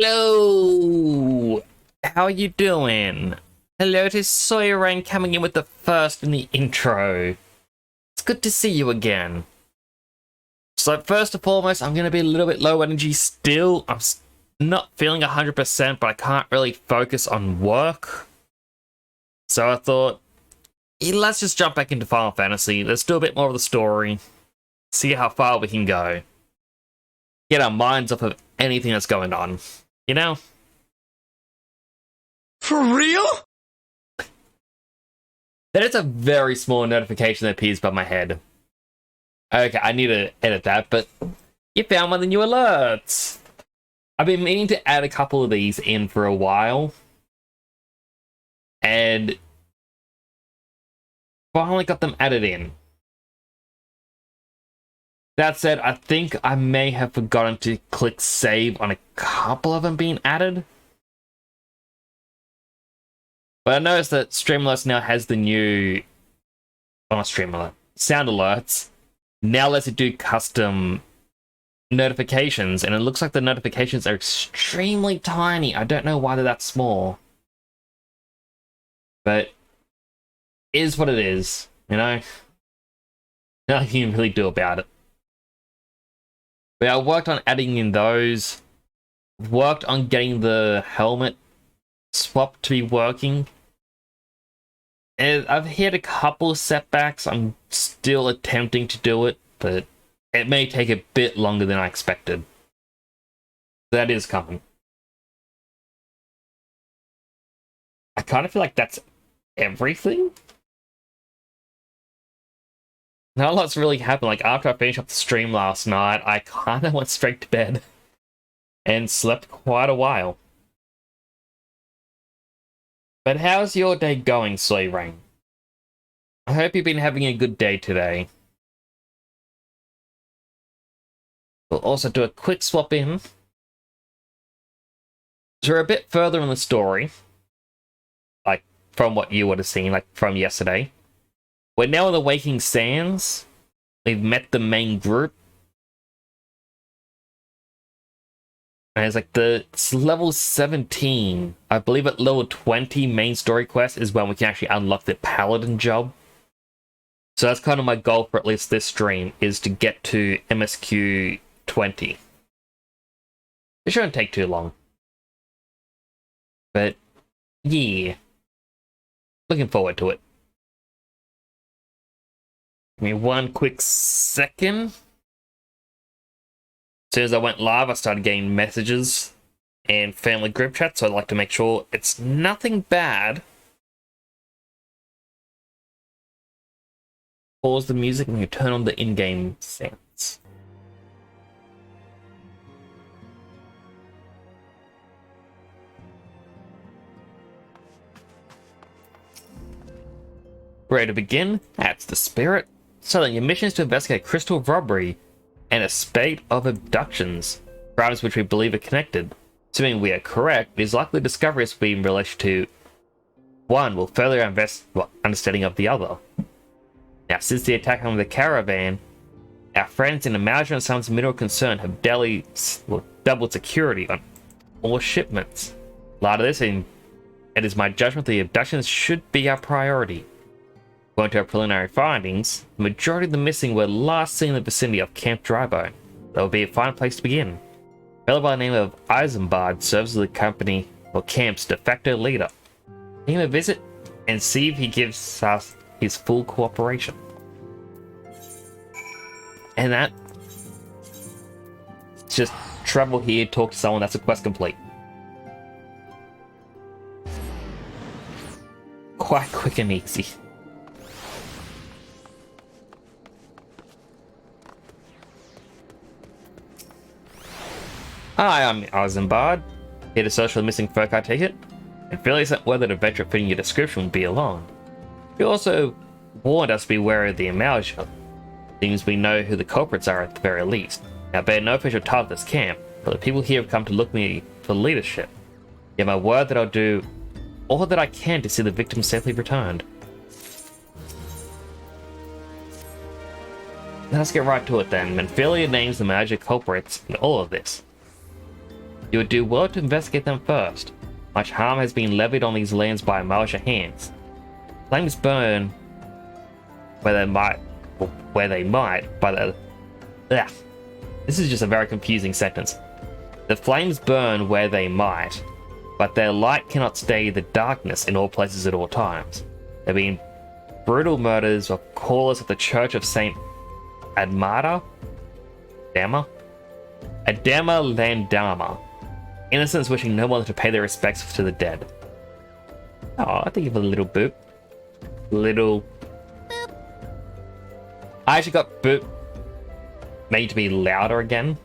Hello! How are you doing? Hello, it is Sawyer coming in with the first in the intro. It's good to see you again. So first and foremost, I'm going to be a little bit low energy still. I'm not feeling 100%, but I can't really focus on work. So I thought, let's just jump back into Final Fantasy. Let's do a bit more of the story. See how far we can go. Get our minds off of anything that's going on. You know? For real? That is a very small notification that appears above my head. Okay, I need to edit that, but you found one of the new alerts. I've been meaning to add a couple of these in for a while. And finally got them added in. That said, I think I may have forgotten to click save on a couple of them being added. But I noticed that Streamlabs now has the new... Oh, not Streamlabs. Sound alerts. Now lets it do custom notifications, and it looks like the notifications are extremely tiny. I don't know why they're that small. But it is what it is, you know? Nothing you can really do about it. But I worked on adding in those. Worked on getting the helmet swap to be working. And I've hit a couple of setbacks. I'm still attempting to do it, but it may take a bit longer than I expected. That is coming. I kind of feel like that's everything. Not a lot's really happened. Like, after I finished up the stream last night, I kind of went straight to bed and slept quite a while. But how's your day going, Soyrain? I hope you've been having a good day today. We'll also do a quick swap in. So we're a bit further in the story, like from what you would have seen, like from yesterday. We're now in the Waking Sands. We've met the main group. And it's like it's level 17. I believe at level 20 main story quest is when we can actually unlock the paladin job. So that's kind of my goal for at least this stream, is to get to MSQ 20. It shouldn't take too long. But yeah. Looking forward to it. Give me one quick second. As soon as I went live, I started getting messages and family group chat, so I'd like to make sure it's nothing bad. Pause the music and you turn on the in-game sounds. Ready to begin? That's the spirit. So then your mission is to investigate crystal robbery and a spate of abductions, crimes which we believe are connected. Assuming we are correct, it is likely discoveries will be in relation to one will further understanding of the other. Now, since the attack on the caravan, our friends in the management of some mineral concern have doubled security on all shipments. A lot of this, and it is my judgment the abductions should be our priority. According to our preliminary findings, the majority of the missing were last seen in the vicinity of Camp Drybone. That would be a fine place to begin. A fellow by the name of Eisenbard serves as the company or camp's de facto leader. Pay him a visit and see if he gives us his full cooperation. And that, just travel here, talk to someone, that's a quest complete. Quite quick and easy. Hi, I'm Eisenbard. Here to search for the missing folk, I take it. And fairly certain whether the adventure fitting your description would be along. You also warned us to be wary of the Amalja. Seems we know who the culprits are at the very least. Now, I bear no official title at this camp, but the people here have come to look me for leadership. You have my word that I'll do all that I can to see the victims safely returned. Let's get right to it then. Menphilia names the major culprits in all of this. You would do well to investigate them first. Much harm has been levied on these lands by malicious hands. Flames burn where they might, by the... Ugh. This is just a very confusing sentence. The flames burn where they might, but their light cannot stay the darkness in all places at all times. There have been brutal murders of callers of the Church of Saint Adama Landama. Innocents wishing no more than to pay their respects to the dead. Oh, I think of a little boop. Little boop. I actually got boop made to be louder again.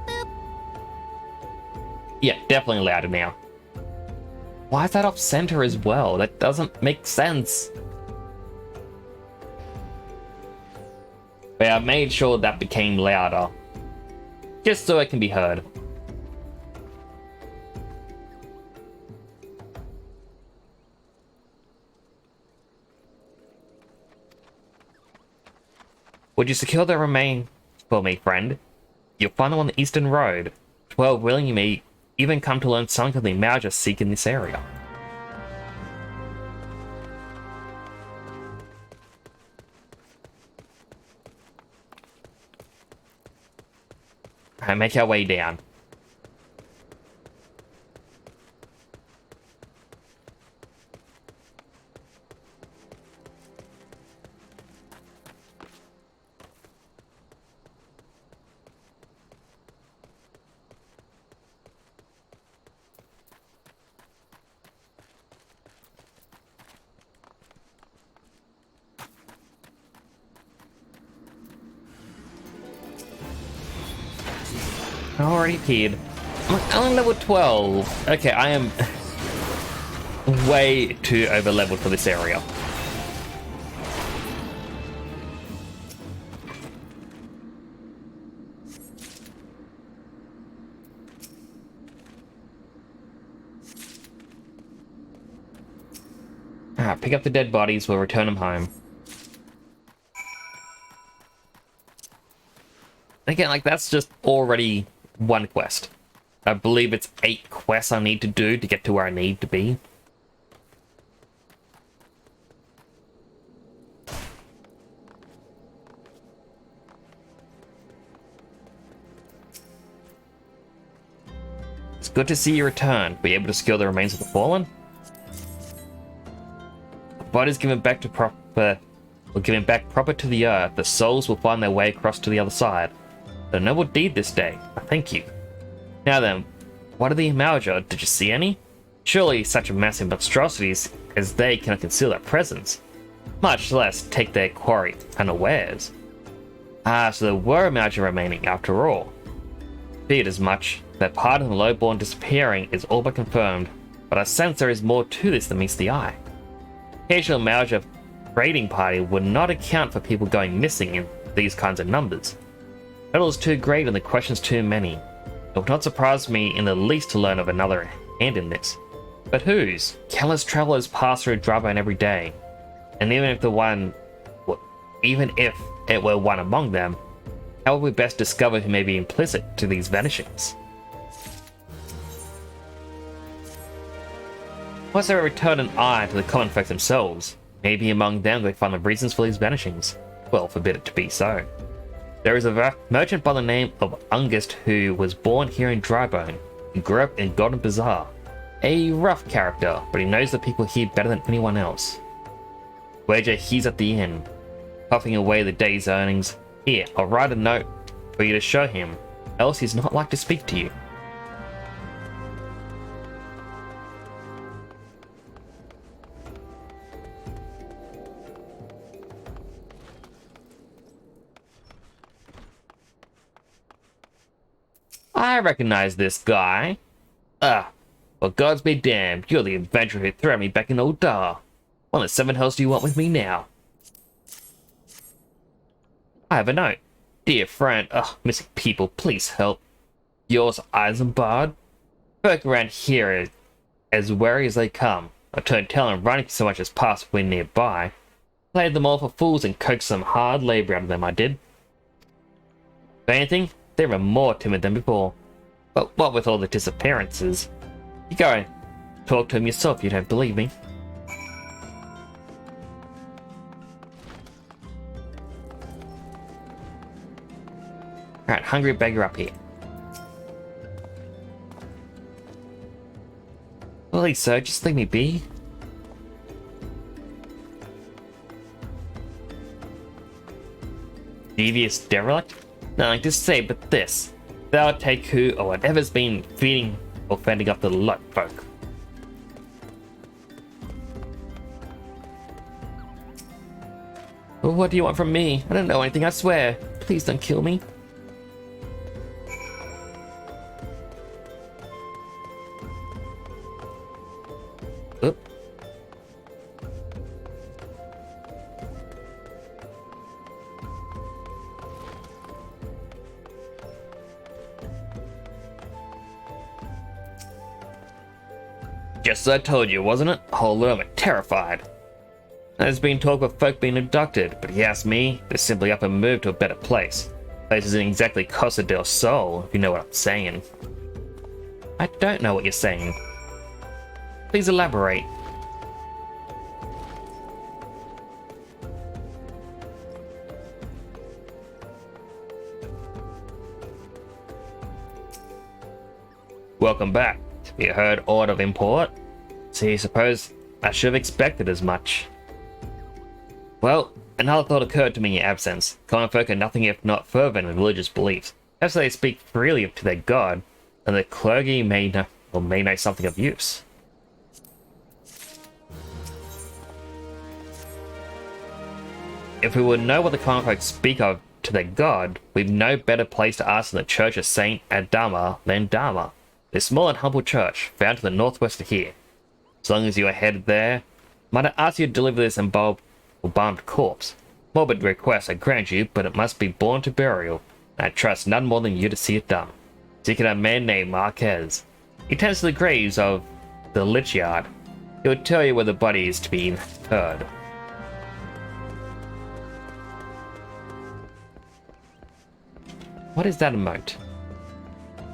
Boop. Yeah, definitely louder now. Why is that off center as well? That doesn't make sense. But I made sure that became louder, just so it can be heard. Would you secure the remains for me, friend? You'll find them on the Eastern Road. 12 willing, you may even come to learn something of the Mauja seek in this area. Alright, make our way down. I already appeared. I'm on level 12. Okay, I am way too over leveled for this area. Pick up the dead bodies, we'll return them home. Again, like, that's just already one quest. I believe it's 8 quests I need to do to get to where I need to be. It's good to see you return. Be able to secure the remains of the fallen? The bodies given back to proper to the earth, the souls will find their way across to the other side. A noble deed this day. Thank you. Now then, what are the Mauja? Did you see any? Surely such massive monstrosities as they cannot conceal their presence, much less take their quarry unawares. Ah, so there were Mauja remaining after all. Be it as much. That part of the lowborn disappearing is all but confirmed, but I sense there is more to this than meets the eye. Occasional Mauja raiding party would not account for people going missing in these kinds of numbers. The battle is too great and the questions too many. It would not surprise me in the least to learn of another hand in this. But whose? Countless travelers pass through Drybone every day, and even if it were one among them, how would we best discover who may be implicit to these vanishings? Was there a return an eye to the common folk themselves? Maybe among them they find the reasons for these vanishings. Well, forbid it to be so. There is a merchant by the name of Ungist who was born here in Drybone. He grew up in Golden Bazaar. A rough character, but he knows the people here better than anyone else. Wager he's at the inn, puffing away the day's earnings. Here, I'll write a note for you to show him, else he's not like to speak to you. I recognize this guy. Ah, well, gods be damned, you're the adventurer who threw me back in Old Dar. What the 7 hells do you want with me now? I have a note. Dear friend, missing people, please help. Yours, Eisenbard. Folk around here are as wary as they come. I turned tail and running so much as passed when nearby. Played them all for fools and coaxed some hard labor out of them, I did. If anything, they were more timid than before. But what with all the disappearances? You go and talk to him yourself if you don't believe me. Alright, hungry beggar up here. Please, sir, just leave me be. Devious derelict? Nothing to say but this. Thou take who or whatever's been feeding or fending up the lot folk. Well, what do you want from me? I don't know anything, I swear. Please don't kill me. Oop. Just as I told you, wasn't it? A whole lot of it terrified. There's been talk of folk being abducted, but if you ask me, they're simply up and moved to a better place. Place isn't exactly Costa del Sol, if you know what I'm saying. I don't know what you're saying. Please elaborate. Welcome back. You heard aught of import? See, suppose I should have expected as much. Well, another thought occurred to me in your absence. Common folk are nothing if not fervent in religious beliefs. As they speak freely to their god, and the clergy may know something of use. If we would know what the common folk speak of to their god, we've no better place to ask than the Church of Saint Adama than Dharma. A small and humble church, found to the northwest of here. As long as you are headed there, might I ask you to deliver this embalmed corpse? Morbid request, I grant you, but it must be borne to burial, and I trust none more than you to see it done. Seek a man named Marquez. He tends to the graves of the lich yard. He will tell you where the body is to be interred. What is that emote?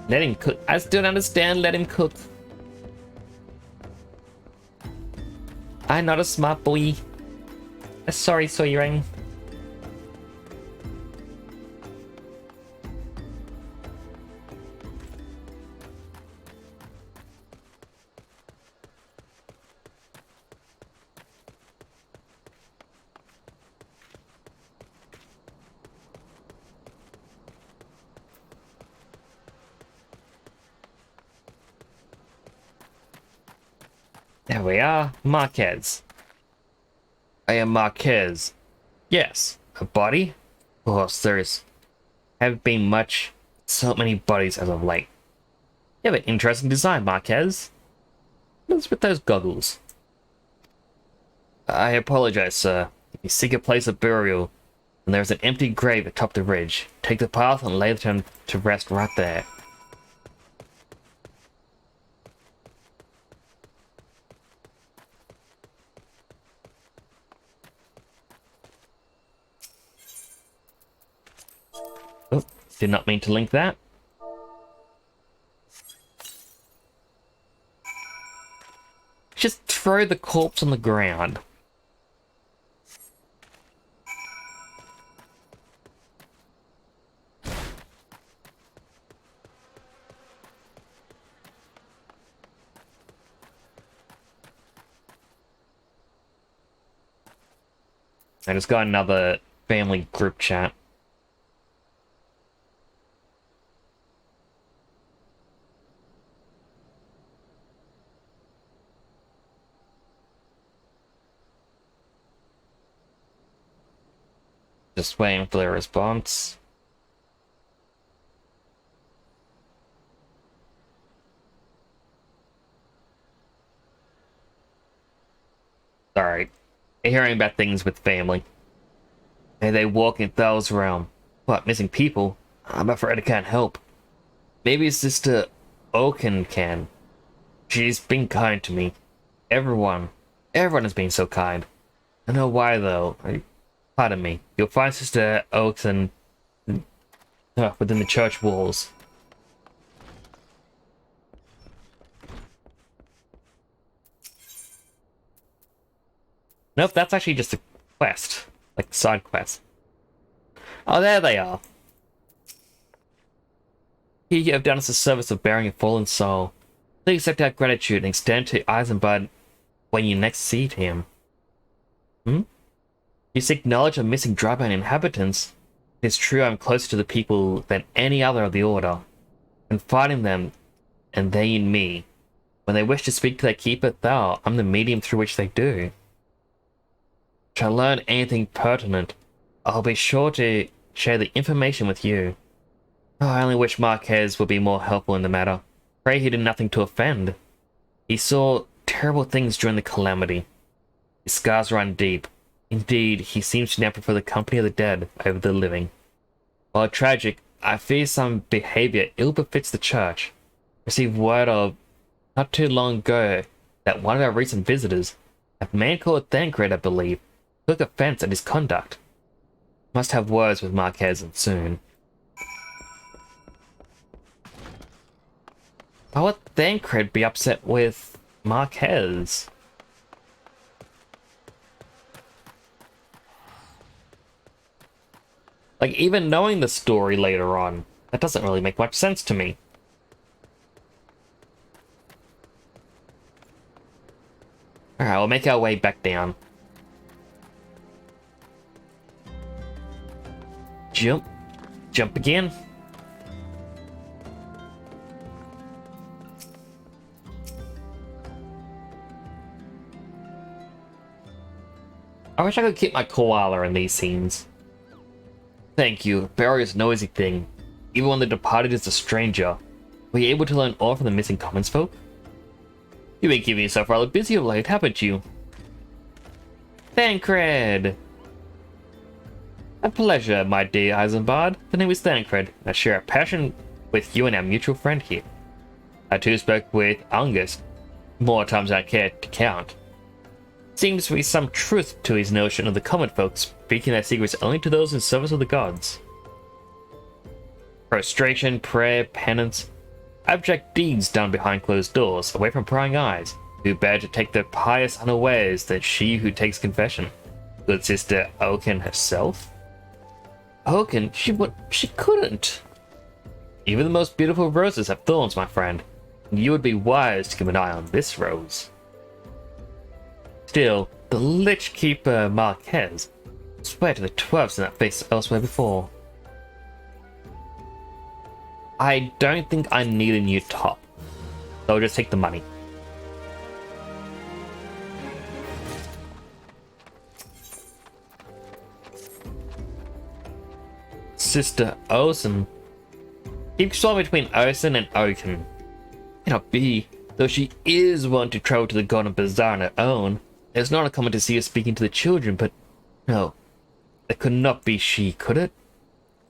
Let him cook. I still don't understand. Let him cook. I'm not a smart boy. Sorry, Soyering. There we are, Marquez. I am Marquez. Yes, a body? Of course, have been so many bodies as of late. You have an interesting design, Marquez. What's with those goggles? I apologize, sir. You seek a place of burial, and there's an empty grave atop the ridge. Take the path and lay them to rest right there. Oh, did not mean to link that. Just throw the corpse on the ground. I just got another family group chat. Just waiting for their response. Alright. Hearing about things with family. And they walk in Thal's realm. What, missing people? I'm afraid I can't help. Maybe Sister Oaken can. She's been kind to me. Everyone has been so kind. I know why though. Pardon me. You'll find Sister Oaken within the church walls. Nope, that's actually just a quest. Like a side quest. Oh, there they are. Here you have done us a service of bearing a fallen soul. Please accept our gratitude and extend to Eisenbud when you next see him. You seek knowledge of missing drybound inhabitants. It is true I'm closer to the people than any other of the Order. Confiding them, and they in me. When they wish to speak to their keeper, thou, I'm the medium through which they do. Shall I learn anything pertinent, I'll be sure to share the information with you. Oh, I only wish Marquez would be more helpful in the matter. Pray he did nothing to offend. He saw terrible things during the calamity. His scars run deep. Indeed, he seems to now prefer the company of the dead over the living. While tragic, I fear some behavior ill befits the church. Received word of, not too long ago, that one of our recent visitors, a man called Thancred, I believe, took offense at his conduct. Must have words with Marquez and soon. Why would Thancred be upset with Marquez? Like, even knowing the story later on, that doesn't really make much sense to me. Alright, we'll make our way back down. Jump. Jump again. I wish I could keep my koala in these scenes. Thank you. Burial is no easy thing. Even when the departed is a stranger. Were you able to learn all from the missing commons folk? You've been keeping yourself rather busy of late, haven't you? Thancred! A pleasure, my dear Eisenbard. The name is Thancred. I share a passion with you and our mutual friend here. I too spoke with Angus more times than I care to count. Seems to be some truth to his notion of the common folk speaking their secrets only to those in service of the gods. Prostration, prayer, penance, abject deeds done behind closed doors, away from prying eyes. Who better to take the pious unawares than she who takes confession? Good sister Oaken herself? Oaken? She couldn't. Even the most beautiful roses have thorns, my friend. And you would be wise to keep an eye on this rose. Still, the Lich Keeper Marquez swear to the 12s in that face elsewhere before. I don't think I need a new top, so I'll just take the money. Sister Osen. Keep swapping between Osen and Oaken. Cannot be, though she is one to travel to the Golden Bazaar on her own. It's not uncommon to see her speaking to the children, but no, that could not be she, could it?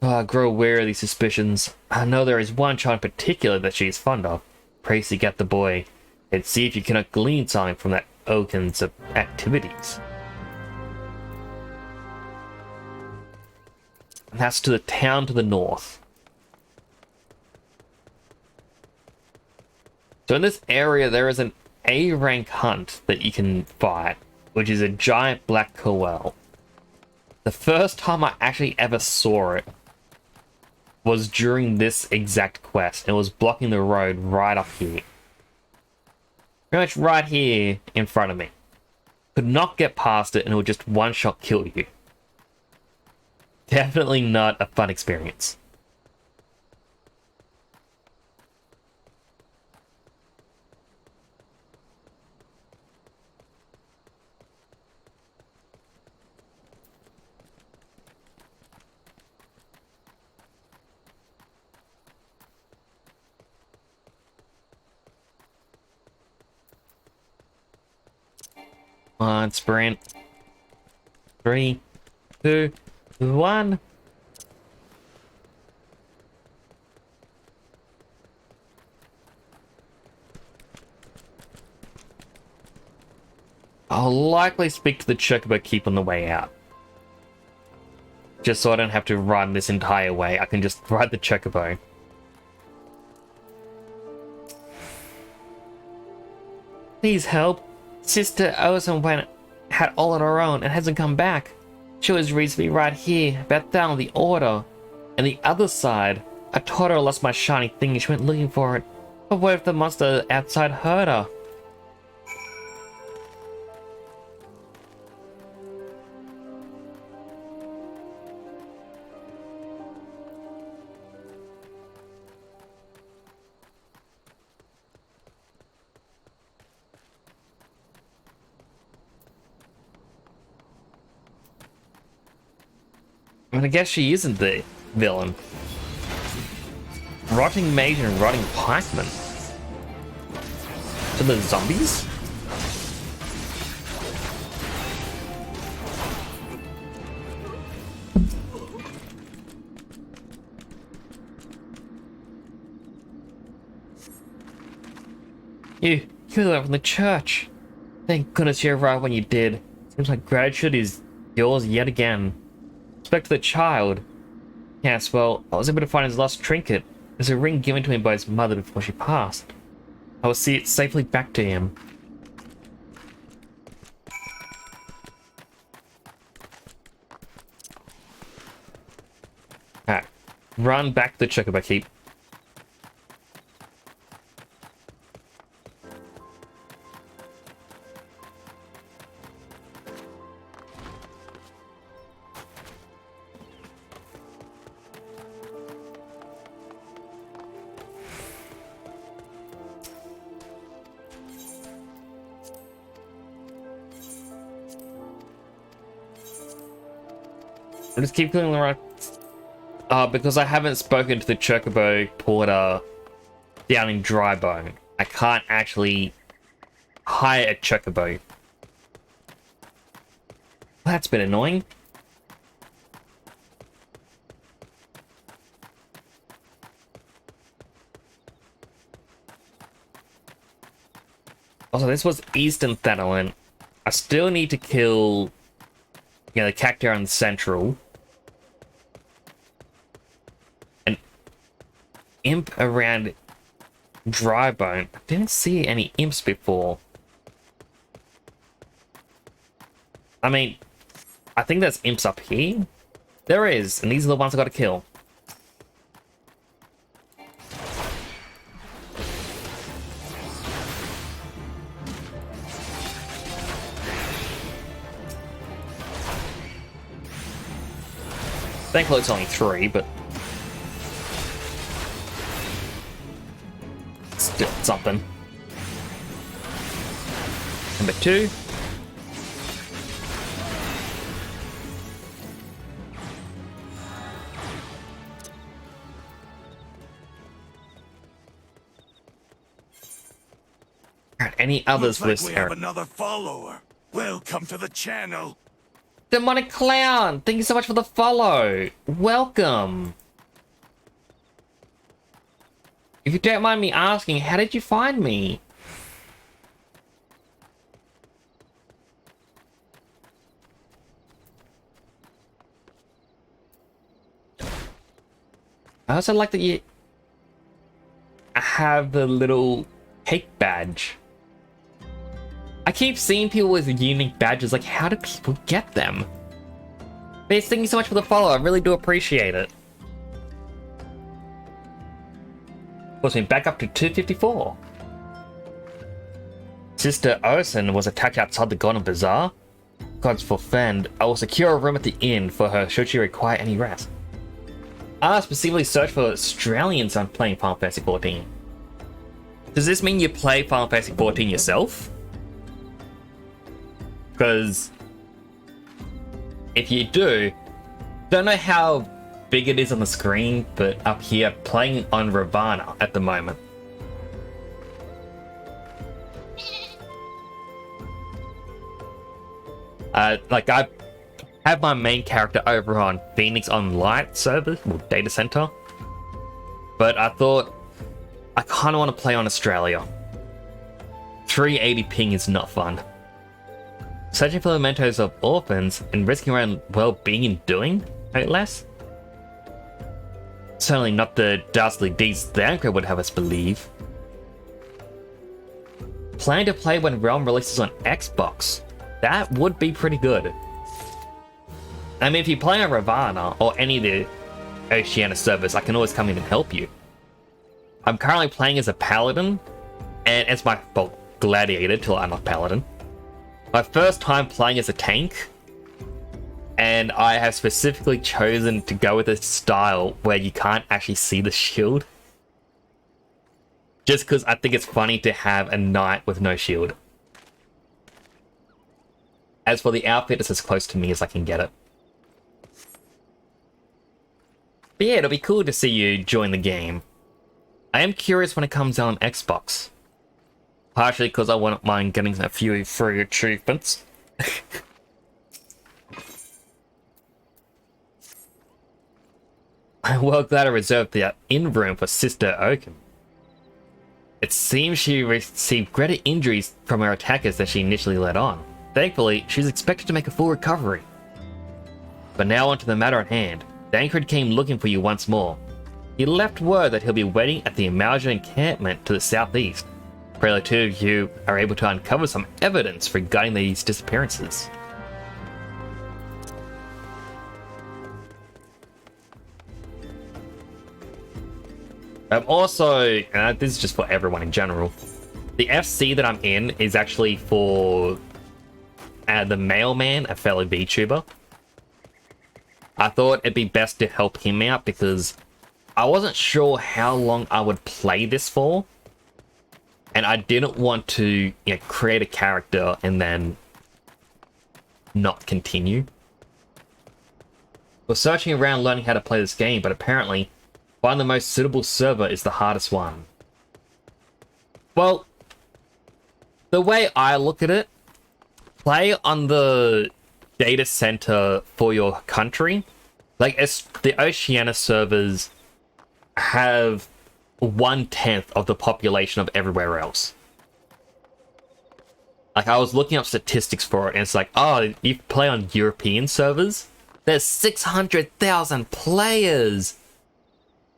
Oh, I grow wary of these suspicions. I know there is one child in particular that she is fond of. Pray seek out the boy, and see if you cannot glean something from that Oaken's activities. And that's to the town to the north. So in this area, there is an A-rank hunt that you can fight, which is a giant black Coel. The first time I actually ever saw it was during this exact quest. It was blocking the road right up here. Pretty much right here in front of me. Could not get past it and it would just one-shot kill you. Definitely not a fun experience. On sprint. 3, 2, 1. I'll likely speak to the Chocobo Keep on the way out. Just so I don't have to run this entire way. I can just ride the chocobo. Please help. Sister Ozen had all on her own and hasn't come back. She was reasonably right here, about down the order. And the other side, I told her I lost my shiny thing and she went looking for it. But what if the monster outside heard her? I mean, I guess she isn't the villain. Rotting mage and rotting pikeman. To the zombies? You're the one from the church. Thank goodness you arrived when you did. Seems like gratitude is yours yet again. Respect to the child. Yes, well, I was able to find his lost trinket. There's a ring given to him by his mother before she passed. I will see it safely back to him. Alright. Run back to the chocobo keep. I'll just keep clicking the right. Because I haven't spoken to the chocobo porter down in Drybone, I can't actually hire a chocobo. That's been annoying. Also, this was Eastern Thanalan. I still need to kill, the Cactuar in Central. An imp around Drybone. I didn't see any imps before. I mean, I think there's imps up here. There is, and these are the ones I gotta kill. Thankfully it's only 3, but still something. Number 2. Alright, any others for this we have another follower. Welcome to the channel. Demonic Clown! Thank you so much for the follow! Welcome! If you don't mind me asking, how did you find me? I also like that you have the little cake badge. I keep seeing people with unique badges, like how do people get them? But thank you so much for the follow, I really do appreciate it. Puts me back up to 254. Sister Osen was attacked outside the Golden Bazaar. Gods forfend, I will secure a room at the inn for her should she require any rest. I specifically search for Australians on playing Final Fantasy XIV. Does this mean you play Final Fantasy XIV yourself? Because if you do, don't know how big it is on the screen, but up here, playing on Ravana at the moment. Like I have my main character over on Phoenix Online server, or data center, but I thought I kind of want to play on Australia. 380 ping is not fun. Searching for mementos of orphans and risking around well-being and doing? Wait, less? Certainly not the dastardly deeds the Anchor would have us believe. Planning to play when Realm releases on Xbox. That would be pretty good. I mean, if you play on Ravana or any of the Oceania servers, I can always come in and help you. I'm currently playing as a paladin, and as my, well, gladiator till I'm not paladin. My first time playing as a tank, and I have specifically chosen to go with a style where you can't actually see the shield. Just because I think it's funny to have a knight with no shield. As for the outfit, it's as close to me as I can get it. But yeah, it'll be cool to see you join the game. I am curious when it comes out on Xbox. Partially because I wouldn't mind getting a few free achievements. I'm well glad I reserved the in-room for Sister Oakham. It seems she received greater injuries from her attackers than she initially let on. Thankfully, she's expected to make a full recovery. But now onto the matter at hand. Dankred came looking for you once more. He left word that he'll be waiting at the Amalja encampment to the southeast. Pray the two of you are able to uncover some evidence regarding these disappearances. Also, this is just for everyone in general, the FC that I'm in is actually for the mailman, a fellow VTuber. I thought it'd be best to help him out because I wasn't sure how long I would play this for. And I didn't want to, create a character and then not continue. We're searching around learning how to play this game, but apparently finding the most suitable server is the hardest one. Well, the way I look at it, play on the data center for your country. Like, the Oceania servers have 1/10 of the population of everywhere else. Like, I was looking up statistics for it, and it's like, oh, you play on European servers? There's 600,000 players!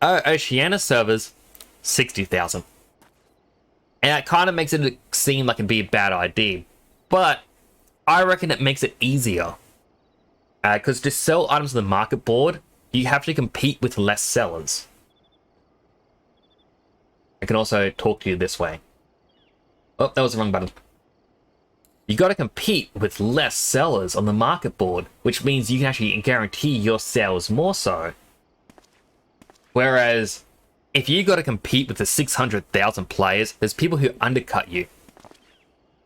Oh, Oceania servers, 60,000. And that kind of makes it seem like it'd be a bad idea. But I reckon it makes it easier. Because to sell items on the market board, you have to compete with less sellers. I can also talk to you this way. Oh, that was the wrong button. You gotta compete with less sellers on the market board, which means you can actually guarantee your sales more so. Whereas, if you gotta compete with the 600,000 players, there's people who undercut you.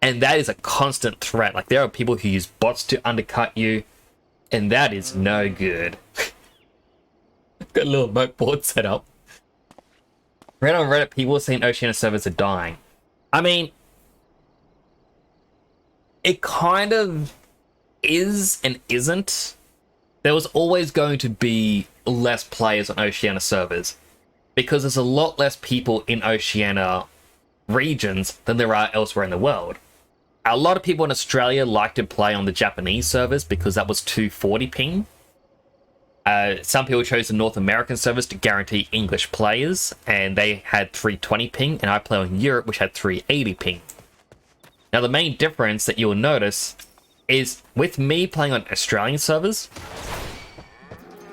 And that is a constant threat. Like, there are people who use bots to undercut you, and that is no good. Got a little moat board set up. Read on Reddit, people are saying Oceania servers are dying. I mean, it kind of is and isn't. There was always going to be less players on Oceania servers because there's a lot less people in Oceania regions than there are elsewhere in the world. A lot of people in Australia like to play on the Japanese servers because that was 240 ping. Some people chose the North American servers to guarantee English players, and they had 320 ping, and I play on Europe, which had 380 ping. Now, the main difference that you'll notice is with me playing on Australian servers,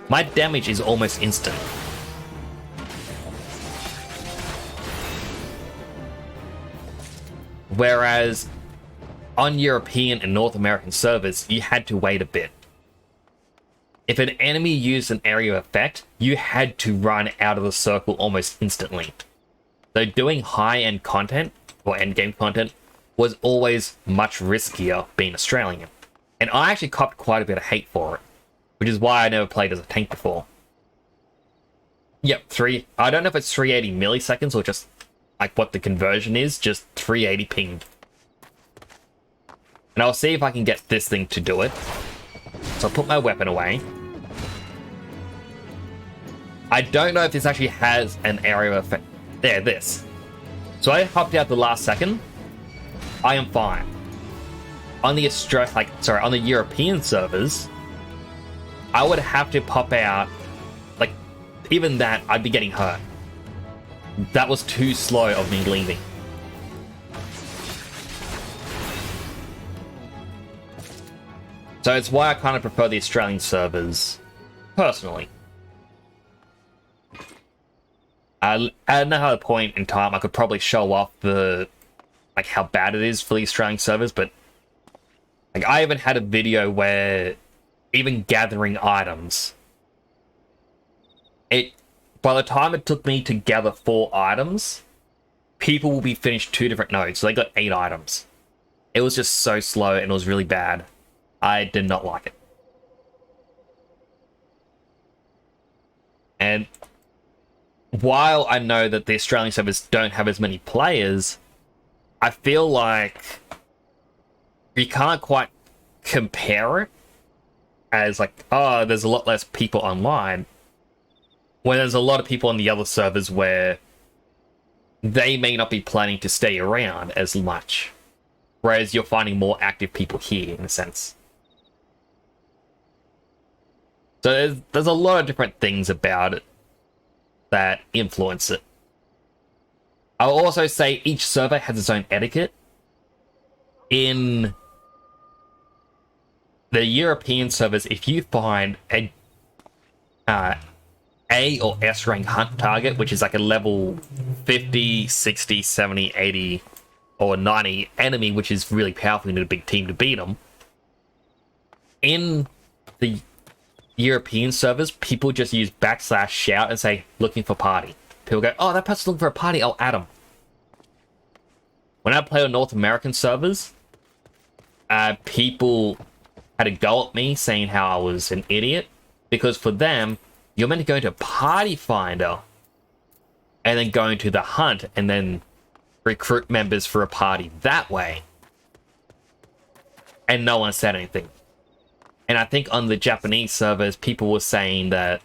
my damage is almost instant. Whereas on European and North American servers, you had to wait a bit. If an enemy used an area effect, you had to run out of the circle almost instantly. So doing high-end content, or end-game content, was always much riskier being Australian. And I actually copped quite a bit of hate for it, which is why I never played as a tank before. Yep, I don't know if it's 380 milliseconds or just like what the conversion is, just 380 ping. And I'll see if I can get this thing to do it. So I'll put my weapon away. I don't know if this actually has an area effect. There, this. So I hopped out the last second. I am fine. On the on the European servers, I would have to pop out. Like, even that, I'd be getting hurt. That was too slow of me leaving. So it's why I kind of prefer the Australian servers, personally. At another point in time, I could probably show off like how bad it is for the Australian servers, but like I even had a video where even gathering items, by the time it took me to gather 4 items, people will be finished 2 different nodes, so they got 8 items. It was just so slow and it was really bad. I did not like it. And while I know that the Australian servers don't have as many players, I feel like you can't quite compare it as like, oh, there's a lot less people online, when there's a lot of people on the other servers where they may not be planning to stay around as much, whereas you're finding more active people here, in a sense. So there's a lot of different things about it that influence it. I'll also say each server has its own etiquette. In the European servers, if you find a or S rank hunt target, which is like a level 50, 60, 70, 80, or 90 enemy, which is really powerful, you need a big team to beat them. In the European servers, people just use /shout and say, looking for party. People go, oh, that person's looking for a party, I'll add them. When I play on North American servers, people had a go at me saying how I was an idiot, because for them, you're meant to go into Party Finder and then go into the hunt and then recruit members for a party that way. And no one said anything. And I think on the Japanese servers, people were saying that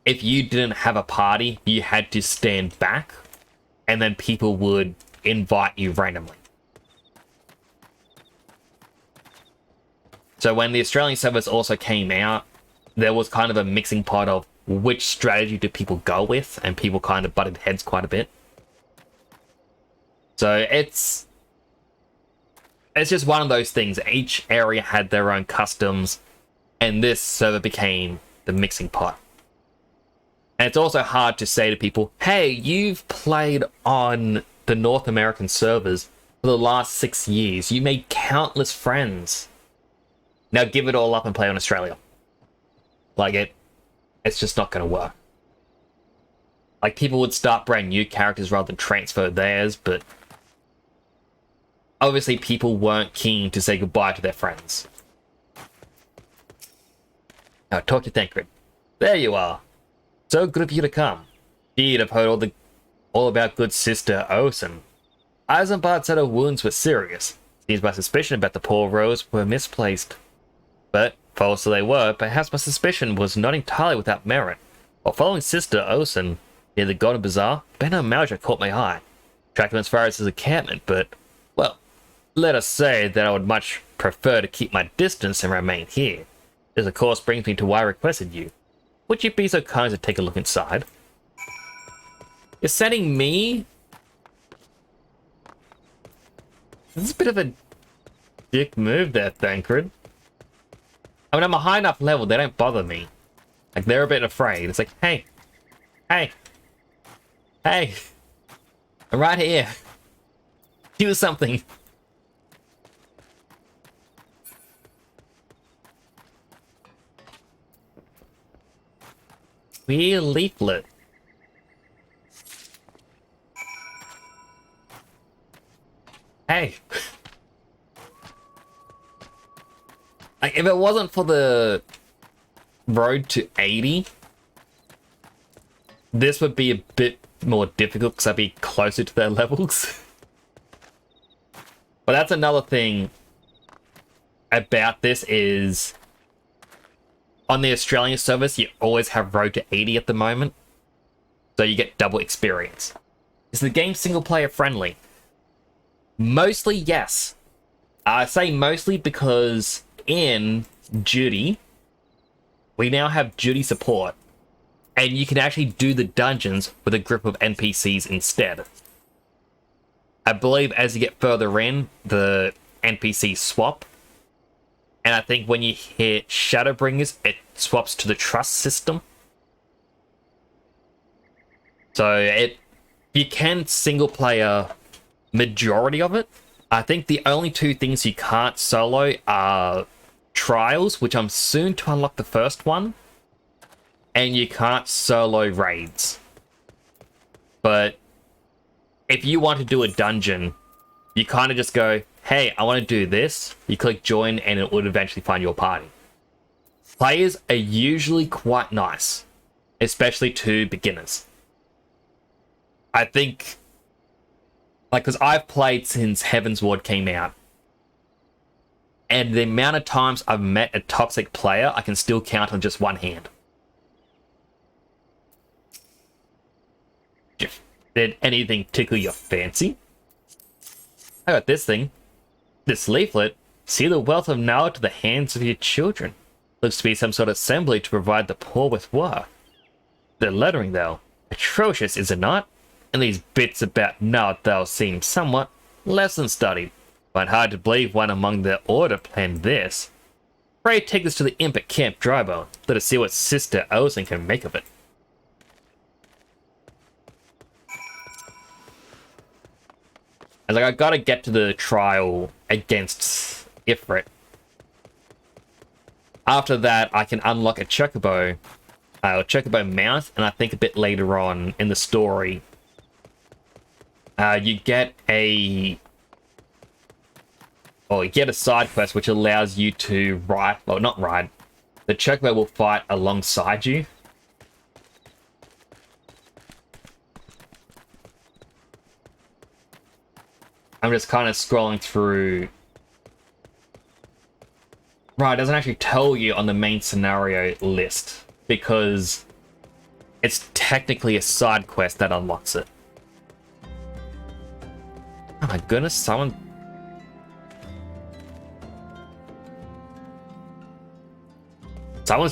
if you didn't have a party, you had to stand back, and then people would invite you randomly. So when the Australian servers also came out, there was kind of a mixing pot of which strategy do people go with, and people kind of butted heads quite a bit. So it's just one of those things. Each area had their own customs, and this server became the mixing pot. And it's also hard to say to people, hey, you've played on the North American servers for the last 6 years. You made countless friends. Now give it all up and play on Australia. Like, it's just not going to work. Like, people would start brand new characters rather than transfer theirs, but obviously people weren't keen to say goodbye to their friends. Now, talk to Tancred. There you are. So good of you to come. You'd have heard all about good sister Osen. Eisenbart said her wounds were serious. Seems my suspicion about the poor Rose were misplaced. But, false though they were, perhaps my suspicion was not entirely without merit. While following Sister Osen near the Golden Bazaar, Benno Mauser caught my eye. Tracked him as far as his encampment, but, well, let us say that I would much prefer to keep my distance and remain here. This, of course, brings me to why I requested you. Would you be so kind as to take a look inside? You're sending me? This is a bit of a dick move there, Thancred. I mean, I'm a high enough level, they don't bother me. Like, they're a bit afraid. It's like, hey. Hey. Hey. I'm right here. Do something. Queer leaflet. Hey. Like, if it wasn't for the road to 80, this would be a bit more difficult because I'd be closer to their levels. But that's another thing about this is on the Australian service, you always have road to 80 at the moment. So you get double experience. Is the game single player friendly? Mostly, yes. I say mostly because in Duty, we now have duty support, and you can actually do the dungeons with a group of NPCs instead. I believe as you get further in, the NPCs swap, and I think when you hit Shadowbringers, it swaps to the trust system. So you can single player majority of it. I think the only two things you can't solo are trials, which I'm soon to unlock the first one, and you can't solo raids. But if you want to do a dungeon, you kind of just go, hey, I want to do this. You click join and it would eventually find your party. Players are usually quite nice, especially to beginners. I think, like, because I've played since Heaven's Ward came out, and the amount of times I've met a toxic player, I can still count on just one hand. Did anything tickle your fancy? I got this thing. This leaflet. See the wealth of knowledge to the hands of your children. Looks to be some sort of assembly to provide the poor with work. The lettering, though, atrocious, is it not? And these bits about knowledge, though, seem somewhat less than studied. But hard to believe one among the order planned this. Pray take this to the imp at Camp Drybone. Let us see what Sister Ozen can make of it. And like, I gotta get to the trial against Ifrit. After that, I can unlock a Chocobo mount, and I think a bit later on in the story, you get a side quest which allows you to ride, well, not ride. The Chocobo will fight alongside you. I'm just kind of scrolling through. Right, it doesn't actually tell you on the main scenario list because it's technically a side quest that unlocks it. Oh my goodness, someone's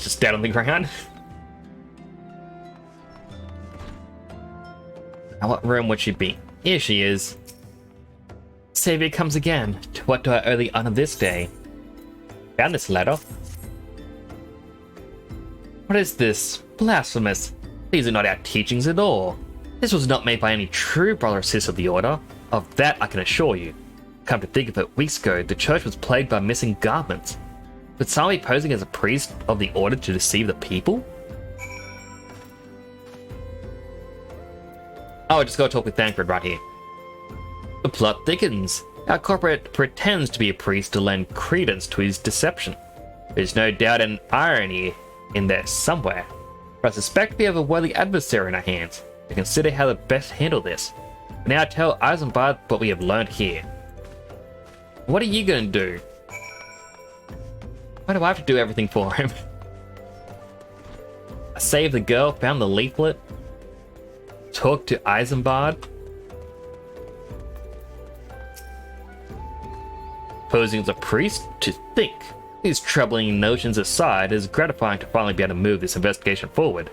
just dead on the ground. Now, what room would she be? Here she is. Savior comes again. To what do I owe the honor this day? Found this letter. What is this? Blasphemous. These are not our teachings at all. This was not made by any true brother or sister of the order. Of that I can assure you. Come to think of it, weeks ago, the church was plagued by missing garments. Would someone be posing as a priest of the order to deceive the people? Oh, I just gotta talk with Thancred right here. The plot thickens. Our corporate pretends to be a priest to lend credence to his deception. There's no doubt an irony in there somewhere, but I suspect we have a worthy adversary in our hands. To consider how to best handle this. Now tell Eisenbart what we have learned here. What are you gonna do? Why do I have to do everything for him? I saved the girl, found the leaflet, talked to Eisenbart. Posing as a priest? To think. These troubling notions aside, it is gratifying to finally be able to move this investigation forward.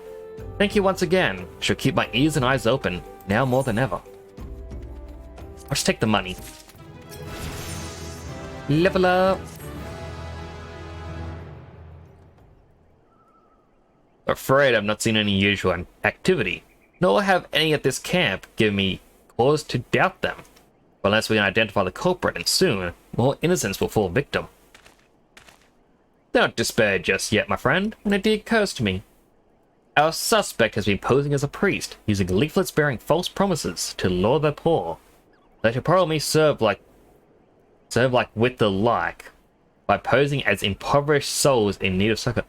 Thank you once again. Shall keep my ears and eyes open, now more than ever. I'll just take the money. Level up. Afraid I've not seen any usual activity, nor have any at this camp given me cause to doubt them. But unless we can identify the culprit, and soon, more innocents will fall victim. Don't despair just yet, my friend. An idea occurs to me. Our suspect has been posing as a priest, using leaflets bearing false promises to lure the poor. They should probably serve like with the like, by posing as impoverished souls in need of succor.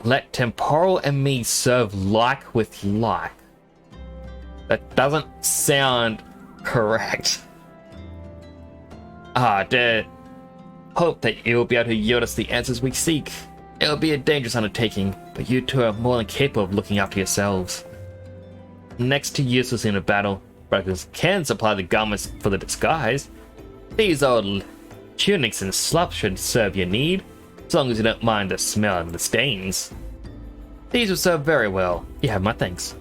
Let temporal and me serve like with like. That doesn't sound correct. Dear. Hope that you will be able to yield us the answers we seek. It will be a dangerous undertaking, but you two are more than capable of looking after yourselves. Next to useless in a battle, brokers can supply the garments for the disguise. These old tunics and slops should serve your need. as long as you don't mind the smell and the stains. These will serve very well. You have my thanks.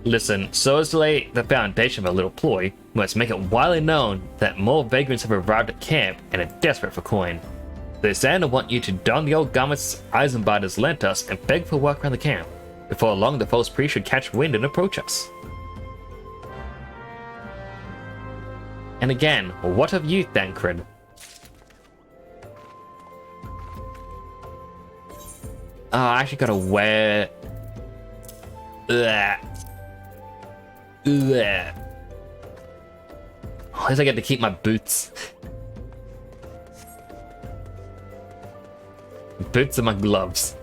Listen, so as to lay the foundation of a little ploy, we must make it widely known that more vagrants have arrived at camp and are desperate for coin. The Xander want you to don the old garments Eisenbart has lent us and beg for work around the camp. Before long, the false priest should catch wind and approach us. And again, what of you, Thancred? Oh, I actually gotta wear... Ugh. Ugh. At least I get to keep my boots. Boots and my gloves.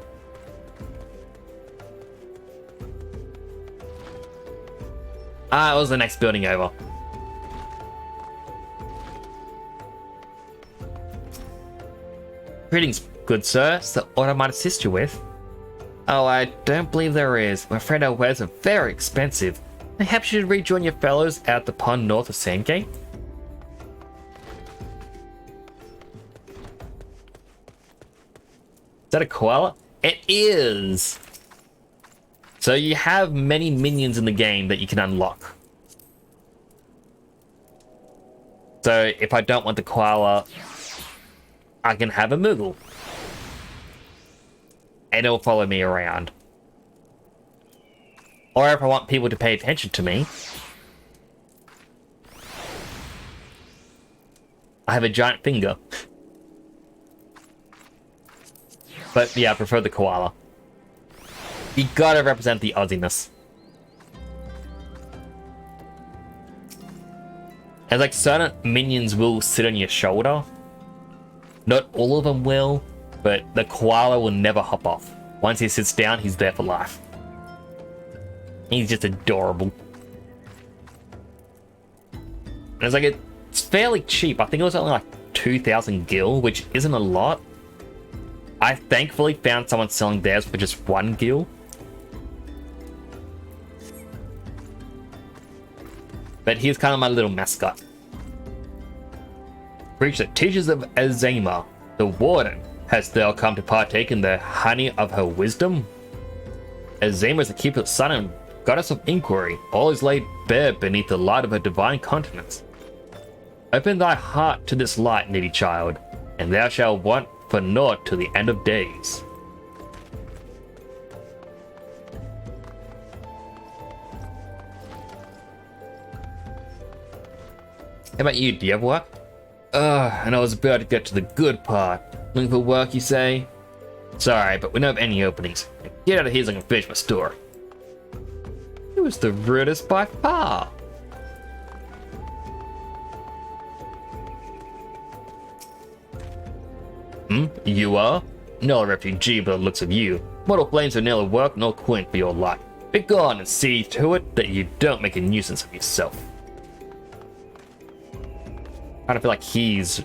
Ah, it was the next building over. Greetings, good sir. Is there aught I might assist you with? Oh, I don't believe there is. I'm afraid our wares are very expensive. Perhaps you should rejoin your fellows at the pond north of Sandgate? Is that a koala? It is! So you have many minions in the game that you can unlock. So if I don't want the koala, I can have a Moogle. And it'll follow me around. Or if I want people to pay attention to me, I have a giant finger. But yeah, I prefer the koala. You gotta represent the Aussiness. And like certain minions will sit on your shoulder. Not all of them will, but the koala will never hop off. Once he sits down, he's there for life. He's just adorable. And it's like, it's fairly cheap. I think it was only like 2,000 gil, which isn't a lot. I thankfully found someone selling theirs for just 1 gil. But he's kind of my little mascot. Reach the teachers of Azema, the warden. Hast thou come to partake in the honey of her wisdom? Azema is the keeper of sun and goddess of inquiry. All is laid bare beneath the light of her divine countenance. Open thy heart to this light, needy child, and thou shalt want for naught till the end of days. How about you? Do you have work? And I was about to get to the good part. Looking for work, you say? Sorry, but we don't have any openings. Get out of here so I can finish my story. It was the rudest by far. You are? No refugee by the looks of you. Mortal flames are neither work nor coin for your life. Be gone and see to it that you don't make a nuisance of yourself. I don't feel like he's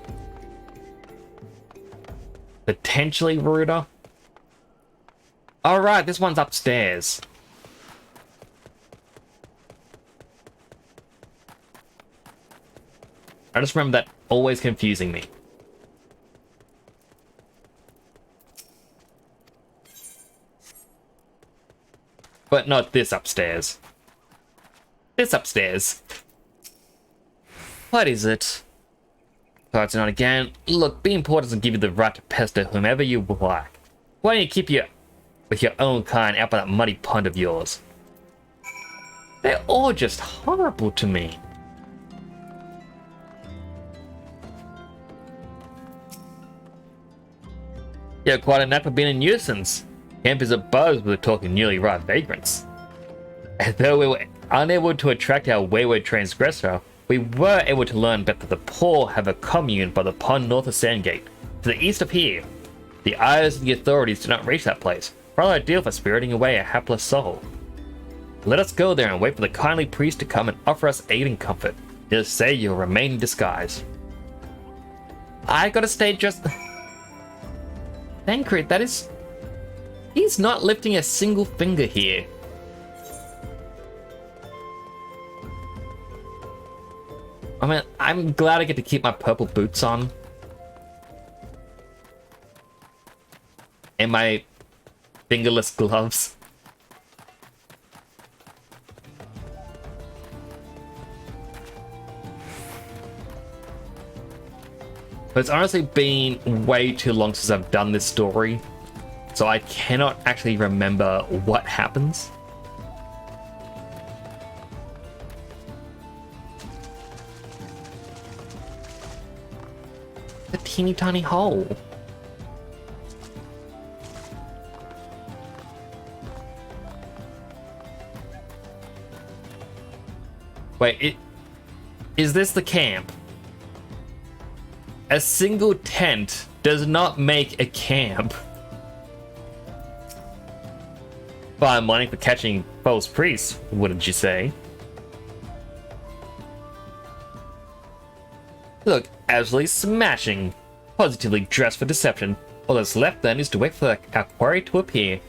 potentially ruder. Alright, this one's upstairs. I just remember that always confusing me. But not this upstairs. This upstairs. What is it? Cards not again. Look, being poor doesn't give you the right to pester whomever you like. Why don't you keep with your own kind out by that muddy pond of yours? They're all just horrible to me. You're quite a knack for being a nuisance. Camp is abuzz with the talk of newly arrived vagrants. And though we were unable to attract our wayward transgressor, we were able to learn that the poor have a commune by the pond north of Sandgate, to the east of here. The eyes of the authorities do not reach that place, rather ideal for spiriting away a hapless soul. Let us go there and wait for the kindly priest to come and offer us aid and comfort. Just say you'll remain in disguise. I gotta stay just... Thancred, that is... He's not lifting a single finger here. I mean, I'm glad I get to keep my purple boots on. and my fingerless gloves. But it's honestly been way too long since I've done this story, so I cannot actually remember what happens. A teeny tiny hole. Wait, is this the camp? A single tent does not make a camp. Fine money for catching false priests, wouldn't you say? Look, absolutely smashing. Positively dressed for deception. All that's left then is to wait for our quarry to appear.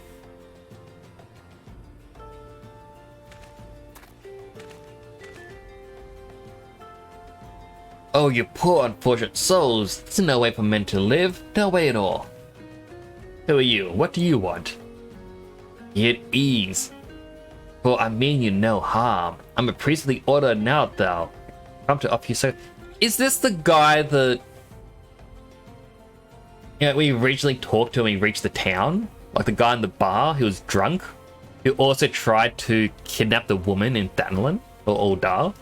Oh, you poor unfortunate souls. There's no way for men to live. No way at all. Who are you? What do you want? Be at ease. For I mean you no harm. I'm a priest of the order now, thou. Come to offer you so. Is this the guy that we originally talked to when we reached the town? Like the guy in the bar who was drunk? Who also tried to kidnap the woman in Thanlin? Or Uldar?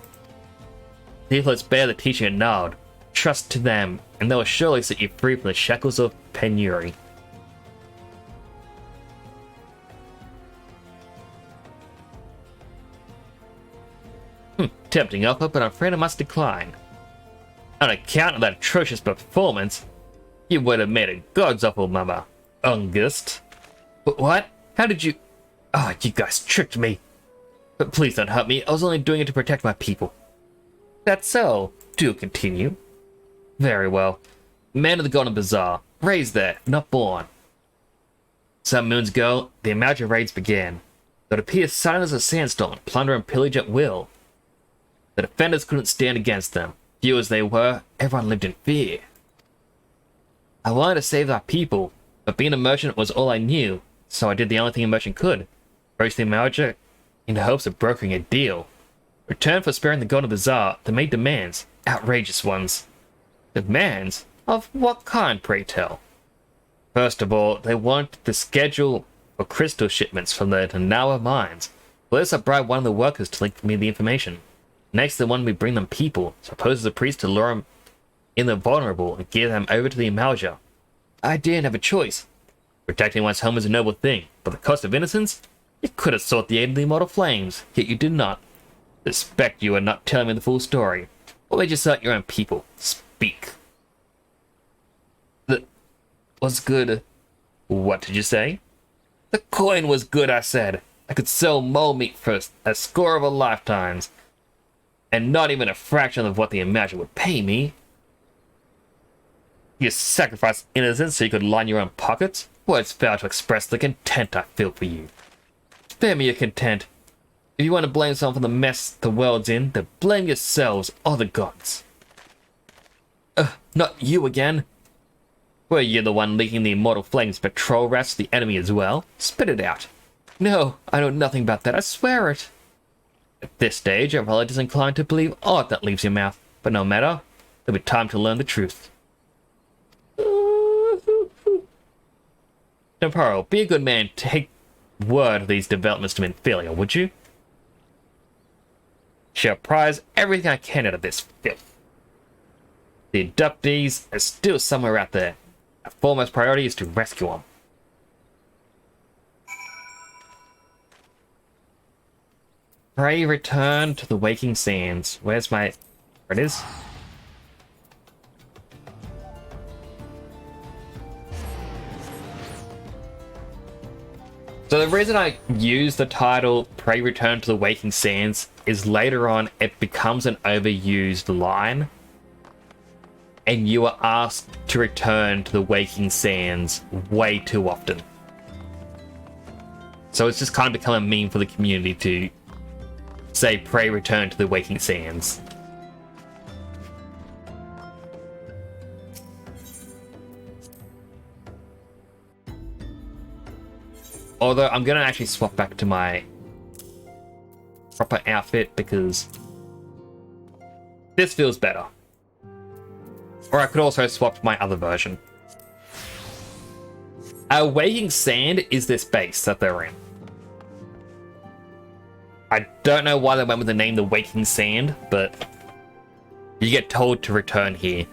Let's bear the teaching at Nard. Trust to them, and they will surely set you free from the shackles of penury. Tempting offer, but I'm afraid I must decline. On account of that atrocious performance, you would have made a god's awful mama, Ungust. But what? How did you... Oh, you guys tricked me. But please don't hurt me. I was only doing it to protect my people. That's so. Do continue. Very well. Man of the Golden Bazaar. Raised there, not born. Some moons ago, the Amalja raids began. It would appear silent as a sandstorm, plunder and pillage at will. The defenders couldn't stand against them. Few as they were, everyone lived in fear. I wanted to save our people, but being a merchant was all I knew, so I did the only thing a merchant could. Approached the Amalja in the hopes of brokering a deal. Return for sparing the Golden Bazaar, they made demands, outrageous ones. Demands? Of what kind, pray tell? First of all, they wanted the schedule for crystal shipments from the Tanawa mines. For this, I bribed one of the workers to link me the information. Next, they wanted me to bring them people, so I posed as a priest to lure them in the vulnerable and give them over to the Amalja. I didn't have a choice. Protecting one's home is a noble thing, but the cost of innocence? You could have sought the aid of the immortal flames, yet you did not. Suspect you are not telling me the full story. Or made you assert your own people? Speak. That was good. What did you say? The coin was good, I said. I could sell mole meat for a score of lifetimes. And not even a fraction of what the Amalja would pay me. You sacrificed innocence so you could line your own pockets? Words fail to express the contempt I feel for you. Spare me your contempt. If you want to blame someone for the mess the world's in, then blame yourselves or the gods. Not you again. Were you the one leaking the immortal flames patrol rats to the enemy as well? Spit it out. No, I know nothing about that, I swear it. At this stage, I'm rather disinclined to believe aught that leaves your mouth, but no matter, there'll be time to learn the truth. Temparo, be a good man, take word of these developments to Minfilia, would you? Shall prize everything I can out of this filth. The abductees are still somewhere out there. Our foremost priority is to rescue them. Pray return to the waking sands. Where's my... There it is. So the reason I use the title Pray Return to the Waking Sands is later on it becomes an overused line. And you are asked to return to the Waking Sands way too often. So it's just kind of become a meme for the community to say Pray Return to the Waking Sands. Although I'm gonna actually swap back to my proper outfit because this feels better. Or I could also swap to my other version. Waking Sand is this base that they're in. I don't know why they went with the name the Waking Sand, but you get told to return here.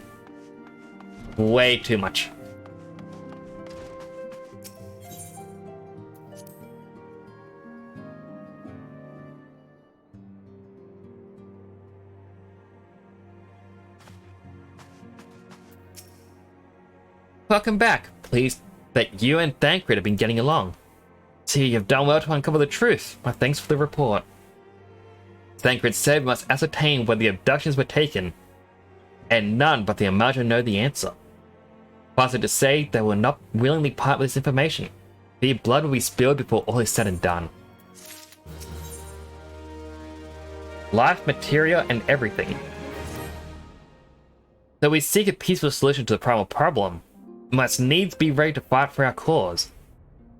Way too much. Welcome back. Pleased that you and Thancred have been getting along. See, you've done well to uncover the truth. My thanks for the report. Thancred said we must ascertain where the abductions were taken, and none but the Imago know the answer. Faster to say they will not willingly part with this information. Their blood will be spilled before all is said and done. Life, materia, and everything. Though we seek a peaceful solution to the primal problem, we must needs be ready to fight for our cause.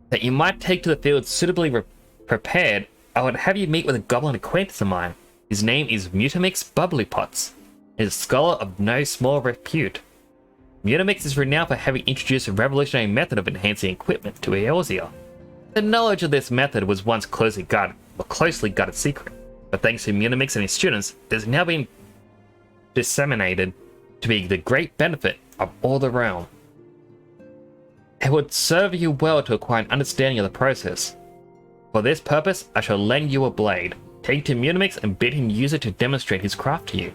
That you might take to the field suitably prepared, I would have you meet with a goblin acquaintance of mine. His name is Mutamix Bubblypots. He is a scholar of no small repute. Mutamix is renowned for having introduced a revolutionary method of enhancing equipment to Eorzea. The knowledge of this method was once closely guarded secret, but thanks to Mutamix and his students, it has now been disseminated to be the great benefit of all the realm. It would serve you well to acquire an understanding of the process. For this purpose, I shall lend you a blade. Take it to Mutamix and bid him use it to demonstrate his craft to you.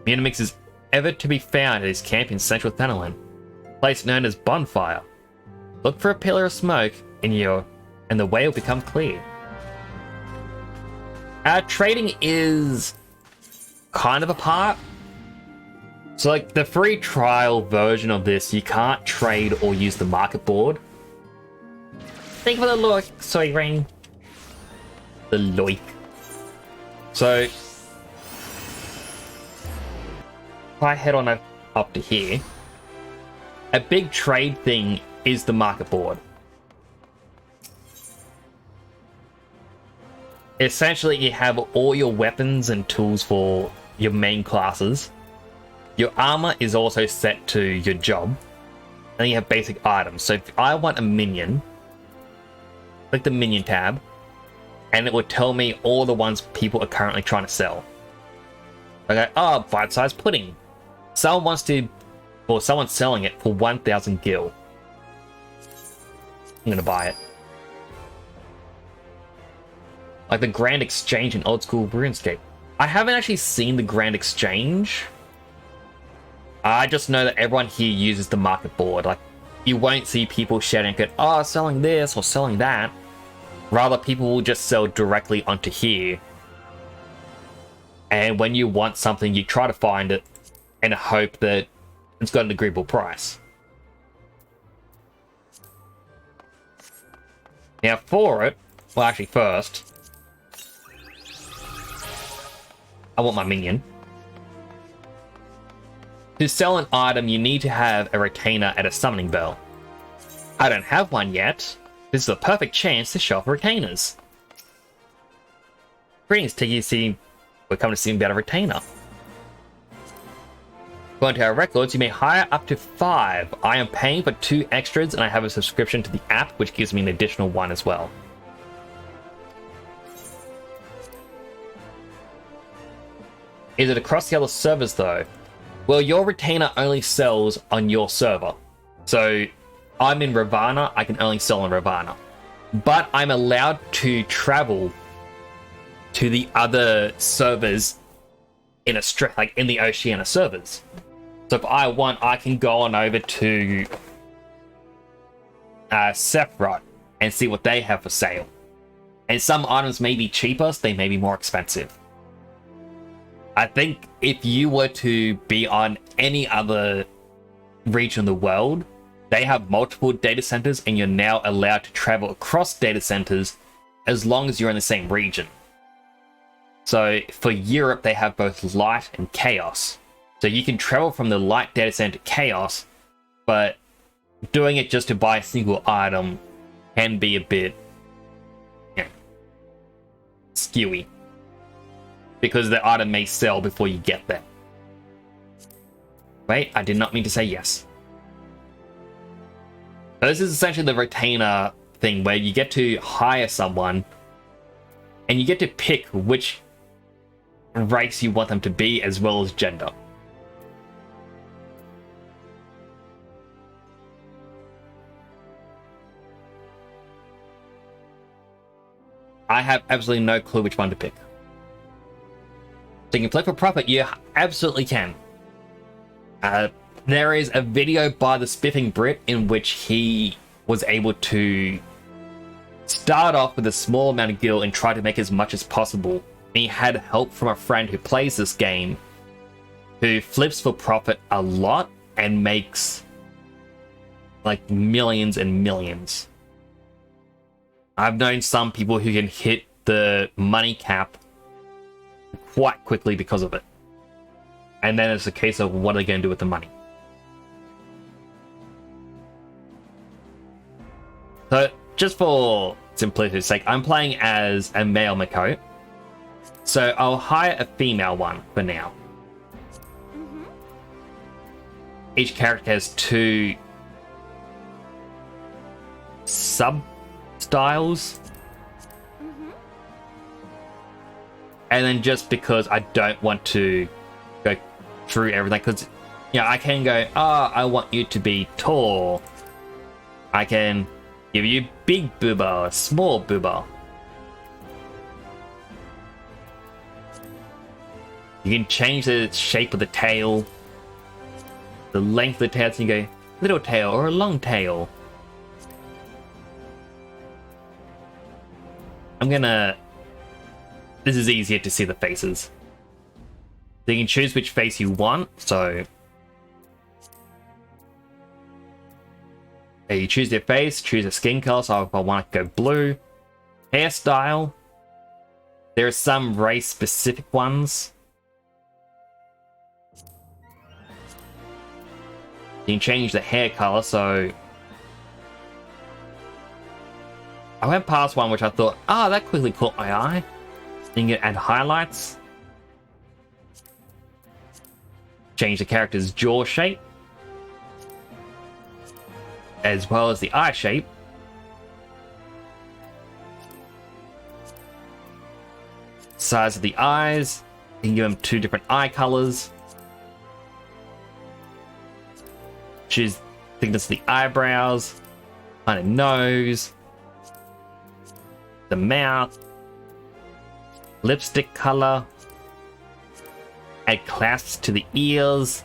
Mutamix is ever to be found at his camp in central Thanalan, a place known as Bonfire. Look for a pillar of smoke and the way will become clear. Trading is kind of a part. So like the free trial version of this, you can't trade or use the market board. Thank you for the loik, soy ring. The loik. So if I head on up to here, a big trade thing is the market board. Essentially, you have all your weapons and tools for your main classes. Your armor is also set to your job. And then you have basic items. So if I want a minion, click the minion tab, and it will tell me all the ones people are currently trying to sell. I go, oh, bite-sized pudding. Someone's selling it for 1,000 gil. I'm gonna buy it. Like the Grand Exchange in old school RuneScape. I haven't actually seen the Grand Exchange. I just know that everyone here uses the market board. Like, you won't see people shouting, oh, selling this or selling that. Rather, people will just sell directly onto here. And when you want something, you try to find it and hope that it's got an agreeable price. Now for it, well actually first, I want my minion. To sell an item, you need to have a retainer and a summoning bell. I don't have one yet. This is a perfect chance to show off retainers. Greetings, TGC. We're coming to see about a retainer. Going to our records, you may hire up to 5. I am paying for 2 extras, and I have a subscription to the app, which gives me an additional 1 as well. Is it across the other servers, though? Well, your retainer only sells on your server. So, I'm in Ravana, I can only sell on Ravana. But I'm allowed to travel to the other servers in the Oceania servers. So if I want, I can go on over to Sephiroth and see what they have for sale. And some items may be cheaper, so they may be more expensive. I think if you were to be on any other region of the world, they have multiple data centers and you're now allowed to travel across data centers as long as you're in the same region. So for Europe, they have both light and chaos. So you can travel from the light data center to chaos, but doing it just to buy a single item can be a bit, you know, skewy. Because the item may sell before you get there. Wait, I did not mean to say yes. So this is essentially the retainer thing where you get to hire someone and you get to pick which race you want them to be as well as gender. I have absolutely no clue which one to pick. So you can play for profit, you absolutely can. There is a video by the Spiffing Brit in which he was able to start off with a small amount of gil and try to make as much as possible. And he had help from a friend who plays this game, who flips for profit a lot and makes like millions and millions. I've known some people who can hit the money cap quite quickly because of it. And then it's a case of what are they going to do with the money. So, just for simplicity's sake, I'm playing as a male Mako. So I'll hire a female one for now. Mm-hmm. Each character has 2 sub-styles. And then just because I don't want to go through everything, because, you know, I can go, I want you to be tall. I can give you big booba or small booba. You can change the shape of the tail, the length of the tail, so you can go little tail or a long tail. This is easier to see the faces. So you can choose which face you want, so you choose your face, choose a skin color, so if I want to go blue. Hairstyle. There are some race-specific ones. You can change the hair color, so I went past one which I thought, that quickly caught my eye. You can add highlights. Change the character's jaw shape. As well as the eye shape. Size of the eyes. You can give them 2 different eye colors. Choose thickness of the eyebrows. Kind of nose. The mouth. Lipstick color. Add clasps to the ears.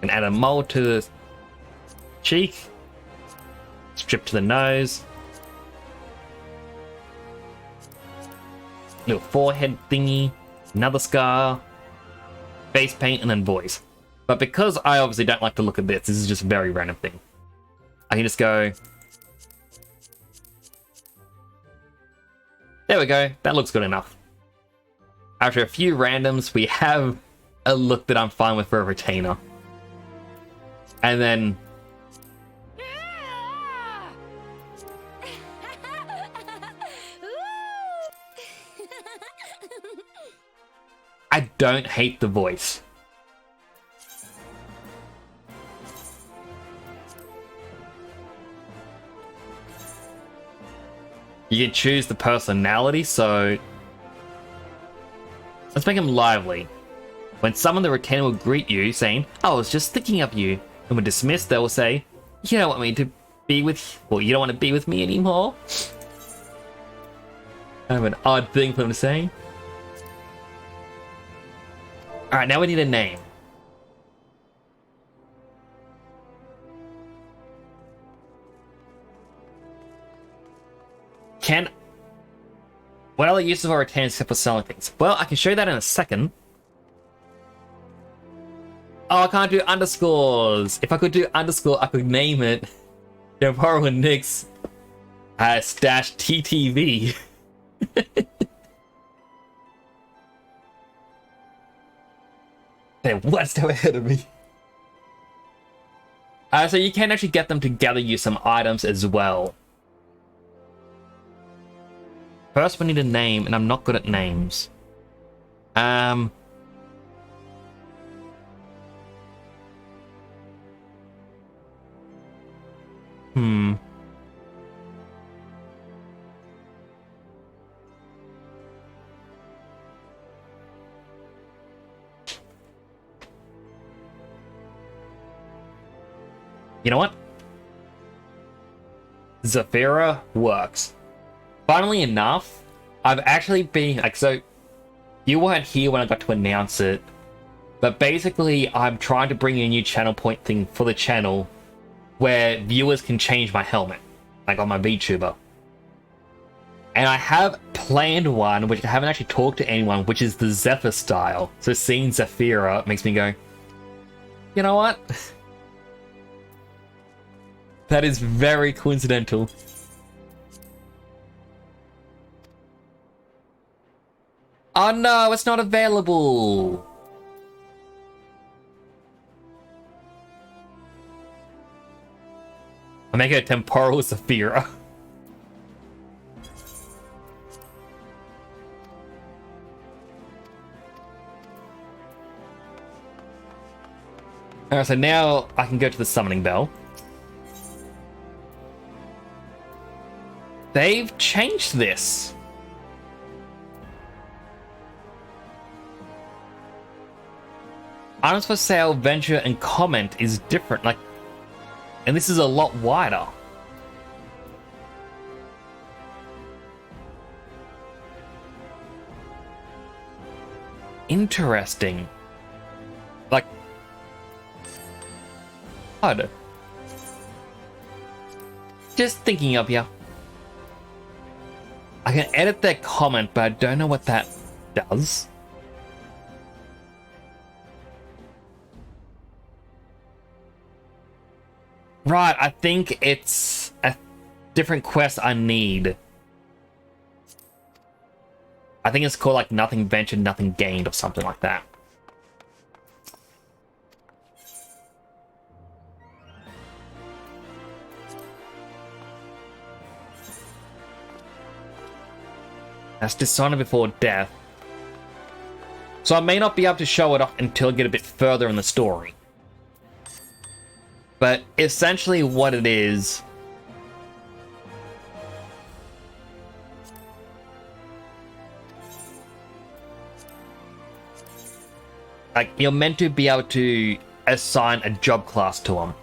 And add a mole to the cheek. Strip to the nose. Little forehead thingy. Another scar. Face paint, and then voice. But because I obviously don't like to look at this is just a very random thing. I can just go... There we go, that looks good enough. After a few randoms, we have a look that I'm fine with for a retainer. And then... I don't hate the voice. You can choose the personality, so let's make him lively. When someone the retainer will greet you, saying, I was just thinking of you. And when dismissed, they will say, you don't want me to be with... Well, you don't want to be with me anymore? Kind of an odd thing for them to say. Alright, now we need a name. What other uses of retainers except for selling things? Well, I can show you that in a second. Oh, I can't do underscores. If I could do underscore, I could name it Deborah Nix stash TTV. They're one step ahead of me. So you can actually get them to gather you some items as well. First, we need a name, and I'm not good at names. Hmm. You know what? Zafira works. Funnily enough, I've actually been like, so you weren't here when I got to announce it, but basically I'm trying to bring a new channel point thing for the channel where viewers can change my helmet, like on my VTuber. And I have planned one, which I haven't actually talked to anyone, which is the Zephyr style. So seeing Zafira makes me go, you know what? That is very coincidental. Oh no, it's not available. I make it a temporal Zafira. Alright, so now I can go to the summoning bell. They've changed this. Items for sale, venture, and comment is different. Like, and this is a lot wider. Interesting. Like, odd. Just thinking up here. I can edit their comment, but I don't know what that does. Right, I think it's a different quest I need. I think it's called like nothing ventured, nothing gained or something like that. That's dishonor before death. So I may not be able to show it off until I get a bit further in the story. But essentially what it is... like, you're meant to be able to assign a job class to them.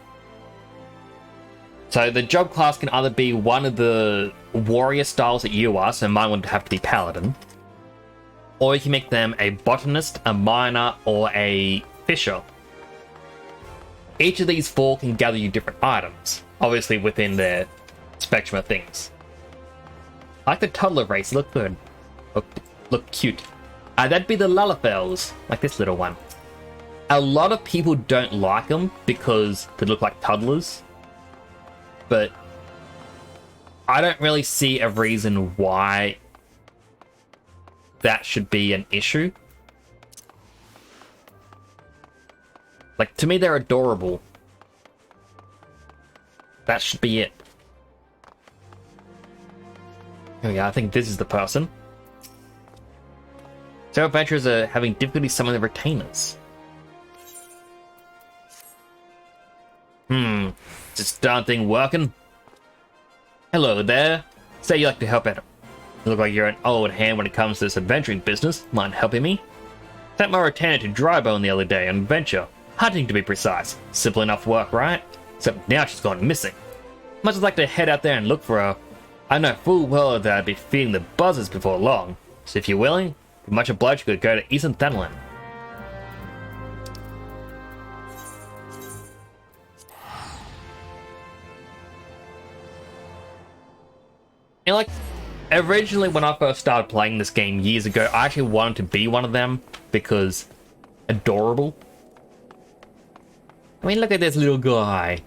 So the job class can either be one of the warrior styles that you are, so mine would have to be paladin. Or you can make them a botanist, a miner, or a fisher. Each of these four can gather you different items, obviously within their spectrum of things. I like the toddler race, look good. Look cute. That'd be the Lalafels, like this little one. A lot of people don't like them because they look like toddlers. But I don't really see a reason why that should be an issue. Like, to me, they're adorable. That should be it. Oh yeah, I think this is the person. So adventurers are having difficulty summoning the retainers. Is this darn thing working? Hello there. Say you like to help out. You look like you're an old hand when it comes to this adventuring business. Mind helping me? Sent my retainer to Drybone the other day on an adventure. Hunting to be precise. Simple enough work, right? Except now she's gone missing. Much as like to head out there and look for her. I know full well that I'd be feeding the buzzers before long. So if you're willing, I'd be much obliged you could go to Eastern Thanalan. You know, like, originally when I first started playing this game years ago, I actually wanted to be one of them because adorable. I mean, look at this little guy.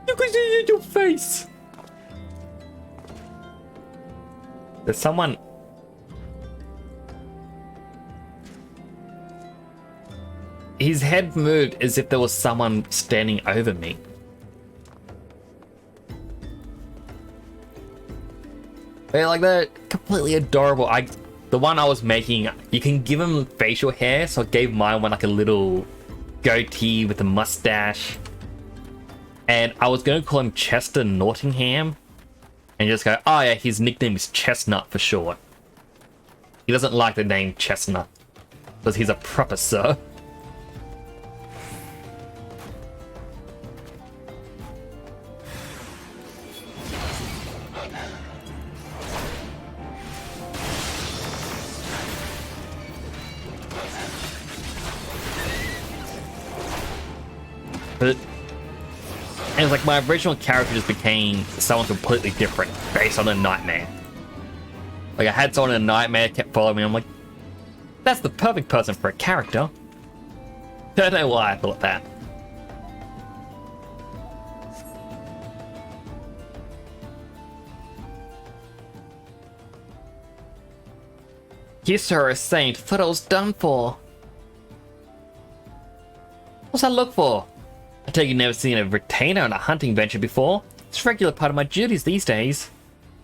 You can see it in your face. There's someone... his head moved as if there was someone standing over me. They're like, they're completely adorable. The one I was making, you can give him facial hair, so I gave mine one like a little goatee with a mustache. And I was going to call him Chester Nottingham. And just go, oh yeah, his nickname is Chestnut for short. He doesn't like the name Chestnut, because he's a proper sir. But and it's like my original character just became someone completely different based on a nightmare. Like I had someone in a nightmare kept following me. I'm like, that's the perfect person for a character. Don't know why I thought that. You sir are a saint. Thought I was done for. What's that look for? I take you've never seen a retainer on a hunting venture before. It's a regular part of my duties these days.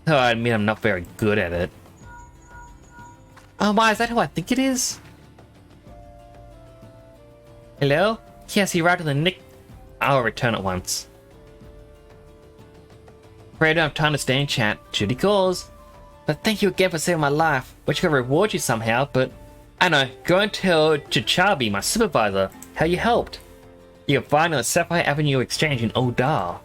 Though I admit I'm not very good at it. Oh my, is that who I think it is? Hello? Yes, he arrived with a nick. I'll return at once. Afraid I don't have time to stay and chat. Duty calls. But thank you again for saving my life. Wish I could reward you somehow, but I know. Go and tell Chichabi, my supervisor, how you helped. You can find him at Sapphire Avenue Exchange in Odar.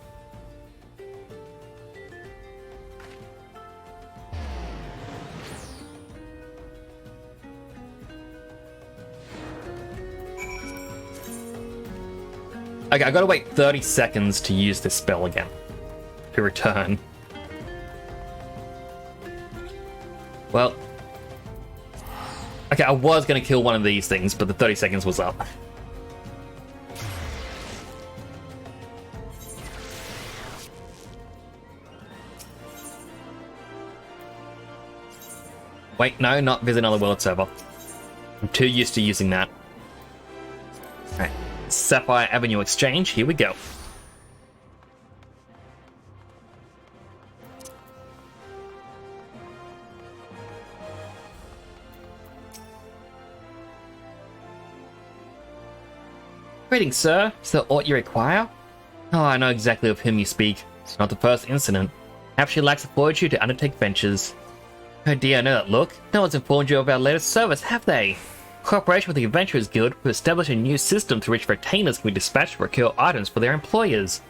Okay, I gotta wait 30 seconds to use this spell again. To return. Well. Okay, I was gonna kill one of these things, but the 30 seconds was up. Wait, no, not visit another world server. I'm too used to using that. Alright, Sapphire Avenue Exchange, here we go. Greetings, sir. Is there aught you require? Oh, I know exactly of whom you speak. It's not the first incident. Perhaps she lacks the fortitude to undertake ventures. Oh dear, I know that look. No one's informed you of our latest service, have they? Cooperation with the Adventurers Guild will establish a new system through which retainers can be dispatched to procure items for their employers.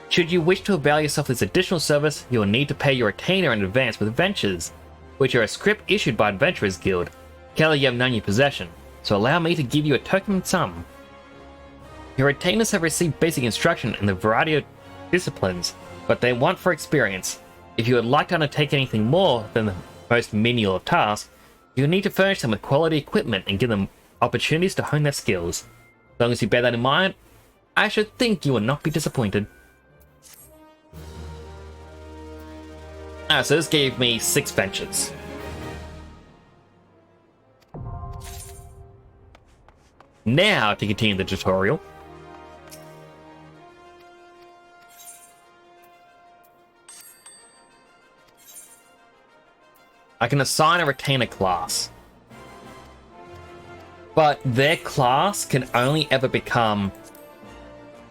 Should you wish to avail yourself of this additional service, you will need to pay your retainer in advance with ventures, which are a script issued by Adventurers Guild. Kelly, you have none in your possession, so allow me to give you a token sum. Your retainers have received basic instruction in the variety of disciplines, but they want for experience. If you would like to undertake anything more than the most menial of tasks, you will need to furnish them with quality equipment and give them opportunities to hone their skills. As long as you bear that in mind, I should think you will not be disappointed. So this gave me 6 ventures. Now to continue the tutorial. I can assign a retainer class. But their class can only ever become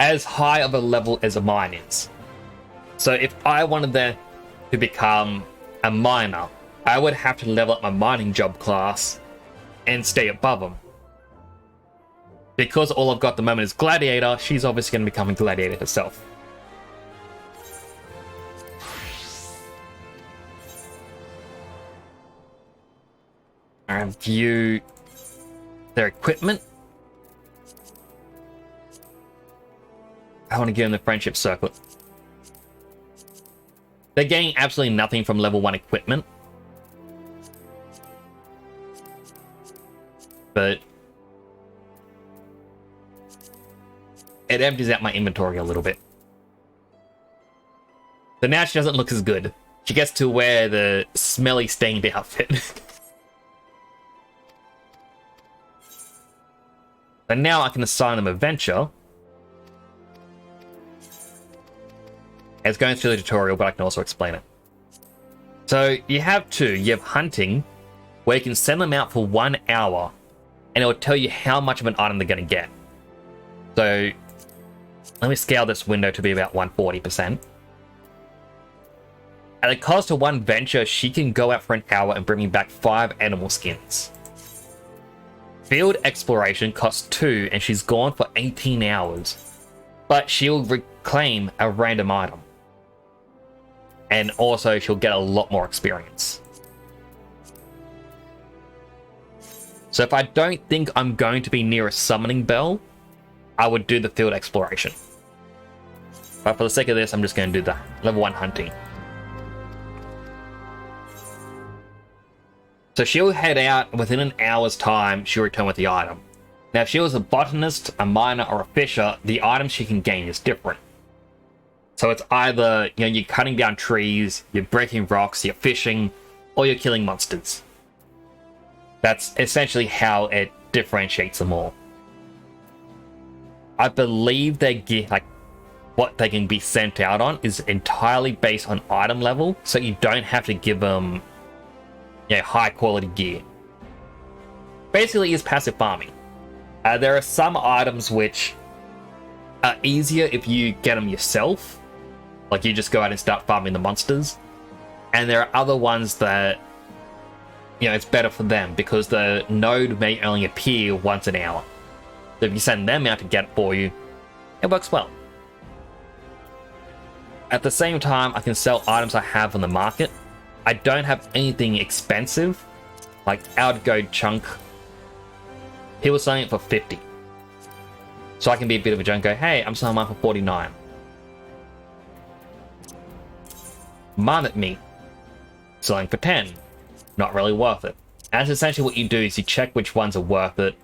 as high of a level as a mine is. So if I wanted them to become a miner, I would have to level up my mining job class and stay above them. Because all I've got at the moment is Gladiator, she's obviously going to become a Gladiator herself. I view their equipment. I want to give them the friendship circlet. They're getting absolutely nothing from level 1 equipment. But it empties out my inventory a little bit. So now she doesn't look as good. She gets to wear the smelly stained outfit. So now I can assign them a venture. It's going through the tutorial, but I can also explain it. So you have two. You have hunting, where you can send them out for 1 hour, and it will tell you how much of an item they're going to get. So let me scale this window to be about 140%. At the cost of one venture, she can go out for an hour and bring me back 5 animal skins. Field exploration costs 2, and she's gone for 18 hours. But she'll reclaim a random item. And also, she'll get a lot more experience. So if I don't think I'm going to be near a summoning bell, I would do the field exploration. But for the sake of this, I'm just going to do the level 1 hunting. So she'll head out, and within an hour's time, she'll return with the item. Now, if she was a botanist, a miner, or a fisher, the items she can gain is different. So it's either, you're cutting down trees, you're breaking rocks, you're fishing, or you're killing monsters. That's essentially how it differentiates them all. I believe their gear, like what they can be sent out on, is entirely based on item level, so you don't have to give them high quality gear. Basically, it's passive farming. There are some items which are easier if you get them yourself, like you just go out and start farming the monsters, and there are other ones that it's better for them because the node may only appear once an hour. So if you send them out to get it for you, it works well. At the same time, I can sell items I have on the market. I don't have anything expensive, like Outgoed Chunk. He was selling it for 50. So I can be a bit of a junk, go, hey, I'm selling mine for 49. Marmot Meat, selling for 10. Not really worth it. And that's essentially what you do, is you check which ones are worth it.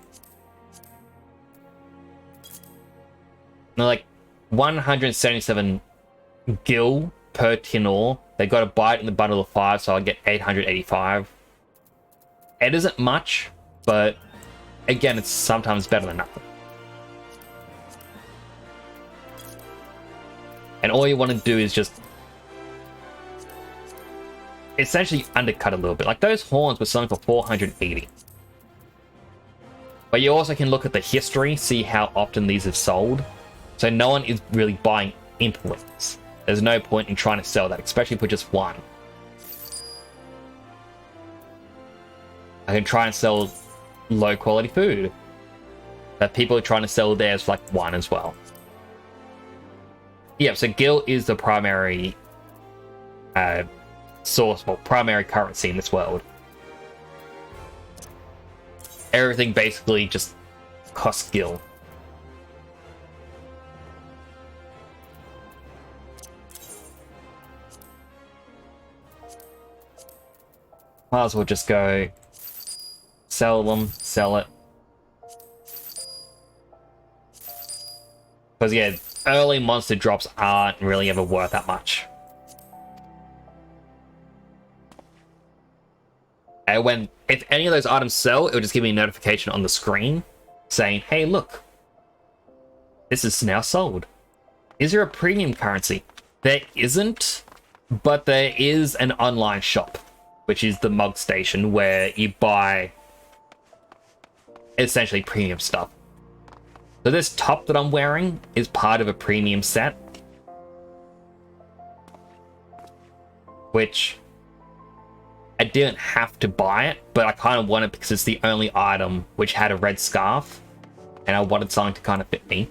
They're like 177 gil per tin ore. They got a bite in the bundle of 5, so I'll get 885. It isn't much, but again, it's sometimes better than nothing. And all you want to do is just essentially undercut a little bit. Like those horns were selling for 480. But you also can look at the history, see how often these have sold. So no one is really buying implants. There's no point in trying to sell that, especially for just one. I can try and sell low quality food, but people are trying to sell theirs for like 1 as well. Yeah, so gil is the primary source, well, primary currency in this world. Everything basically just costs gil. Might as well just go sell them, sell it. Because yeah, early monster drops aren't really ever worth that much. And if any of those items sell, it will just give me a notification on the screen saying, hey, look, this is now sold. Is there a premium currency? There isn't, but there is an online shop, which is the Mug Station, where you buy essentially premium stuff. So this top that I'm wearing is part of a premium set, which I didn't have to buy it, but I kind of wanted it because it's the only item which had a red scarf, and I wanted something to kind of fit me.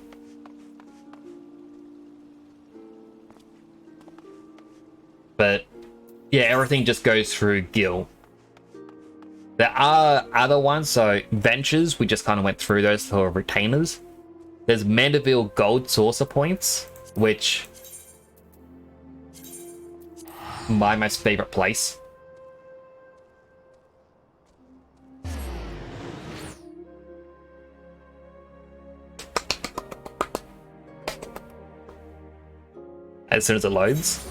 But yeah, everything just goes through gil. There are other ones, so ventures, we just kind of went through those for retainers. There's Mandeville gold saucer points, which my most favorite place. As soon as it loads.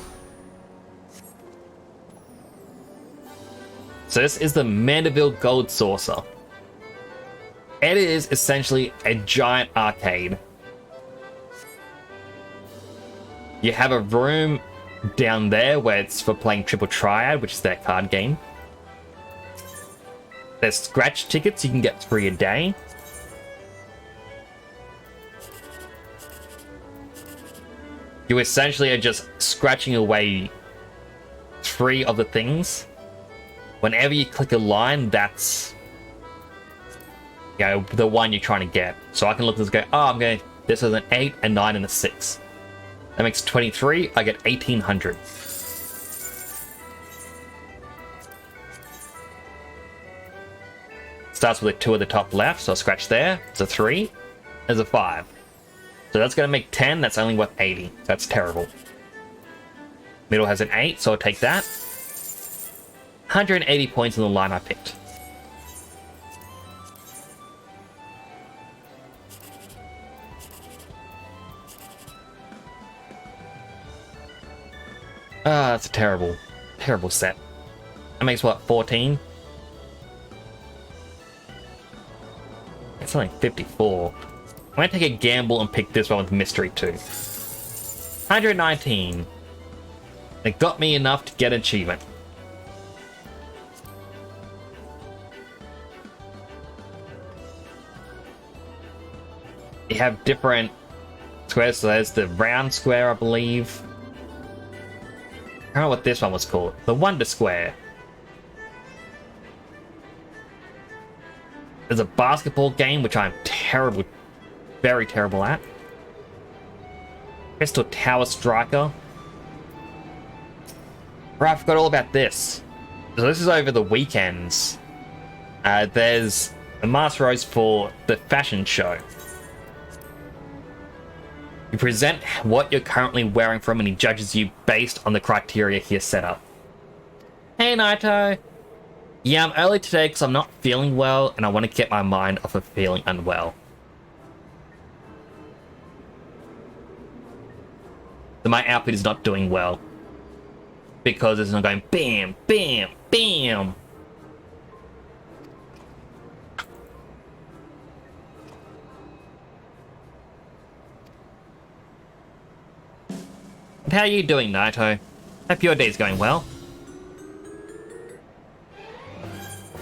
So this is the Mandeville Gold Saucer. It is essentially a giant arcade. You have a room down there where it's for playing Triple Triad, which is their card game. There's scratch tickets, you can get 3 a day. You essentially are just scratching away 3 of the things. Whenever you click a line, that's, you know, the one you're trying to get. So I can look at this and go, oh, I'm going, this is an 8, a 9, and a 6. That makes 23, I get 1800. Starts with a 2 at the top left, so I'll scratch there. It's a 3, there's a 5. So that's going to make 10, that's only worth 80. That's terrible. Middle has an 8, so I'll take that. 180 points on the line I picked. Ah, that's a terrible, terrible set. That makes what, 14? It's only 54. I'm gonna take a gamble and pick this one with mystery too. 119. It got me enough to get an achievement. You have different squares, so there's the round square, I believe. I don't know what this one was called. The Wonder Square. There's a basketball game, which I'm terrible, very terrible at. Crystal Tower Striker. Right, I forgot all about this. So this is over the weekends. There's a Master Rose for the fashion show. You present what you're currently wearing from and he judges you based on the criteria here set up. Hey Naito! Yeah, I'm early today because I'm not feeling well and I want to get my mind off of feeling unwell. So my outfit is not doing well. Because it's not going bam, bam, bam! How are you doing, Naito? Hope your day's going well.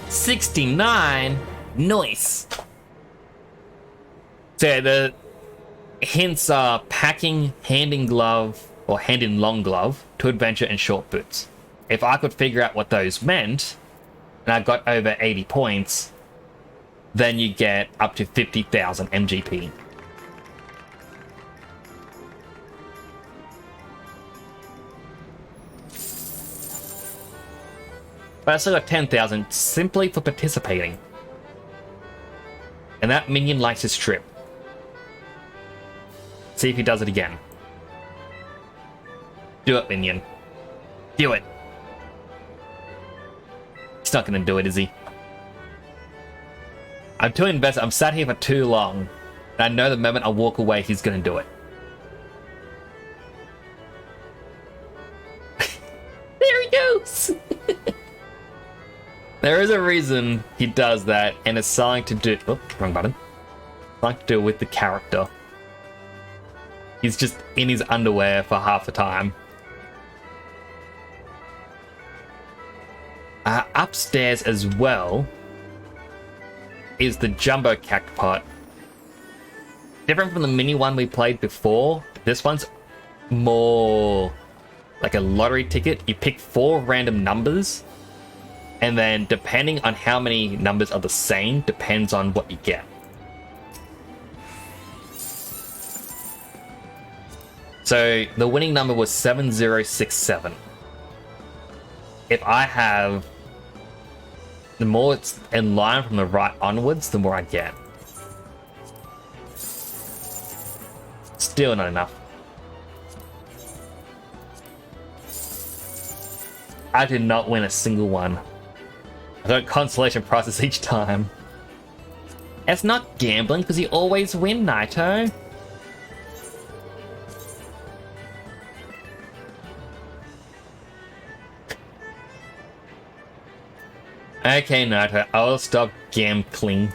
69? Nice! So the hints are packing, hand in glove, or hand in long glove, to adventure and short boots. If I could figure out what those meant, and I got over 80 points, then you get up to 50,000 MGP. But I still got 10,000 simply for participating. And that minion likes his trip. See if he does it again. Do it, minion. Do it. He's not gonna do it, is he? I'm too invested. I'm sat here for too long. And I know the moment I walk away, he's gonna do it. There he goes! There is a reason he does that, and it's something to do... Oh, wrong button. Something to do with the character. He's just in his underwear for half the time. Upstairs as well is the Jumbo Cactpot. Different from the mini one we played before, this one's more like a lottery ticket. You pick 4 random numbers, and then depending on how many numbers are the same, depends on what you get. So the winning number was 7067. If I have... The more it's in line from the right onwards, the more I get. Still not enough. I did not win a single one. I got consolation prizes each time. It's not gambling because you always win, Naito. Okay, Naruto, I'll stop gambling.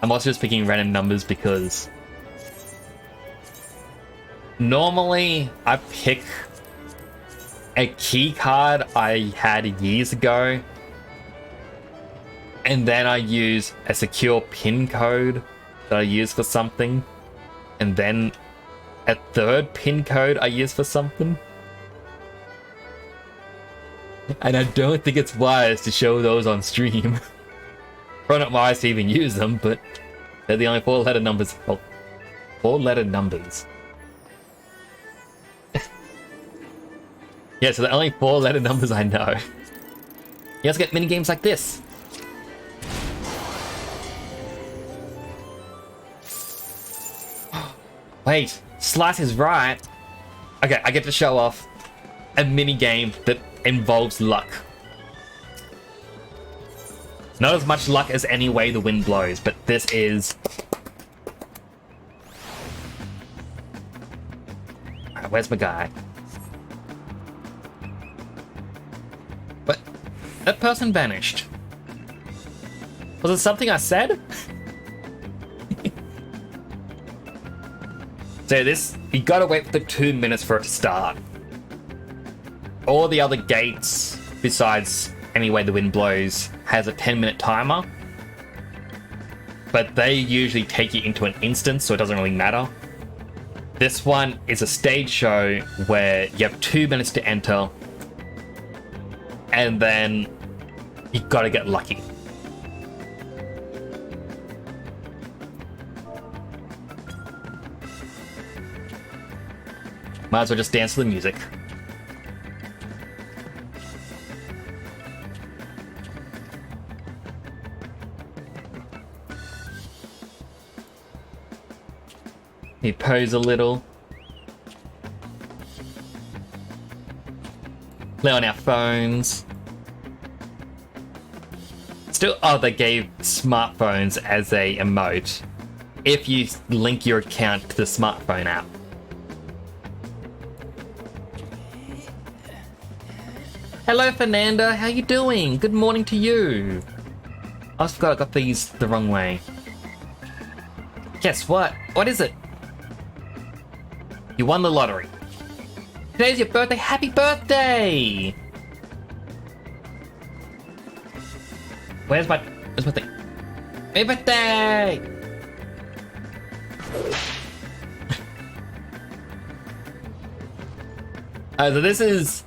I'm also just picking random numbers because normally I pick a key card I had years ago, and then I use a secure pin code that I use for something, and then a third pin code I use for something. And I don't think it's wise to show those on stream. Probably not wise to even use them, but they're the only four-letter numbers. Well, four-letter numbers. Yeah, so the only four-letter numbers I know. You also get mini games like this. Wait, Slice is right. Okay, I get to show off a mini game that involves luck. Not as much luck as Any Way the Wind Blows, but this is... Alright, where's my guy? But that person vanished. Was it something I said? So this, you gotta wait for the 2 minutes for it to start. All the other gates, besides Any Way the Wind Blows, has a 10-minute timer. But they usually take you into an instance, so it doesn't really matter. This one is a stage show where you have 2 minutes to enter, and then you gotta get lucky. Might as well just dance to the music. You pose a little. Play on our phones. Still, oh, they gave smartphones as a emote if you link your account to the smartphone app. Hello, Fernanda. How you doing? Good morning to you. I forgot I got these the wrong way. Guess what? What is it? You won the lottery. Today's your birthday. Happy birthday! Where's my thing? Happy birthday! So this is...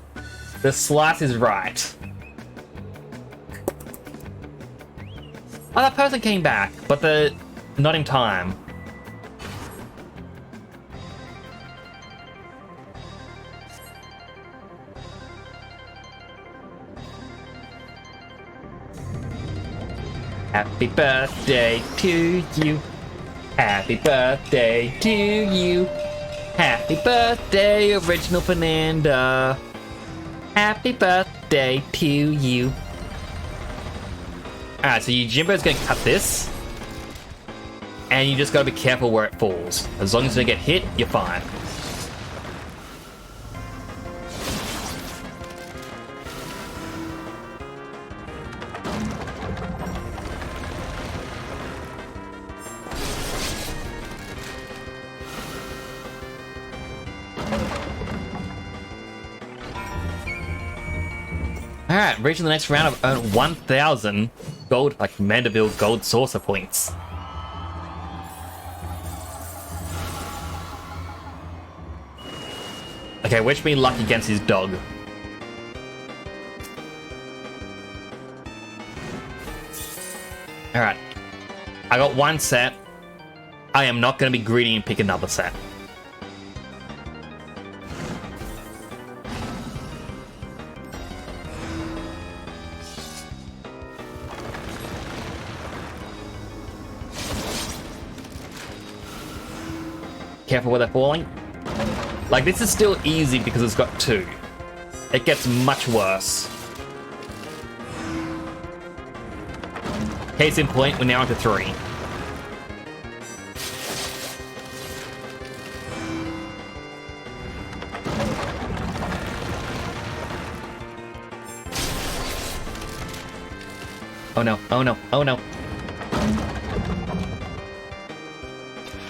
The Slice is right. Oh, that person came back, but they're not in time. Happy birthday to you. Happy birthday to you. Happy birthday, original Fernanda. Happy birthday to you. Alright, so Yojimbo's gonna cut this. And you just gotta be careful where it falls. As long as you don't get hit, you're fine. Alright, reaching the next round, I've earned 1,000 gold, like Mandeville gold saucer points. Okay, wish me luck against his dog. Alright. I got one set. I am not going to be greedy and pick another set. Careful where they're falling. Like, this is still easy because it's got 2. It gets much worse. Case in point, we're now onto 3. Oh no, oh no, oh no.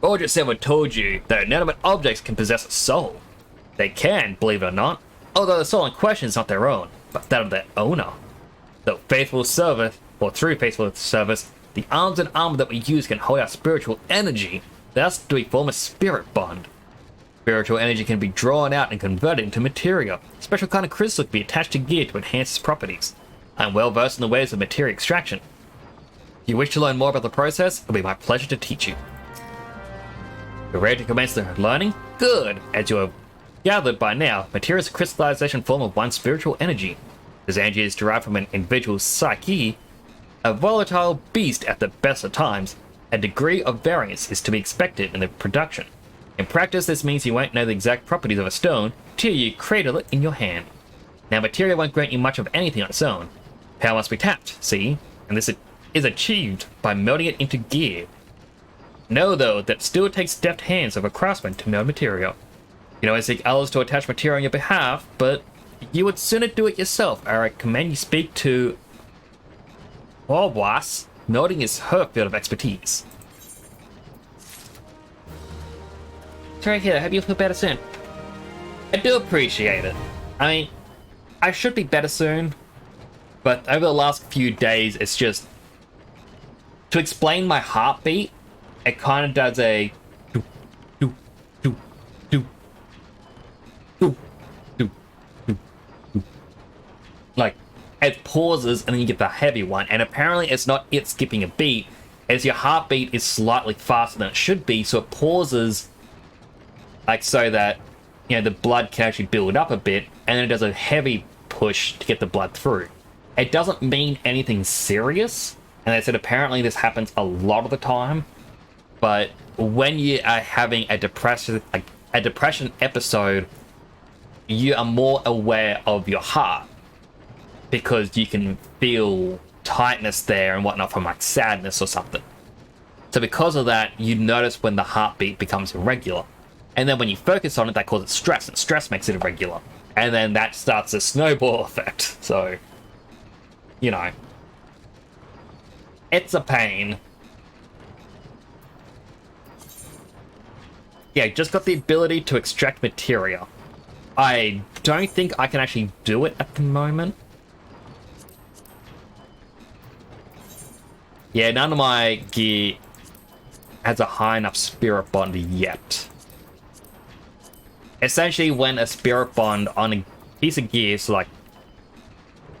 Or just ever told you that inanimate objects can possess a soul. They can, believe it or not, although the soul in question is not their own, but that of their owner. Though faithful service, or through faithful service, the arms and armor that we use can hold our spiritual energy, thus do we form a spirit bond. Spiritual energy can be drawn out and converted into materia. A special kind of crystal can be attached to gear to enhance its properties. I'm well versed in the ways of materia extraction. If you wish to learn more about the process, it'll be my pleasure to teach you. You're ready to commence the learning? Good! As you have gathered by now, materia is a crystallization form of one's spiritual energy. This energy is derived from an individual's psyche, a volatile beast at the best of times. A degree of variance is to be expected in the production. In practice, this means you won't know the exact properties of a stone till you cradle it in your hand. Now, materia won't grant you much of anything on its own. Power must be tapped, see? And this is achieved by melting it into gear. Know, though, that it still takes deft hands of a craftsman to meld materia. You can always seek others to attach materia on your behalf, but you would sooner do it yourself. I recommend you speak to Warwas. Melding is her field of expertise. Sorry, here. I hope you'll feel better soon. I do appreciate it. I mean, I should be better soon, but over the last few days, it's just... To explain my heartbeat, it kind of does a... do, do, do, do, do, do, do, do. Like, it pauses and then you get the heavy one, and apparently it's not it skipping a beat, as your heartbeat is slightly faster than it should be, so it pauses... like so that, you know, the blood can actually build up a bit, and then it does a heavy push to get the blood through. It doesn't mean anything serious, and they said apparently this happens a lot of the time, but when you are having a depression episode, you are more aware of your heart, because you can feel tightness there and whatnot from like sadness or something. So because of that, you notice when the heartbeat becomes irregular. And then when you focus on it, that causes stress, and stress makes it irregular. And then that starts a snowball effect. So, you know, it's a pain. Yeah, just got the ability to extract materia. I don't think I can actually do it at the moment. Yeah, none of my gear has a high enough spirit bond yet. Essentially, when a spirit bond on a piece of gear, so like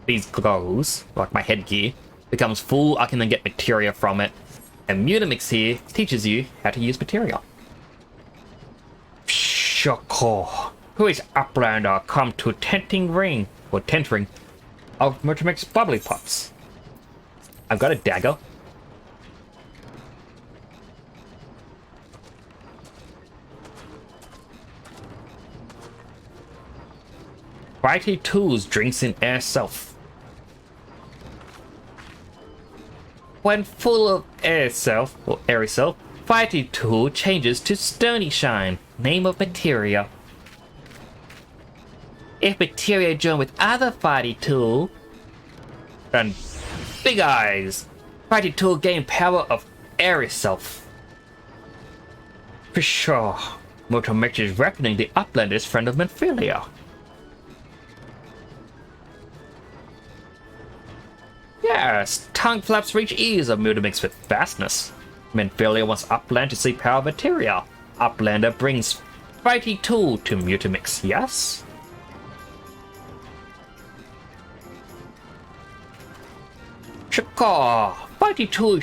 these goggles, like my headgear, becomes full, I can then get materia from it. And Mutamix here teaches you how to use materia. Shako, who is Uplander come to tenting ring, or tentering, of Mutamix bubbly pots. I've got a dagger. Mighty Tools drinks in air self. When full of air self, or airy self, Mighty Tool changes to Stony Shine, name of materia. If materia join with other Mighty Tool, then Big Eyes, Mighty Tool gain power of airy self. For sure, Motomix is reckoning the Uplander's friend of Menphilia. Yes, tongue flaps reach ears of Mutamix with fastness. Menphilia wants Upland to see power materia. Uplander brings Mighty Tool to Mutamix, yes? Shakar, Mighty Tool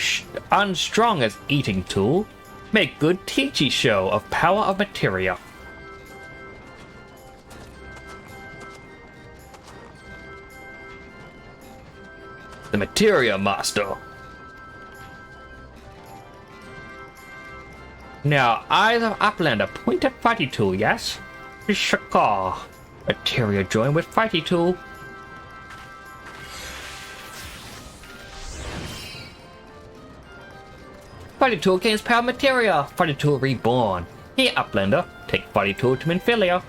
unstrong as eating tool. Make good teachy show of power of materia. The Materia Master. Now, eyes of Uplander point at Fighty Tool, yes? Shakar. Materia join with Fighty Tool. Fighty Tool gains power materia. Fighty Tool reborn. Here, Uplander, take Fighty Tool to Menphilia.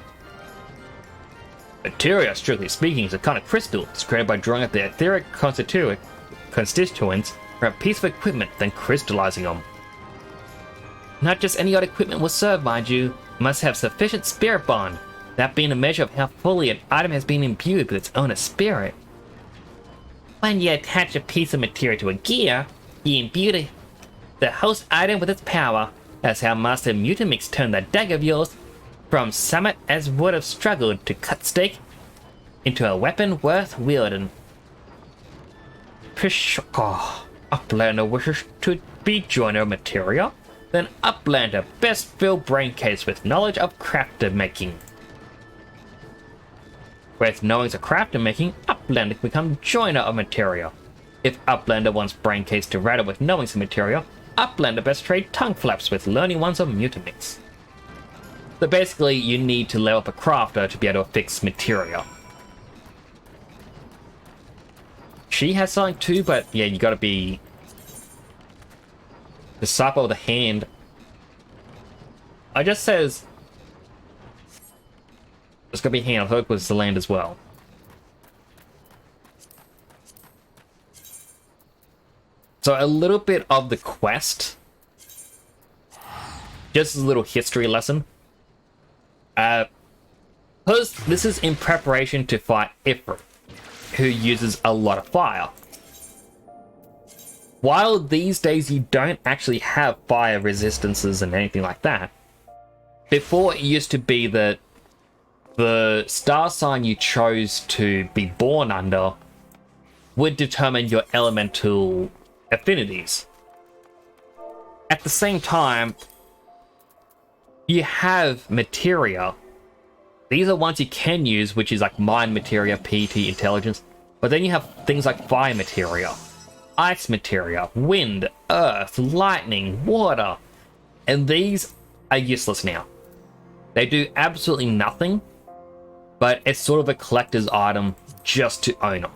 Materia, strictly speaking, is a kind of crystal. It's created by drawing out the etheric constituents from a piece of equipment, then crystallizing them. Not just any odd equipment will serve, mind you. It must have sufficient spirit bond, that being a measure of how fully an item has been imbued with its owner's spirit. When you attach a piece of material to a gear, you imbue the host item with its power. That's how Master Mutamix turned that dagger of yours from summit as would have struggled to cut stake into a weapon worth wielding. Pishoko. Uplander wishes to be joiner of materia? Then Uplander best fill brain case with knowledge of crafter making. With knowings of crafter making, Uplander can become joiner of materia. If Uplander wants brain case to rattle with knowings of materia, Uplander best trade tongue flaps with learning ones of Mutamix. So basically, you need to level up a crafter to be able to fix materia. She has something too, but yeah, you gotta be disciple of the hand. I just says it's gonna be hand. I thought it was the land as well. So a little bit of the quest, just as a little history lesson. Because this is in preparation to fight Ifrit, who uses a lot of fire. While these days you don't actually have fire resistances and anything like that, before it used to be that the star sign you chose to be born under would determine your elemental affinities. At the same time, you have materia. These are ones you can use, which is like mind materia, PT, intelligence. But then you have things like fire materia, ice materia, wind, earth, lightning, water. And these are useless now. They do absolutely nothing, but it's sort of a collector's item just to own them.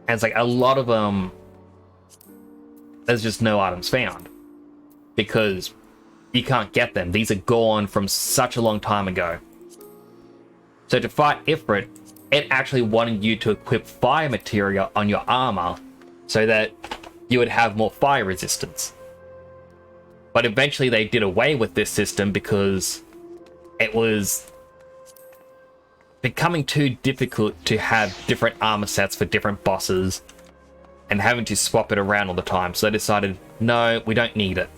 And it's like a lot of them, there's just no items found because you can't get them. These are gone from such a long time ago. So to fight Ifrit, it actually wanted you to equip fire materia on your armor so that you would have more fire resistance. But eventually they did away with this system because it was becoming too difficult to have different armor sets for different bosses and having to swap it around all the time. So they decided, no, we don't need it.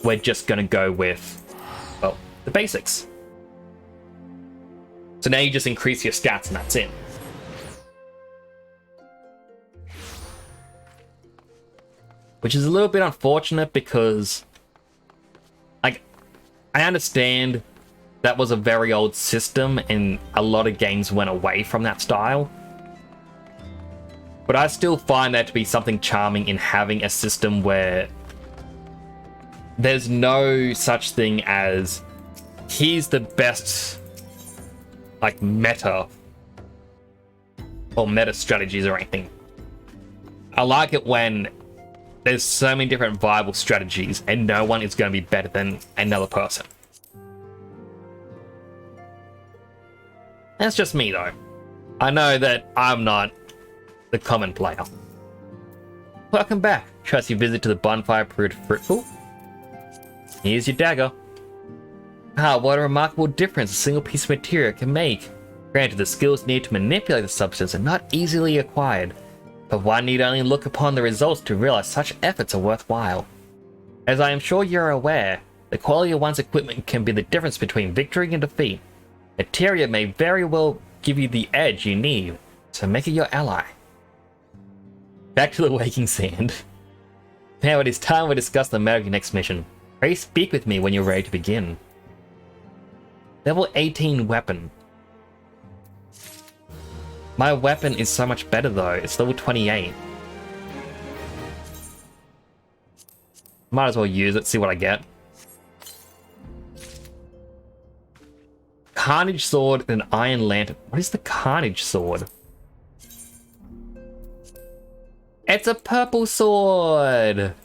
We're just going to go with, well, the basics. So now you just increase your stats and that's it. Which is a little bit unfortunate because, like, I understand that was a very old system and a lot of games went away from that style. But I still find that to be something charming in having a system where there's no such thing as here's the best like meta or meta strategies or anything. I like it when there's so many different viable strategies and no one is going to be better than another person. That's just me though. I know that I'm not the common player. Welcome back. Trust your visit to the bonfire proved fruitful. Here's your dagger. Ah, what a remarkable difference a single piece of material can make. Granted, the skills needed to manipulate the substance are not easily acquired, but one need only look upon the results to realize such efforts are worthwhile. As I am sure you're aware, the quality of one's equipment can be the difference between victory and defeat. Materia may very well give you the edge you need, so make it your ally. Back to the waking sand. Now it is time we discuss the matter of your next mission. Pray speak with me when you're ready to begin. Level 18 weapon. My weapon is so much better though, it's level 28. Might as well use it, see what I get. Carnage sword and an iron lantern. What is the carnage sword? It's a purple sword!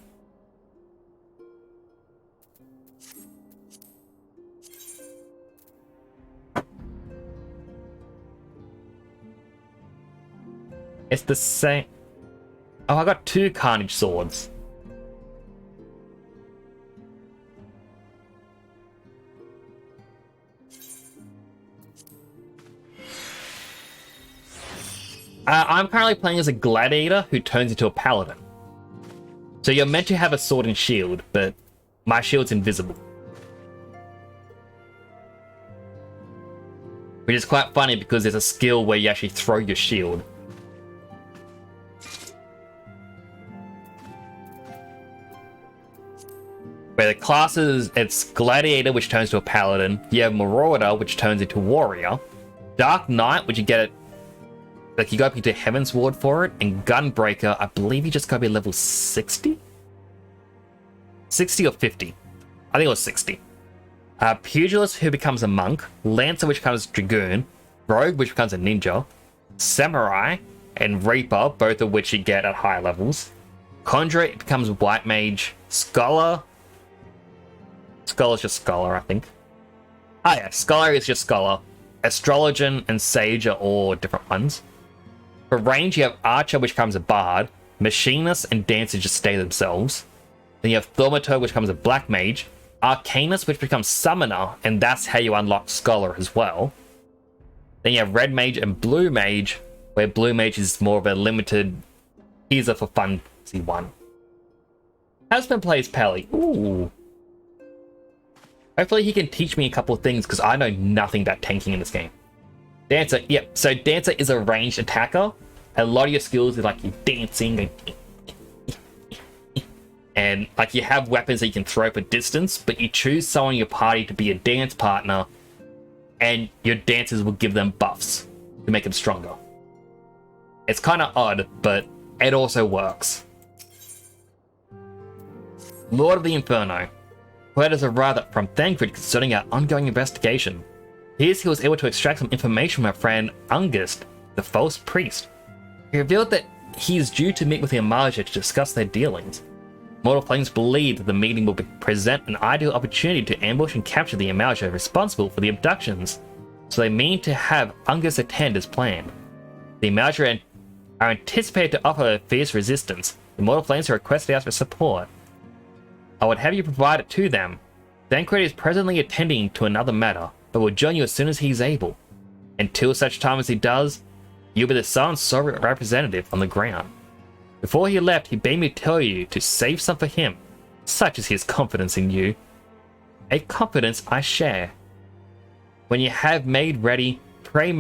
It's the same. Oh, I got 2 Carnage swords. I'm currently playing as a gladiator who turns into a paladin. So you're meant to have a sword and shield, but my shield's invisible. Which is quite funny because there's a skill where you actually throw your shield. Where the classes, it's Gladiator, which turns to a Paladin. You have Marauder, which turns into Warrior. Dark Knight, which you get it, like you go up into Heaven's Ward for it. And Gunbreaker, I believe you just gotta be level 60? 60 or 50? I think it was 60. Pugilist, who becomes a monk. Lancer, which becomes Dragoon. Rogue, which becomes a ninja. Samurai and Reaper, both of which you get at higher levels. Conjurer, it becomes White Mage. Scholar. Scholar's just Scholar, I think. Ah yeah, Scholar is just Scholar. Astrologian and Sage are all different ones. For range, you have Archer, which becomes a Bard. Machinist and Dancer just stay themselves. Then you have Thaumaturg, which becomes a Black Mage. Arcanist, which becomes Summoner, and that's how you unlock Scholar as well. Then you have Red Mage and Blue Mage, where Blue Mage is more of a limited teaser for Fantasy 1. Husband plays Pally. Ooh. Hopefully he can teach me a couple of things, because I know nothing about tanking in this game. Dancer, yep, so Dancer is a ranged attacker. A lot of your skills are like your dancing and like you have weapons that you can throw for distance, but you choose someone in your party to be a dance partner, and your dancers will give them buffs to make them stronger. It's kind of odd, but it also works. Lord of the Inferno. Word has arrived from Thancred concerning our ongoing investigation. Here's he was able to extract some information from our friend Ungist, the false priest. He revealed that he is due to meet with the Amaja to discuss their dealings. Mortal Flames believe that the meeting will present an ideal opportunity to ambush and capture the Amaja responsible for the abductions, so they mean to have Ungist attend as planned. The Amaja are anticipated to offer fierce resistance. The Mortal Flames are requested us for support. I would have you provide it to them. Thancred is presently attending to another matter, but will join you as soon as he is able. Until such time as he does, you'll be the Sun's sole representative on the ground. Before he left, he bade me tell you to save some for him. Such is his confidence in you. A confidence I share. When you have made ready, pray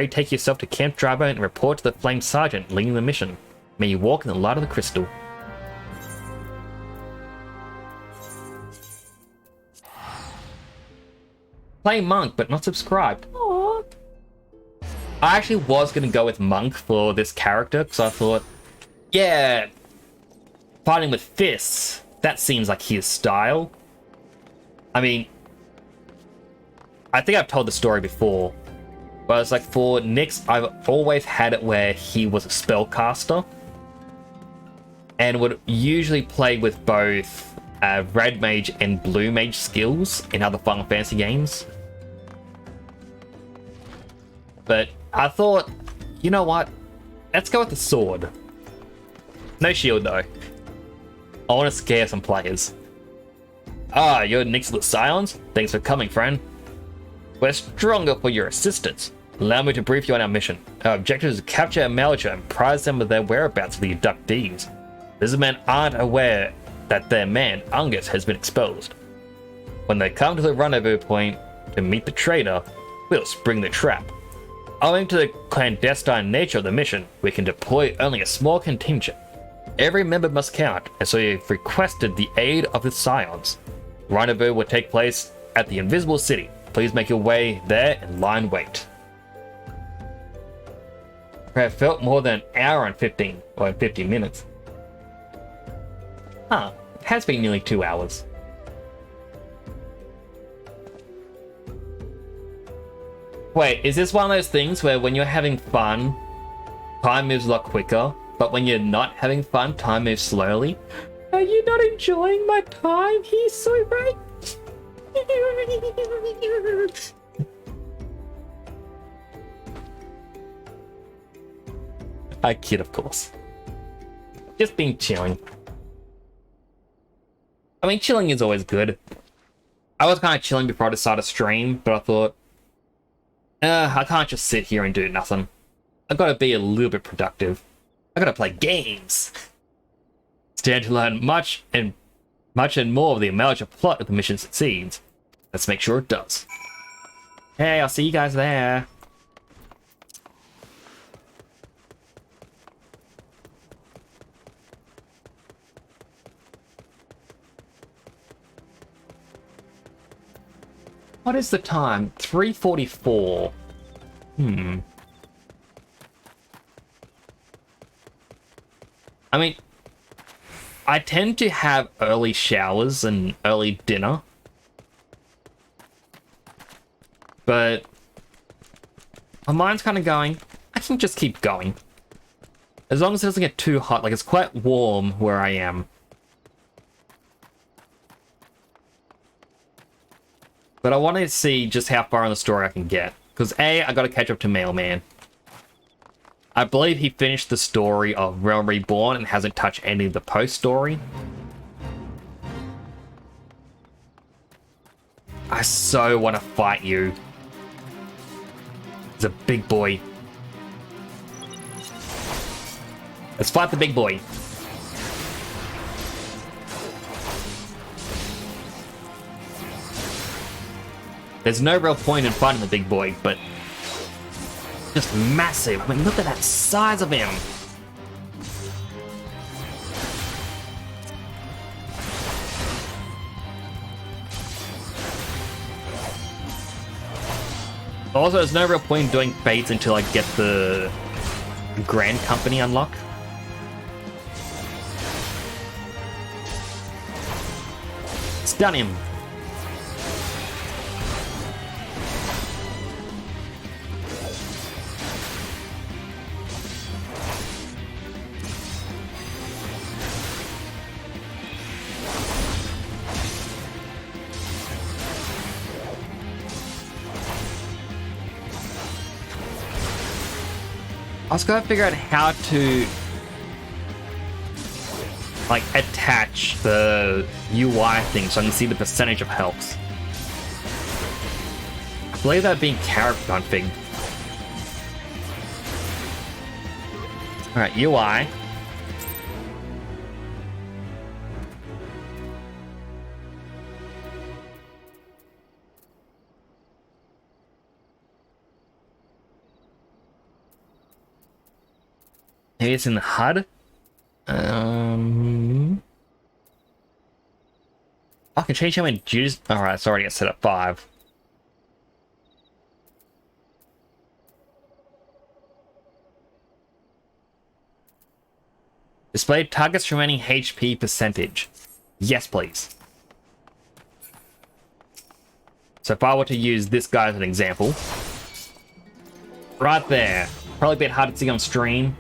take yourself to Camp Drybo and report to the Flame Sergeant leading the mission. May you walk in the light of the crystal. Play Monk, but not subscribed. Aww. I actually was going to go with Monk for this character, because I thought, yeah, fighting with fists, that seems like his style. I mean, I think I've told the story before, but it's like for Nyx, I've always had it where he was a spellcaster, and would usually play with both Red Mage and Blue Mage skills in other Final Fantasy games. But I thought, you know what? Let's go with the sword. No shield though. I want to scare some players. Ah, you're Nyx the Scions? Thanks for coming, friend. We're stronger for your assistance. Allow me to brief you on our mission. Our objective is to capture Amalja and prize them with their whereabouts of the abductees. These men aren't aware that their man, Ungist, has been exposed. When they come to the rendezvous point to meet the traitor, we'll spring the trap. Owing to the clandestine nature of the mission, we can deploy only a small contingent. Every member must count, and so you've requested the aid of the Scions. Rendezvous will take place at the Invisible City. Please make your way there and lie in wait. I have felt more than an hour and 15 minutes. Huh, it has been nearly 2 hours. Wait, is this one of those things where when you're having fun, time moves a lot quicker, but when you're not having fun, time moves slowly? Are you not enjoying my time? He's so right. I kid, of course. Just been chilling. I mean, chilling is always good. I was kind of chilling before I decided to stream, but I thought, I can't just sit here and do nothing. I've got to be a little bit productive. I've got to play games. Stand to learn much and more of the major plot if the mission succeeds. Let's make sure it does. Hey, I'll see you guys there. What is the time? 3:44. I mean, I tend to have early showers and early dinner. But my mind's kind of going, I can just keep going. As long as it doesn't get too hot, like it's quite warm where I am. But I want to see just how far in the story I can get. Because A, I got to catch up to Mailman. I believe he finished the story of Realm Reborn and hasn't touched any of the post-story. I so want to fight you. He's a big boy. Let's fight the big boy. There's no real point in fighting the big boy, but just massive. I mean, look at that size of him. Also, there's no real point in doing fades until I get the Grand Company unlock. Stun him. I was going to figure out how to like attach the UI thing so I can see the percentage of health. I believe that being character config. Alright, UI. Maybe it's in the HUD. I can change how many duties. Alright, it's already set at 5. Display target's remaining HP percentage. Yes, please. So if I were to use this guy as an example, right there, probably a bit hard to see on stream,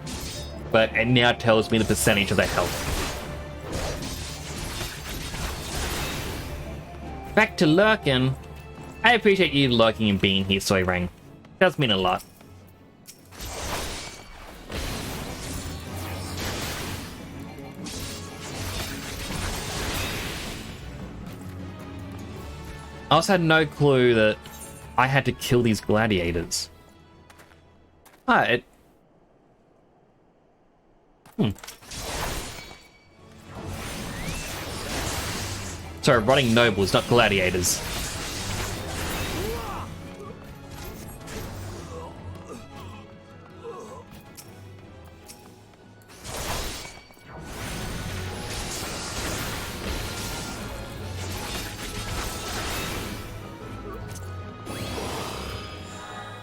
but it now tells me the percentage of their health. Back to lurking. I appreciate you lurking and being here, Soy Rang. Does mean a lot. I also had no clue that I had to kill these gladiators. Ah, Sorry, rotting nobles, not gladiators.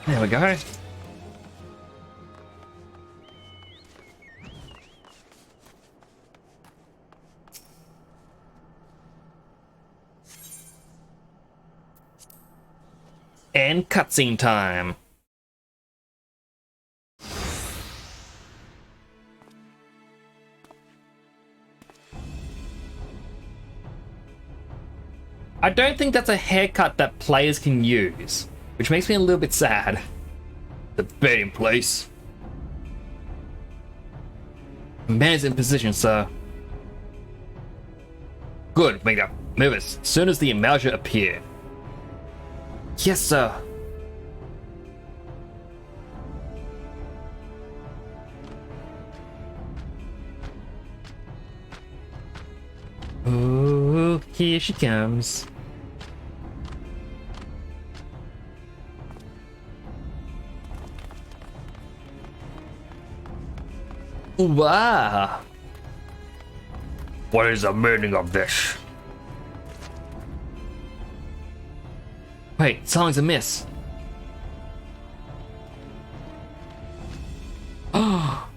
There we go. And cutscene time. I don't think that's a haircut that players can use, which makes me a little bit sad. The bed in place. Man's in position, sir. Good, Magna. Move as soon as the Amalga appear. Yes, sir. Oh, here she comes. Wow. What is the meaning of this? Wait, something's amiss. Oh,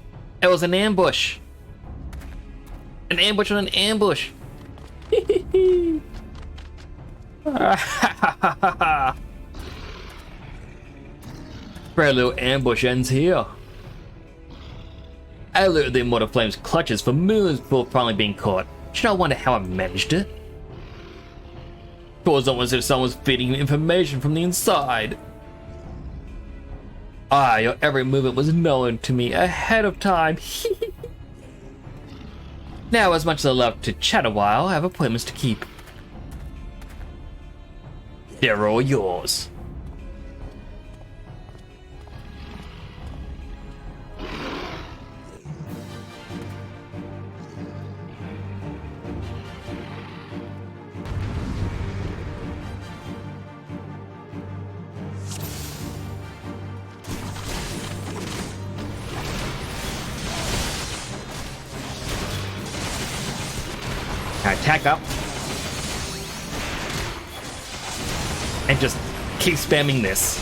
it was an ambush. An ambush on an ambush. Great little ambush ends here. I looted the Immortal Flame's clutches for moons before finally being caught. Should I wonder how I managed it? It was almost as if someone was feeding me information from the inside. Ah, your every movement was known to me ahead of time. Now, as much as I love to chat a while, I have appointments to keep. They're all yours. Attack up. And just keep spamming this.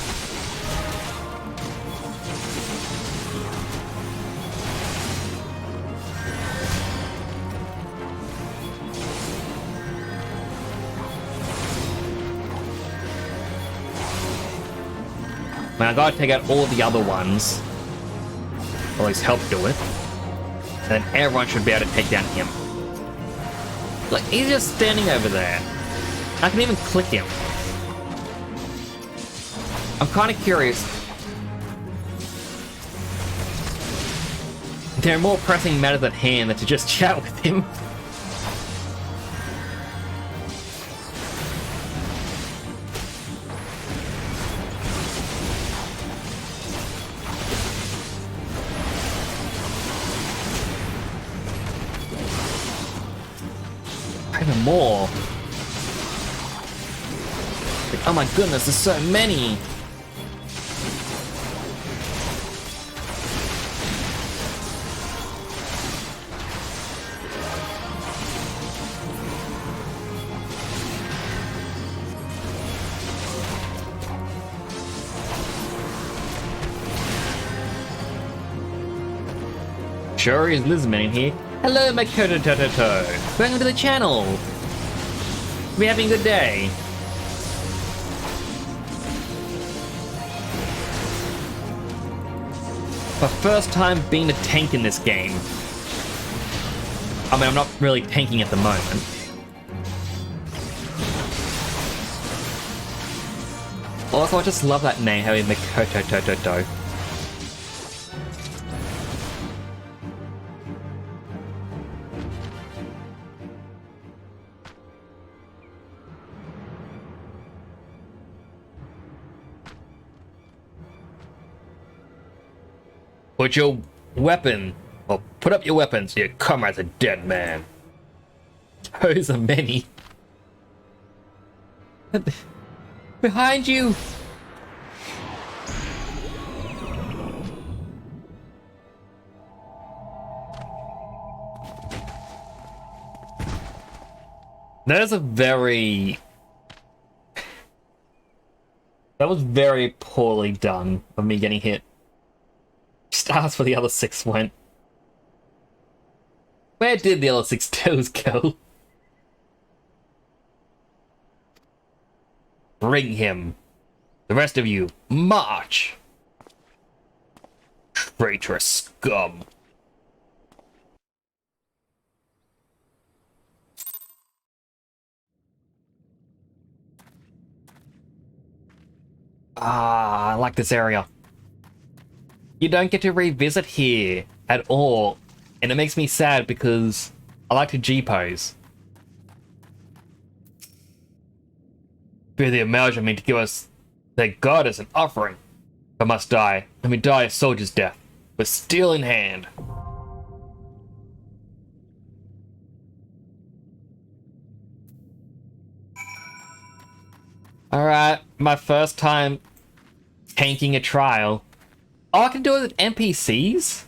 Man, I gotta take out all the other ones. Or at least help do it. And then everyone should be able to take down him. Like, he's just standing over there. I can even click him. I'm kind of curious. There are more pressing matters at hand than to just chat with him. Even more. Like, oh my goodness, there's so many. Sure is Lizman in here. Hello, my Koto-to-to-to. Welcome to the channel. Be having a good day. For first time being a tank in this game. I mean, I'm not really tanking at the moment. Also, I just love that name, having the Koto-to-to-to. Put your weapon, or put up your weapons, your comrade's a dead man. Those are many. Behind you! That is a very... That was very poorly done of me getting hit. Stars for the other 6 went. Where did the other 6 toes go? Bring him. The rest of you, march! Traitorous scum. Ah, I like this area. You don't get to revisit here at all And it makes me sad because I like to G-pose. Fear the emergent mean to give us their god as an offering. If I must die, let me die a soldier's death, with steel in hand. Alright, my first time tanking a trial. Oh, I can do it with NPCs?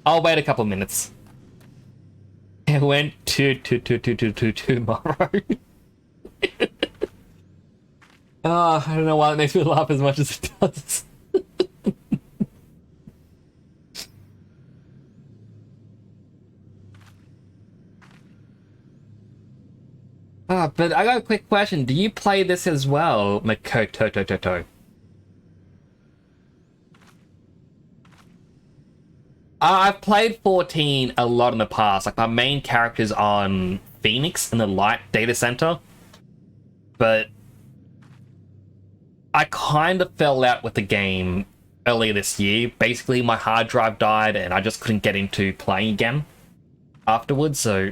I'll wait a couple minutes. It went tomorrow. Oh, I don't know why it makes me laugh as much as it does. But I got a quick question. Do you play this as well, Makoto? I've played 14 a lot in the past. Like, my main character's on Phoenix in the Light data center. But I kind of fell out with the game earlier this year. Basically, my hard drive died and I just couldn't get into playing again afterwards, so...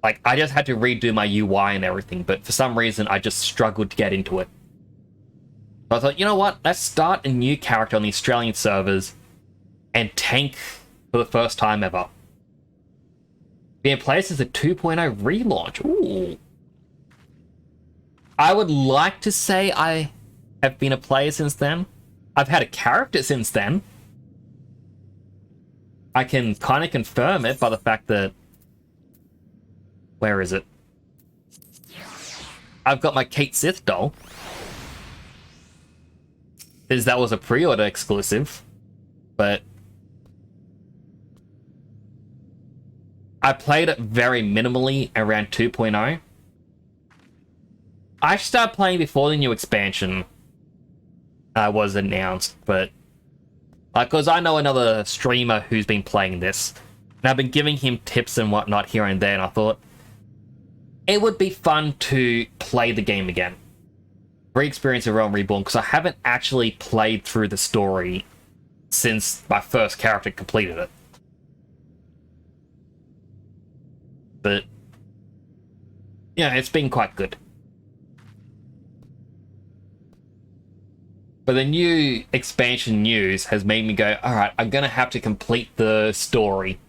Like, I just had to redo my UI and everything, but for some reason, I just struggled to get into it. So I thought, you know what? Let's start a new character on the Australian servers and tank for the first time ever. Being placed as a 2.0 relaunch. Ooh. I would like to say I have been a player since then. I've had a character since then. I can kind of confirm it by the fact that... Where is it? I've got my Kate Sith doll. Because that was a pre-order exclusive. But... I played it very minimally around 2.0. I started playing before the new expansion was announced, but... Because I know another streamer who's been playing this. And I've been giving him tips and whatnot here and there, and I thought... It would be fun to play the game again. Re-experience a Realm Reborn, because I haven't actually played through the story since my first character completed it. But... Yeah, it's been quite good. But the new expansion news has made me go, alright, I'm gonna have to complete the story.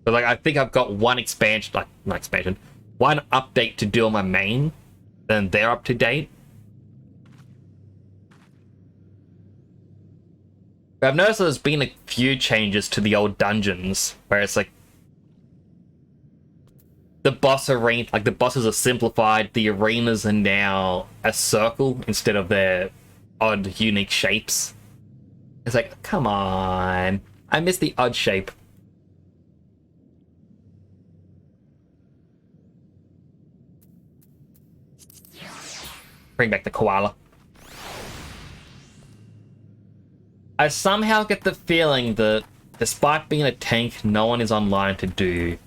But like, I think I've got one expansion, like, not expansion, one update to do on my main, then they're up to date. But I've noticed there's been a few changes to the old dungeons, where it's like, the boss arena, like the bosses are simplified, the arenas are now a circle instead of their odd, unique shapes. It's like, come on, I miss the odd shape. Bring back the koala. I somehow get the feeling that, despite being a tank, no one is online to do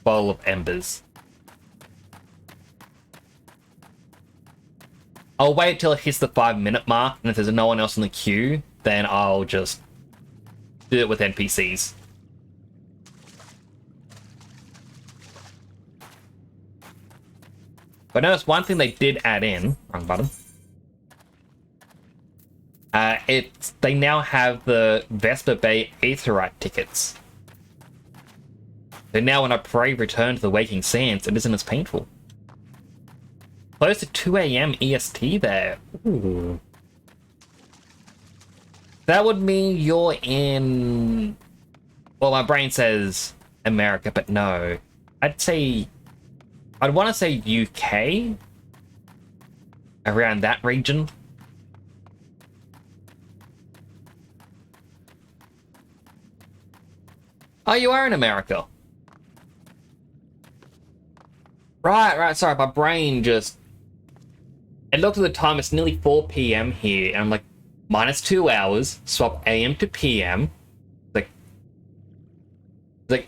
Bowl of Embers. I'll wait till it hits the 5-minute mark, and if there's no one else in the queue, then I'll just do it with NPCs. But notice one thing they did add in, wrong button. They now have the Vesper Bay Aetheryte tickets. So now when I pray return to the waking sands, it isn't as painful. Close to 2 AM EST there. Ooh. That would mean you're in... Well, my brain says America, but no. I'd want to say UK? Around that region. Oh, you are in America. Right, sorry, my brain just... It looked at the time, it's nearly 4 PM here, and I'm like, minus 2 hours, swap AM to PM. Like, It's like,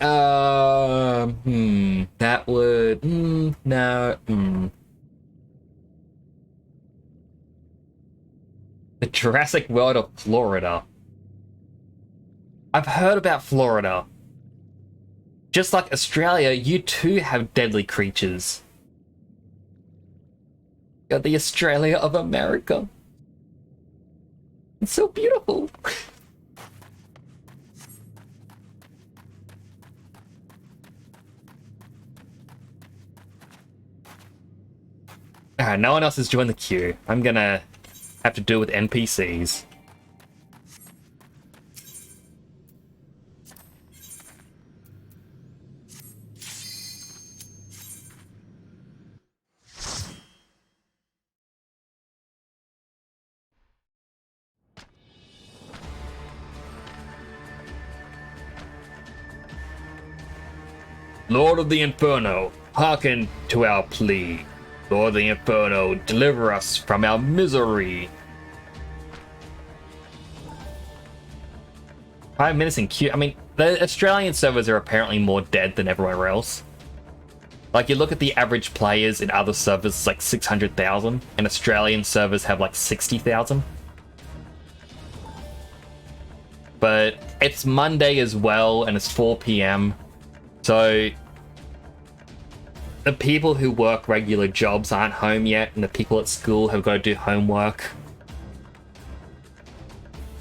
that would, no, The Jurassic World of Florida. I've heard about Florida. Just like Australia, you too have deadly creatures. You're the Australia of America. It's so beautiful. Alright, no one else has joined the queue. I'm gonna have to deal with NPCs. Lord of the Inferno, hearken to our plea. Lord of the Inferno, deliver us from our misery. 5 minutes in queue. I mean, the Australian servers are apparently more dead than everywhere else. Like, you look at the average players in other servers, it's like 600,000, and Australian servers have like 60,000. But it's Monday as well, and it's 4 p.m. So the people who work regular jobs aren't home yet, and the people at school have got to do homework.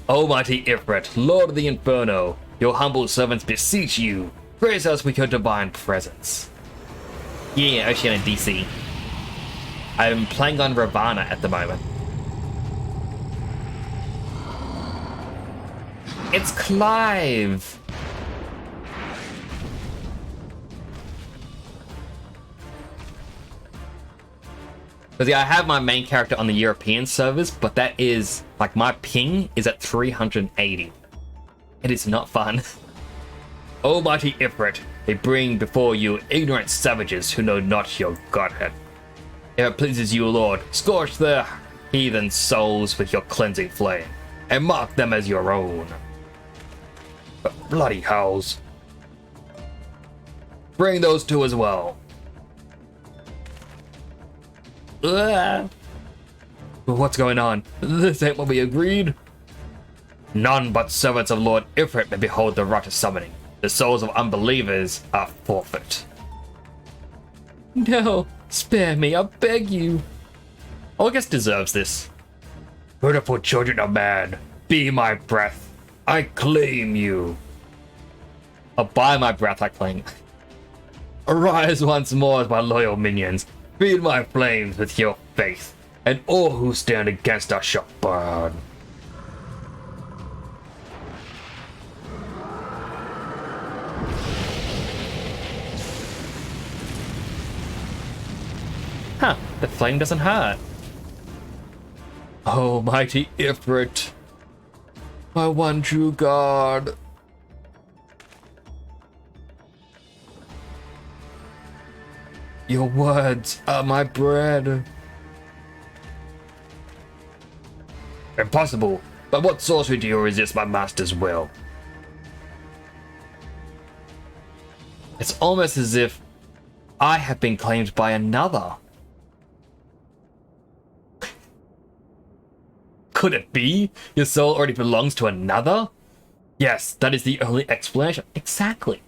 Almighty Ifrit, Lord of the Inferno, your humble servants beseech you, grace us with your divine presence. Yeah, Oceania DC. I'm playing on Ravana at the moment. It's Clive! Because yeah, I have my main character on the European servers, but that is, like, my ping is at 380. It is not fun. Almighty Ifrit, they bring before you ignorant savages who know not your godhead. If it pleases you, Lord, scorch their heathen souls with your cleansing flame, and mark them as your own. But bloody howls. Bring those two as well. What's going on? This ain't what we agreed. None but servants of Lord Ifrit may behold the rite of summoning. The souls of unbelievers are forfeit. No, spare me, I beg you. August deserves this. Beautiful children of man, be my breath. I claim you. I'll buy my breath, I claim. Arise once more as my loyal minions. Feed my flames with your faith, and all who stand against us shall burn. Huh, the flame doesn't hurt. Oh, mighty Ifrit, my one true God. Your words are my bread. Impossible. By what sorcery do you resist my master's will? It's almost as if I have been claimed by another. Could it be? Your soul already belongs to another? Yes, that is the only explanation. Exactly.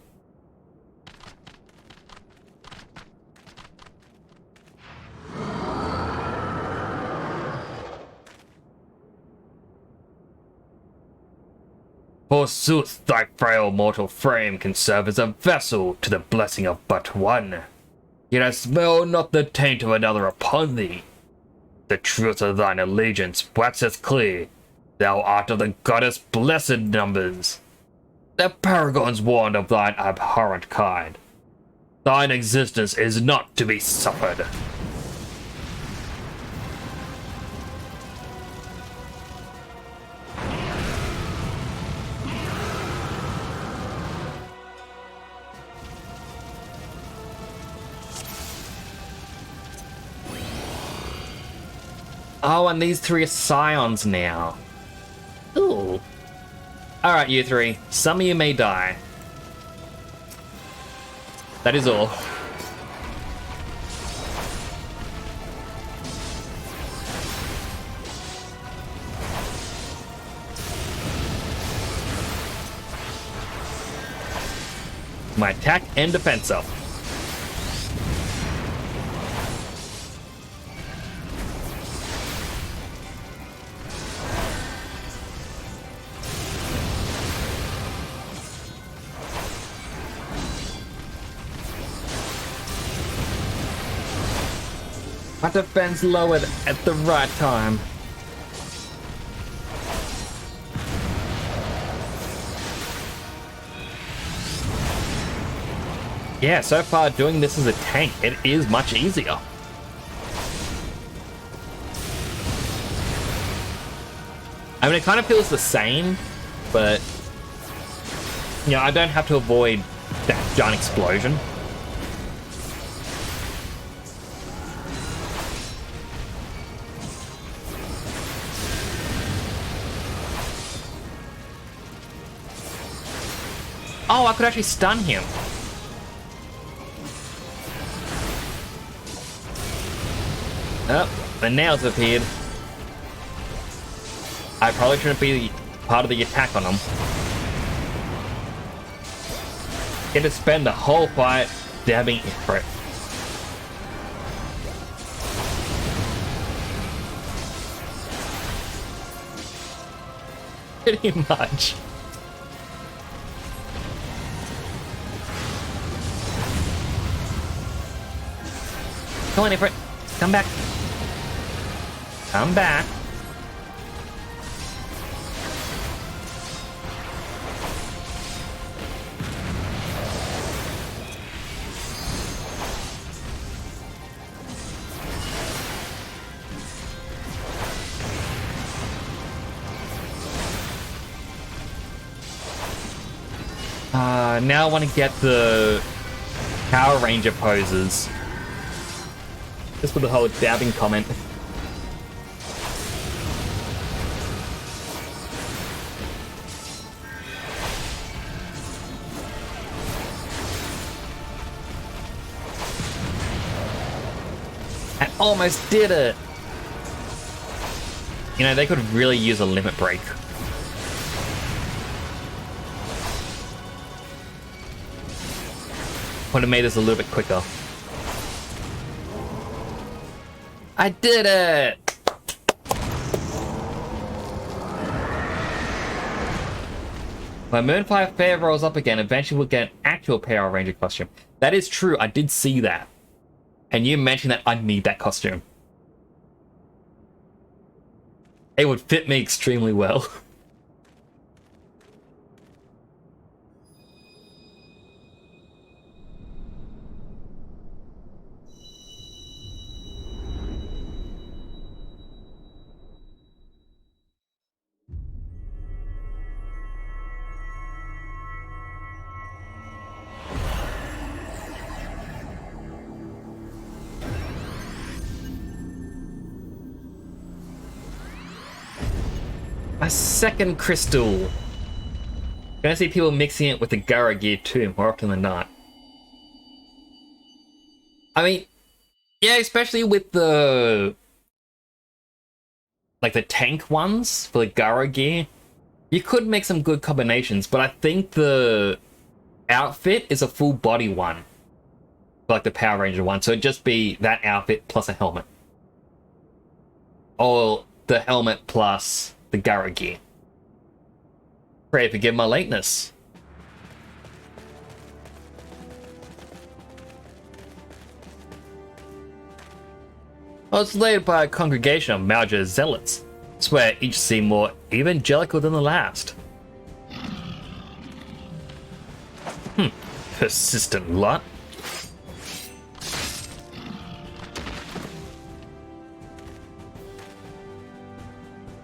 Forsooth, thy frail mortal frame can serve as a vessel to the blessing of but one. Yet I smell not the taint of another upon thee. The truth of thine allegiance waxeth clear. Thou art of the goddess blessed numbers. The paragons warned of thine abhorrent kind. Thine existence is not to be suffered. Oh, and these three are scions now. Ooh. Alright, you three. Some of you may die. That is all. My attack and defense up. My defense lowered at the right time. Yeah, so far doing this as a tank, it is much easier. I mean, it kind of feels the same, but you know, I don't have to avoid that giant explosion. Oh, I could actually stun him. Oh, the nails appeared. I probably shouldn't be part of the attack on him. Get to spend the whole fight dabbing for it. Pretty much. Come on, Ifrit. Come back. Come back. Now I want to get the Power Ranger poses. Just with the whole dabbing comment. I almost did it! You know, they could really use a limit break. Would have made this a little bit quicker. I did it! When Moonfire Fair rolls up again, eventually we'll get an actual Power Ranger costume. That is true, I did see that. And you mentioned that I need that costume. It would fit me extremely well. My second crystal. Gonna see people mixing it with the Gara gear too, more often than not. I mean, yeah, especially with the like the tank ones for the Gara gear. You could make some good combinations, but I think the outfit is a full body one. For like the Power Ranger one, so it'd just be that outfit plus a helmet. Or the helmet plus the Gara gear. Pray forgive my lateness. I was led by a congregation of Mauger zealots. Swear each seemed more evangelical than the last. Persistent lot.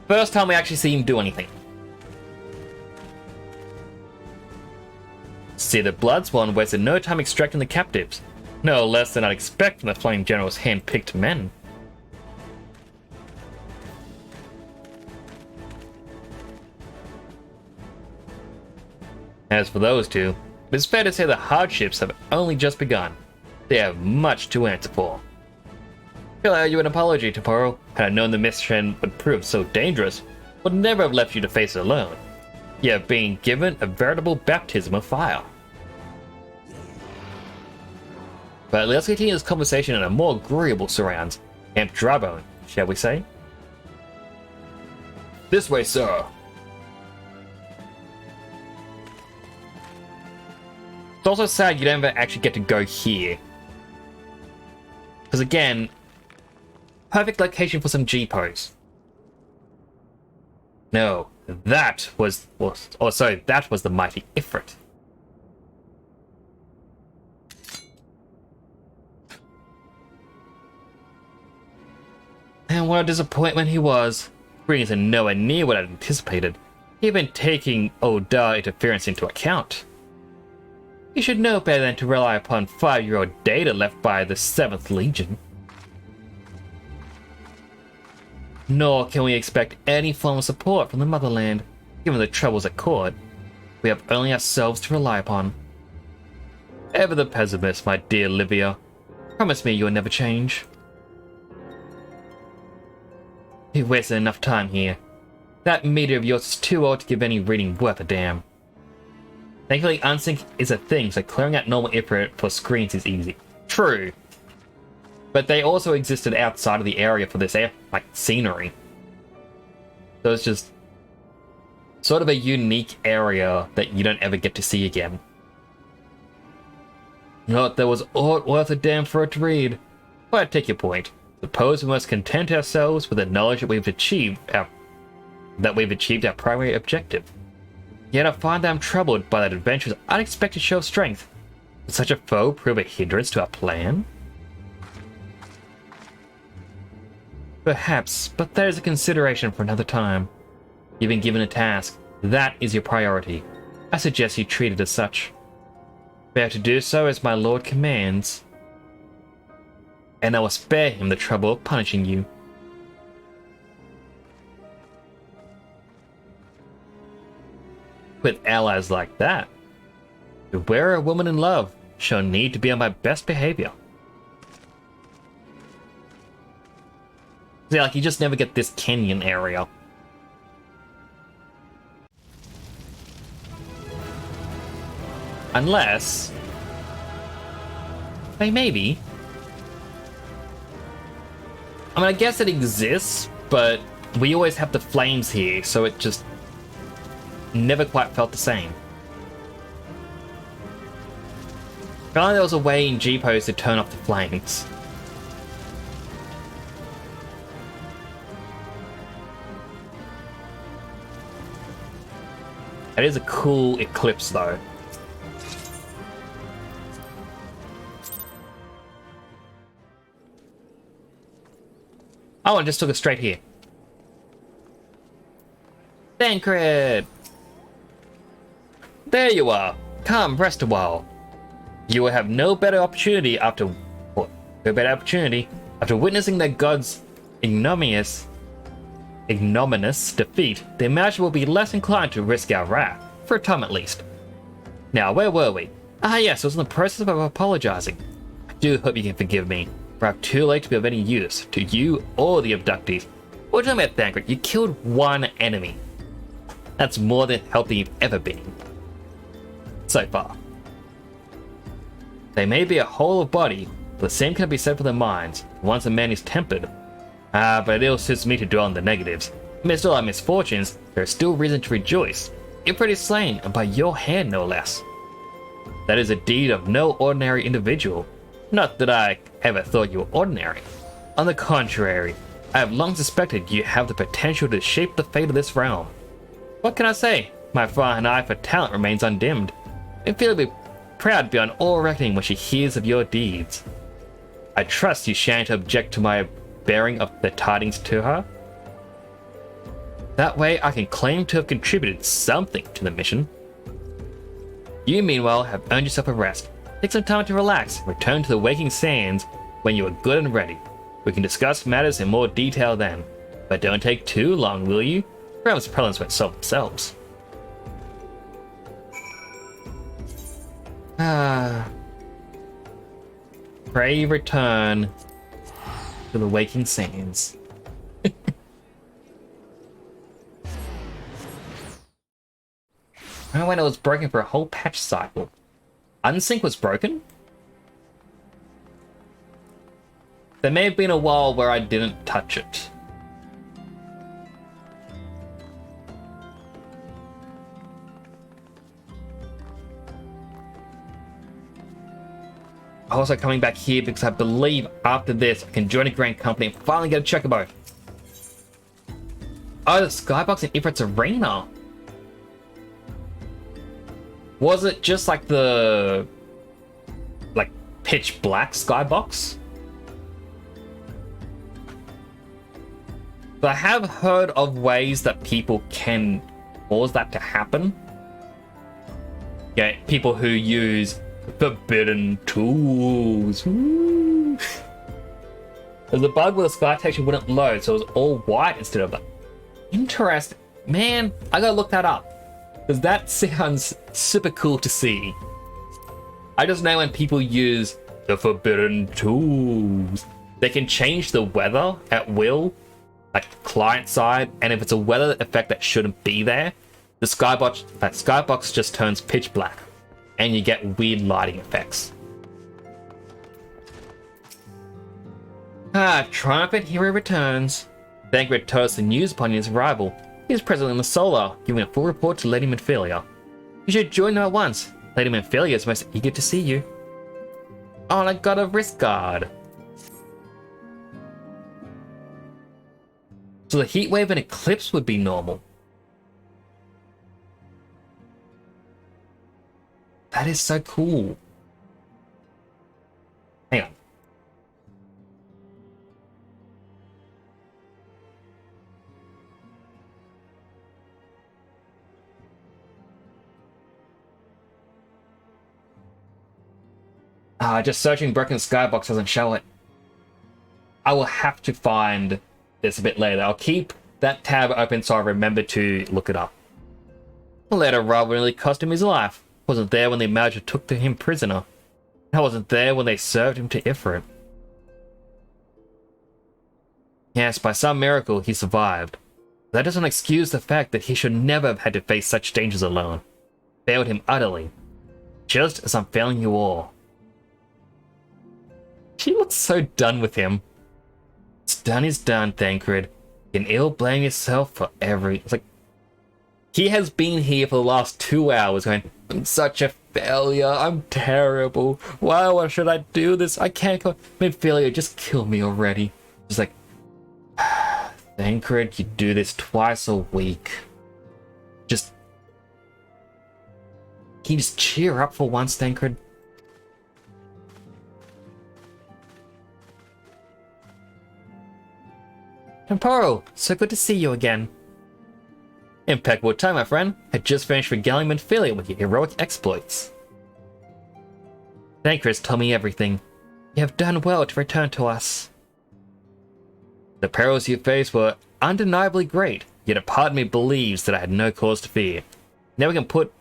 First time we actually see him do anything. See the Blood Swan wasted no time extracting the captives. No less than I'd expect from the Flame General's hand-picked men. As for those two, It's fair to say the hardships have only just begun. They have much to answer for. I feel I owe you an apology, Toporo. Had I known the mission would prove so dangerous, would never have left you to face it alone. You have been given a veritable baptism of fire. But let's continue this conversation in a more agreeable surrounds. Camp Drybone, shall we say? This way, sir. It's also sad you don't ever actually get to go here. Because again, perfect location for some G-pose. No, that was the mighty Ifrit. And what a disappointment he was. Brings in nowhere near what I'd anticipated, even taking Oda interference into account. You should know better than to rely upon 5-year-old data left by the 7th Legion. Nor can we expect any form of support from the motherland, given the troubles at court. We have only ourselves to rely upon. Ever the pessimist, my dear Livia. Promise me you will never change. You've wasted enough time here. That meter of yours is too old to give any reading worth a damn. Thankfully, unsync is a thing, so clearing out normal Ifrit for screens is easy. True. But they also existed outside of the area for this scenery. So it's just sort of a unique area that you don't ever get to see again. Not there was aught worth a damn for it to read. But I take your point. Suppose we must content ourselves with the knowledge that we've achieved our primary objective. Yet I find I'm troubled by that adventure's unexpected show of strength. Would such a foe prove a hindrance to our plan? Perhaps, but that is a consideration for another time. You've been given a task. That is your priority. I suggest you treat it as such. Bear to do so as my lord commands, and I will spare him the trouble of punishing you. With allies like that, to wear a woman in love shall need to be on my best behavior. See, like, you just never get this Kenyan area. Unless... hey, maybe. I mean, I guess it exists, but we always have the flames here, so it just never quite felt the same. Apparently there was a way in G-Pose to turn off the flames. That is a cool eclipse, though. Oh, I just took it straight here. Thancred! There you are. Come, rest a while. You will have no better opportunity after witnessing their god's ignominious defeat. The Imagine will be less inclined to risk our wrath, for a time at least. Now, where were we? Ah yes, I was in the process of apologizing. I do hope you can forgive me, for I'm too late to be of any use to you or the abductees. What are you talking about, Thancred? You killed one enemy. That's more than healthy you've ever been. So far. They may be a whole of body, but the same can be said for their minds, once a man is tempered. But it ill suits me to dwell on the negatives. Amidst all our misfortunes, there is still reason to rejoice. Ifrit is slain, and by your hand no less. That is a deed of no ordinary individual. Not that I ever thought you were ordinary. On the contrary, I have long suspected you have the potential to shape the fate of this realm. What can I say? My fine eye for talent remains undimmed. And feel be proud beyond all reckoning when she hears of your deeds. I trust you shan't object to my bearing of the tidings to her. That way I can claim to have contributed something to the mission. You meanwhile have earned yourself a rest. Take some time to relax and return to the waking sands when you are good and ready. We can discuss matters in more detail then. But don't take too long, will you? Perhaps problems won't solve themselves. Ah. Pray return to the waking sands. I when it was broken for a whole patch cycle. Unsync was broken? There may have been a while where I didn't touch it. I'm also coming back here because I believe after this I can join a grand company and finally get a chocobo. Oh, the skybox in Ifrit's arena. Was it just like the pitch black skybox? But I have heard of ways that people can cause that to happen. Yeah, people who use forbidden tools. Woo. There's a bug where the sky texture wouldn't load, so it was all white instead of that. Interesting. Man, I gotta look that up. Because that sounds super cool to see. I just know when people use the forbidden tools, they can change the weather at will, like client side, and if it's a weather effect that shouldn't be there, the skybox just turns pitch black, and you get weird lighting effects. Triumphant hero returns. Thancred told us the news upon his arrival. He is present in the Solar, giving a full report to Lady Manphilia. You should join them at once. Lady Manphilia is most eager to see you. Oh, and I got a wrist guard. So the heat wave and eclipse would be normal. That is so cool. Hang on. Just searching broken skybox doesn't show it. I will have to find this a bit later. I'll keep that tab open so I remember to look it up. The letter rather really cost him his life. Wasn't there when the Magi took him prisoner. I wasn't there when they served him to Ifrit. Yes, by some miracle he survived. That doesn't excuse the fact that he should never have had to face such dangers alone. Failed him utterly. Just as I'm failing you all. She looks so done with him. What's done is done, Thancred. You can ill blame yourself for every... It's like... He has been here for the last 2 hours going, I'm such a failure, I'm terrible. Why should I do this? I can't go... Manphilia, just kill me already. Just like... Thancred, you do this twice a week. Just... Can you just cheer up for once, Thancred? Temporo, so good to see you again. Impeccable time, my friend. Had just finished regaling Manphilia with your heroic exploits. Thancred told me everything. You have done well to return to us. The perils you faced were undeniably great, yet a part of me believes that I had no cause to fear. Now we can put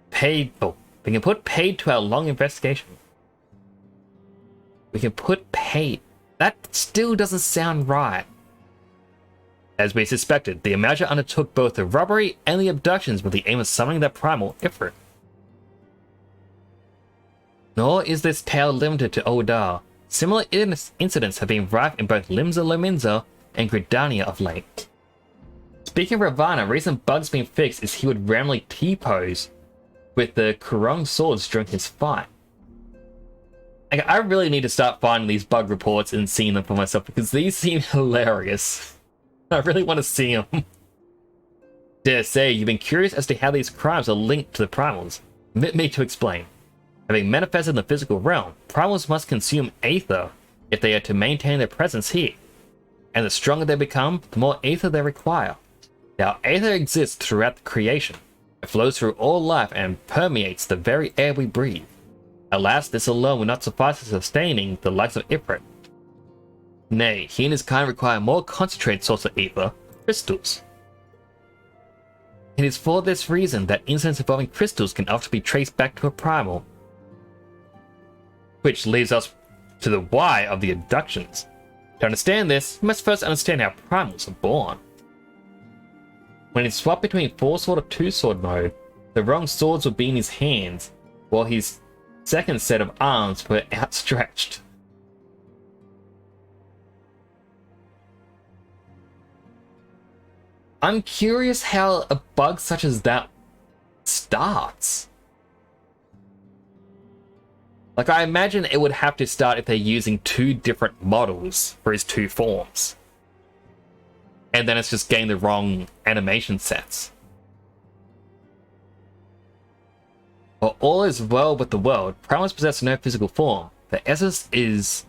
paid to our long investigation. We can put paid. That still doesn't sound right. As we suspected, the Magi undertook both the robbery and the abductions with the aim of summoning their primal Ifrit. Nor is this tale limited to Oldar. Similar incidents have been rife in both Limsa Lominsa and Gridania of late. Speaking of Ravana, recent bugs being fixed is he would randomly T-pose with the Kurong swords during his fight. Like, I really need to start finding these bug reports and seeing them for myself because these seem hilarious. I really want to see them. Dare say, you've been curious as to how these crimes are linked to the primals. Permit me to explain. Having manifested in the physical realm, primals must consume aether if they are to maintain their presence here. And the stronger they become, the more aether they require. Now, aether exists throughout the creation. It flows through all life and permeates the very air we breathe. Alas, this alone will not suffice for sustaining the likes of Ifrit. Nay, he and his kind require more concentrated source of ether, crystals. It is for this reason that incidents involving crystals can often be traced back to a primal. Which leads us to the why of the abductions. To understand this, you must first understand how primals are born. When he swapped between 4-sword or 2-sword mode, the wrong swords would be in his hands, while his second set of arms were outstretched. I'm curious how a bug such as that starts. Like, I imagine it would have to start if they're using 2 different models for his 2 forms. And then it's just getting the wrong animation sets. While all is well with the world, primals possess no physical form. Their essence is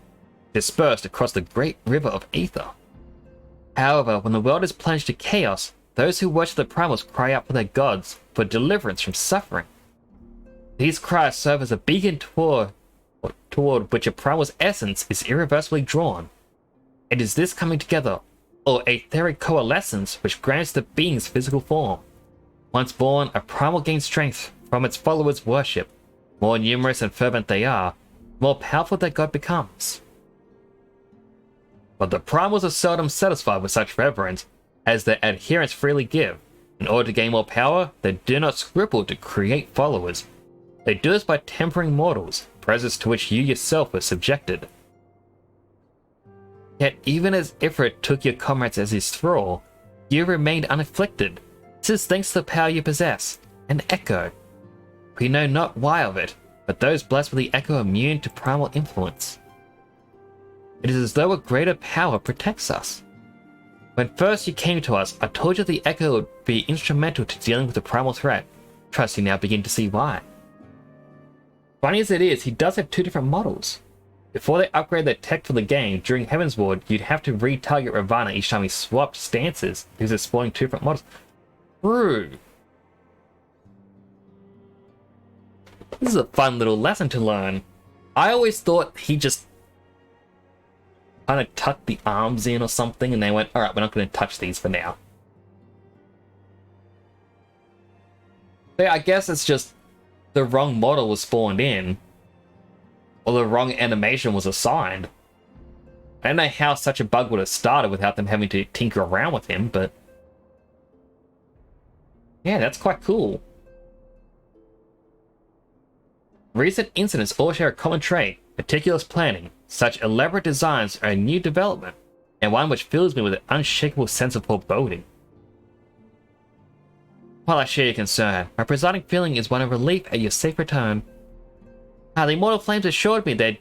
dispersed across the great river of ether. However, when the world is plunged to chaos, those who worship the primals cry out for their gods for deliverance from suffering. These cries serve as a beacon toward which a primal's essence is irreversibly drawn. It is this coming together, or etheric coalescence, which grants the being's physical form. Once born, a primal gains strength from its followers' worship. More numerous and fervent they are, the more powerful their god becomes. But the primals are seldom satisfied with such reverence, as their adherents freely give. In order to gain more power, they do not scruple to create followers. They do this by tempering mortals, process to which you yourself were subjected. Yet even as Ifrit took your comrades as his thrall, you remained unafflicted. This is thanks to the power you possess, an echo. We know not why of it, but those blessed with the echo are immune to primal influence. It is as though a greater power protects us. When first you came to us, I told you the echo would be instrumental to dealing with the primal threat. Trust you now begin to see why. Funny as it is, he does have 2 different models. Before they upgrade their tech for the game, during Heaven's Ward, you'd have to retarget Ravana each time he swapped stances because it's spawning 2 different models. True. This is a fun little lesson to learn. I always thought he just kind of tucked the arms in or something and they went, alright, we're not going to touch these for now. But yeah, I guess it's just the wrong model was spawned in, or the wrong animation was assigned. I don't know how such a bug would have started without them having to tinker around with him, but yeah, that's quite cool. Recent incidents all share a common trait: meticulous planning. Such elaborate designs are a new development, and one which fills me with an unshakable sense of foreboding. While I share your concern, my presiding feeling is one of relief at your safe return. The immortal flames assured me they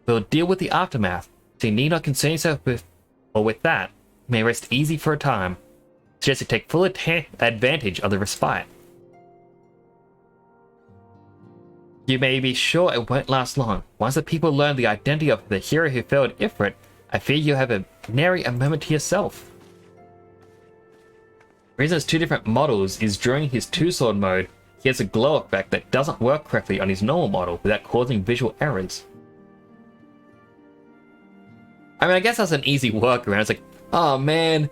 will deal with the aftermath, so you need not concern yourself with that. You may rest easy for a time. Suggest you take full advantage of the respite. You may be sure it won't last long. Once the people learn the identity of the hero who failed Ifrit, I fear you have a nary a moment to yourself. The reason it's 2 different models is during his 2-sword mode, he has a glow effect that doesn't work correctly on his normal model without causing visual errors. I mean, I guess that's an easy workaround. It's like, oh man,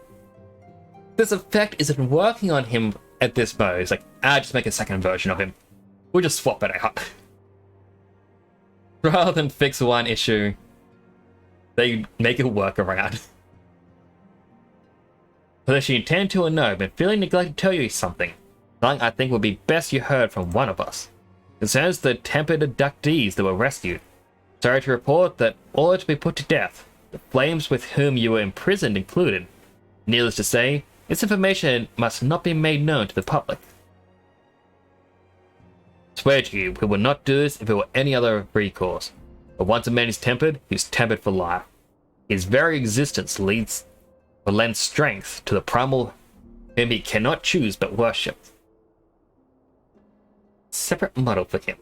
this effect isn't working on him at this mode. It's like, just make a second version of him. We'll just swap it out. Rather than fix one issue, they make a workaround. Whether she intended to or no, but feeling neglected to tell you something I think would be best you heard from one of us. Concerns the tempered abductees that were rescued. Sorry to report that all are to be put to death, the flames with whom you were imprisoned included. Needless to say, this information must not be made known to the public. I swear to you, we will not do this if it were any other recourse. But once a man is tempered, he is tempered for life. His very existence lends strength to the primal whom he cannot choose but worship. Separate model for him.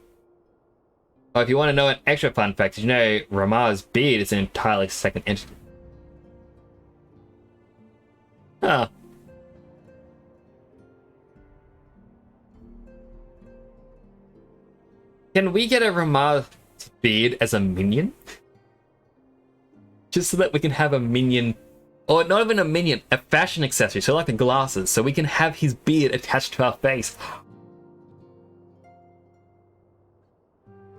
Oh, if you want to know an extra fun fact, did you know Rama's beard is an entirely second entity? Huh. Can we get a Rama's beard as a minion? Just so that we can have a minion, or not even a minion, a fashion accessory, so like the glasses, so we can have his beard attached to our face.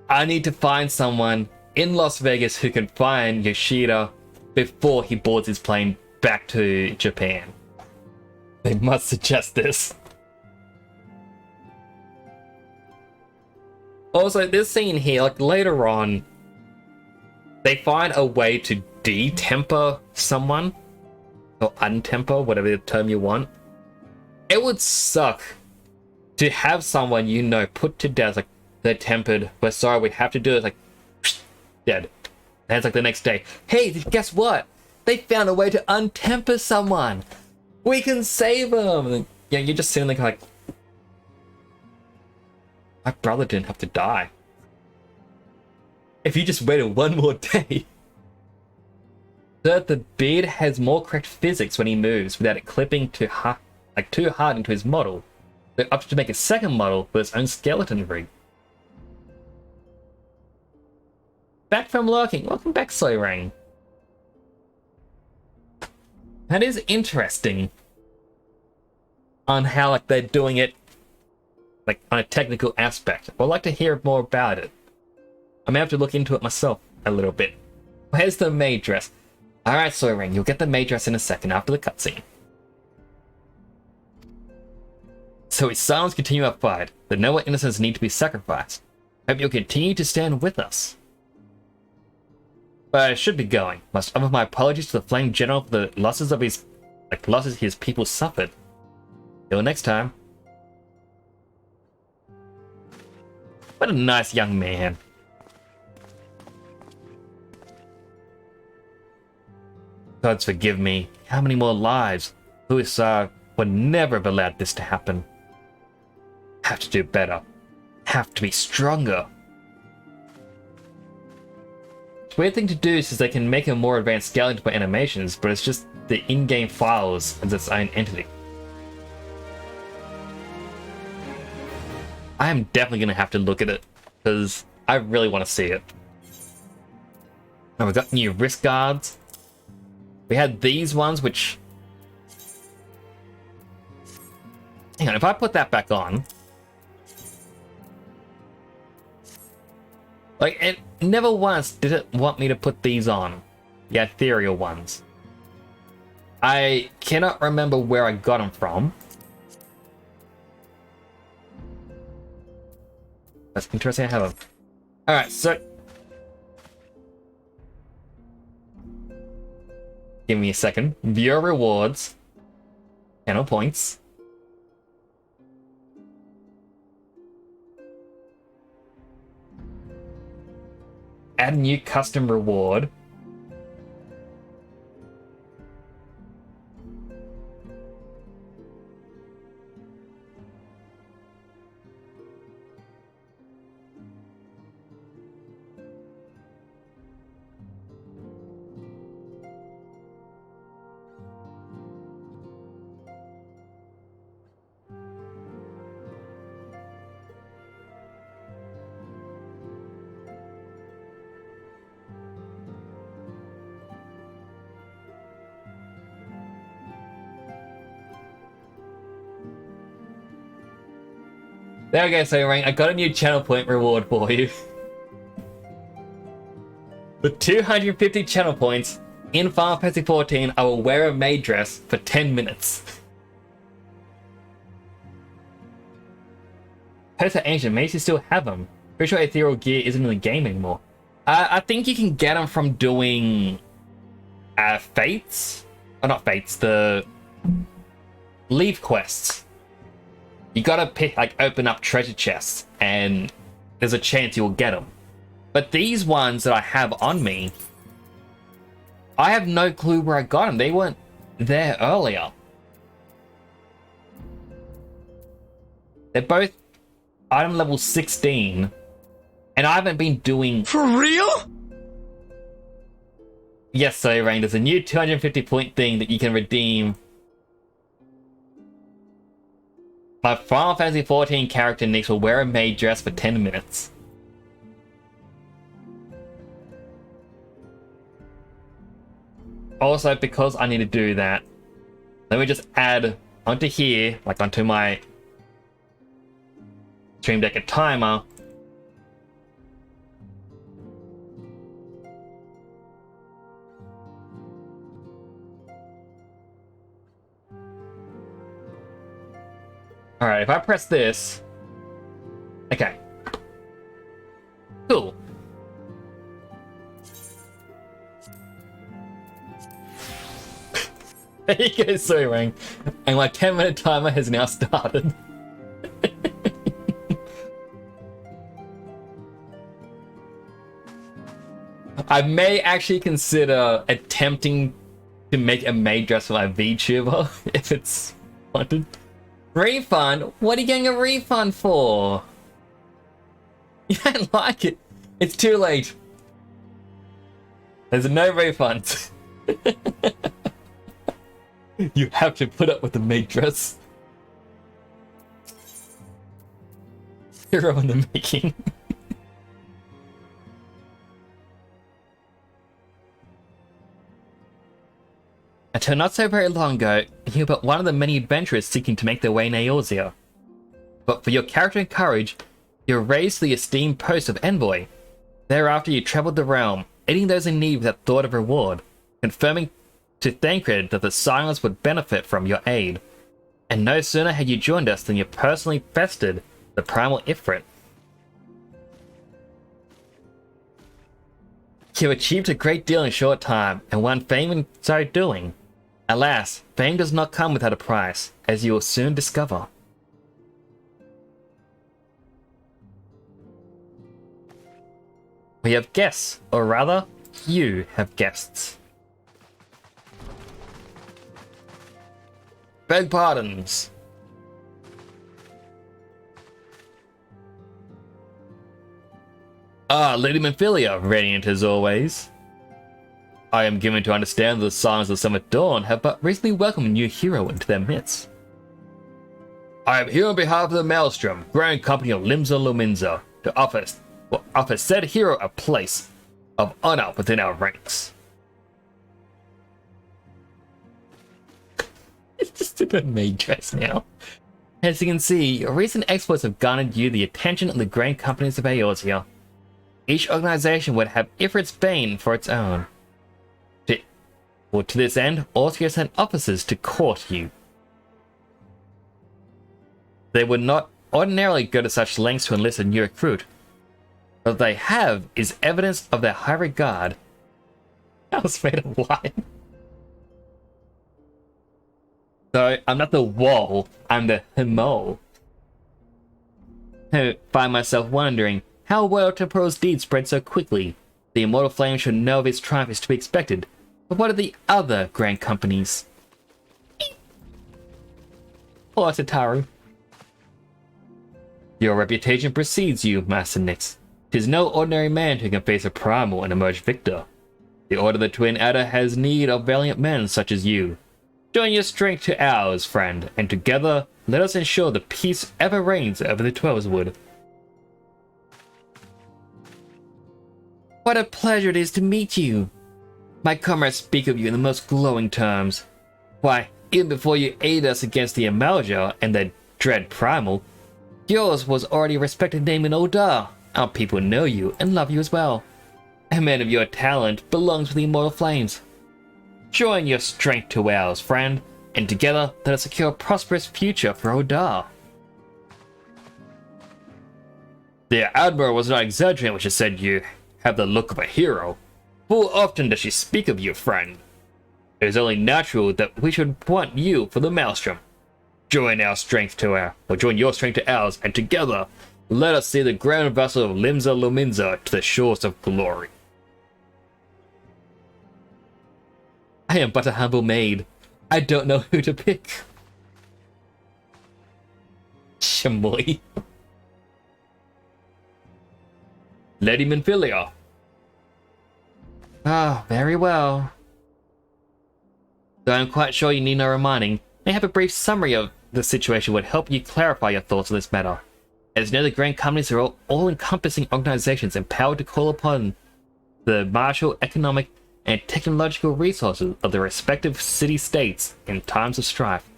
I need to find someone in Las Vegas who can find Yoshida before he boards his plane back to Japan. They must suggest this. Also, this scene here, like later on, they find a way to de-temper someone, or untemper, whatever the term you want. It would suck to have someone you know put to death, like, they're tempered, we're sorry, we have to do it, like, dead. And it's like the next day, hey, guess what? They found a way to untemper someone! We can save them! And then, yeah, you're just sitting there like, my brother didn't have to die. If you just waited one more day. Third, the beard has more correct physics when he moves without it clipping too hard into his model. They opted to make a second model with its own skeleton rig. Back from lurking. Welcome back, Soirang. That is interesting on how like they're doing it like on a technical aspect. I'd like to hear more about it. I may have to look into it myself a little bit. Where's the maid dress? Alright, Soirang, you'll get the maid dress in a second after the cutscene. So his silence continue our fight, but no more innocents need to be sacrificed. Hope you'll continue to stand with us. But I should be going. Must offer my apologies to the Flame General for the losses his people suffered. Till next time. What a nice young man. Gods forgive me. How many more lives? Louis would never have allowed this to happen. Have to do better. Have to be stronger. It's a weird thing to do since they can make a more advanced scaling for animations, but it's just the in-game files as its own entity. I am definitely going to have to look at it, because I really want to see it. And we've got new wrist guards. We had these ones, which... Hang on, if I put that back on... Like, it never once did it want me to put these on. The ethereal ones. I cannot remember where I got them from. That's interesting, I have them. Alright, so... Give me a second. Viewer rewards. Channel points. Add new custom reward. There we go, Soirang. I got a new channel point reward for you. With 250 channel points, in Final Fantasy XIV, I will wear a maid dress for 10 minutes. Post Ancient, maybe you still have them. Pretty sure ethereal gear isn't in the game anymore. I think you can get them from doing fates? Or not fates, the leave quests. You gotta pick, like, open up treasure chests, and there's a chance you'll get them. But these ones that I have on me, I have no clue where I got them. They weren't there earlier. They're both item level 16, and I haven't been doing... For real? Yes, so Rain, there's a new 250 point thing that you can redeem. My Final Fantasy XIV character Nix will wear a maid dress for 10 minutes. Also, because I need to do that, let me just add onto here, like onto my Stream Deck, a timer. Alright, if I press this... Okay. Cool. There you go, Soirang. And my 10-minute timer has now started. I may actually consider attempting to make a maid dress for my VTuber if it's wanted. Refund? What are you getting a refund for? You don't like it. It's too late. There's no refund. You have to put up with the maid dress. Hero in the making. Until not so very long ago, you were but one of the many adventurers seeking to make their way in Eorzea. But for your character and courage, you were raised to the esteemed post of envoy. Thereafter you travelled the realm, aiding those in need without thought of reward, confirming to Thancred that the silence would benefit from your aid. And no sooner had you joined us than you personally bested the primal Ifrit. You achieved a great deal in a short time, and won fame in so doing. Alas, fame does not come without a price, as you will soon discover. We have guests, or rather, you have guests. Beg pardons. Ah, Lady Memphilia, radiant as always. I am given to understand that the Sons of Summer Dawn have but recently welcomed a new hero into their midst. I am here on behalf of the Maelstrom, Grand Company of Limsa Luminza, to offer said hero a place of honor within our ranks. It's just a maid dress now. As you can see, your recent exploits have garnered you the attention of the Grand Companies of Eorzea. Each organization would have Ifrit's Bane for its own. To this end, Eorzea sent officers to court you. They would not ordinarily go to such lengths to enlist a new recruit. What they have is evidence of their high regard. That was made of wine. So, I'm not the wall, I'm the Himo. I find myself wondering how well Temporal's deed spread so quickly. The Immortal Flame should know of its triumph is to be expected. But what are the other Grand Companies? Poor Tataru. Your reputation precedes you, Master Nyx. 'Tis no ordinary man who can face a primal and emerge victor. The Order of the Twin Adder has need of valiant men such as you. Join your strength to ours, friend, and together let us ensure the peace ever reigns over the Twelveswood. What a pleasure it is to meet you. My comrades speak of you in the most glowing terms. Why, even before you aided us against the Amalja and the dread Primal, yours was already a respected name in Oldar. Our people know you and love you as well. A man of your talent belongs with the Immortal Flames. Join your strength to ours, friend, and together let us secure a prosperous future for Oldar. The Admiral was not exaggerating when she said you have the look of a hero. Full often does she speak of you, friend. It is only natural that we should want you for the Maelstrom. Join your strength to ours, and together, let us see the grand vessel of Limsa Luminza to the shores of glory. I am but a humble maid. I don't know who to pick. Chamoy. Lady Memphilia. Ah, very well. Though I'm quite sure you need no reminding, may I have a brief summary of the situation would help you clarify your thoughts on this matter. As you know, the Grand Companies are all-encompassing organizations empowered to call upon the martial, economic, and technological resources of the respective city-states in times of strife.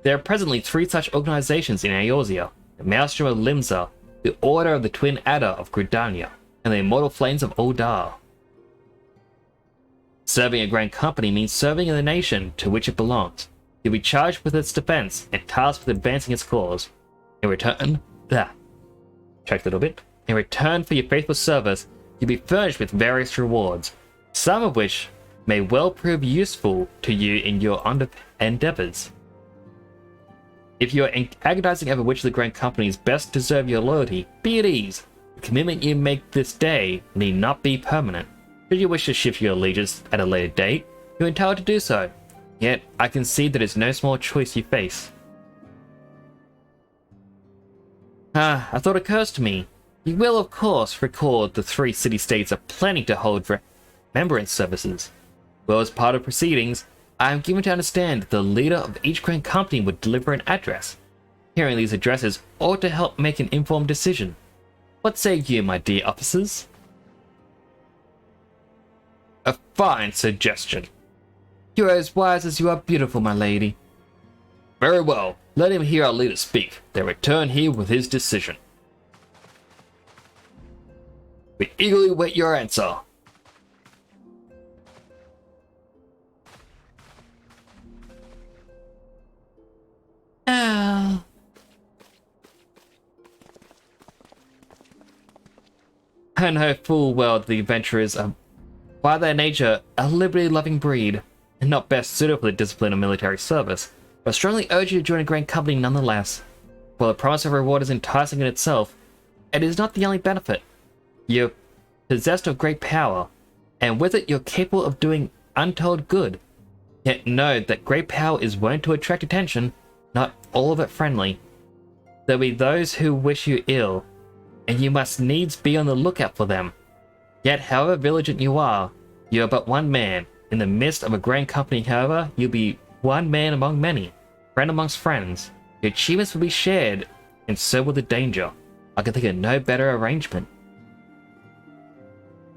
There are presently 3 such organizations in Eorzea: the Maelstrom of Limsa, the Order of the Twin Adder of Gridania, and the Immortal Flames of Oldar. Serving a Grand Company means serving in the nation to which it belongs. You'll be charged with its defense and tasked with advancing its cause. In return, check a little bit. In return for your faithful service, you'll be furnished with various rewards, some of which may well prove useful to you in your endeavors. If you are agonizing over which of the grand companies best deserve your loyalty, be at ease. The commitment you make this day need not be permanent. Should you wish to shift your allegiance at a later date, you're entitled to do so. Yet, I concede that it's no small choice you face. A thought occurs to me. You will, of course, recall the 3 city-states are planning to hold remembrance services. Well, as part of proceedings, I am given to understand that the leader of each grand company would deliver an address. Hearing these addresses ought to help make an informed decision. What say you, my dear officers? A fine suggestion. You are as wise as you are beautiful, my lady. Very well. Let him hear our leader speak, then return here with his decision. We eagerly wait your answer. I know full well that the adventurers are, by their nature, a liberty-loving breed, and not best suited for the discipline of military service, but I strongly urge you to join a grand company nonetheless. While the promise of reward is enticing in itself, it is not the only benefit. You're possessed of great power, and with it you're capable of doing untold good. Yet know that great power is wont to attract attention, not all of it friendly. There'll be those who wish you ill, and you must needs be on the lookout for them. Yet however vigilant you are but one man. In the midst of a grand company, however, you'll be one man among many, friend amongst friends. Your achievements will be shared, and so will the danger. I can think of no better arrangement.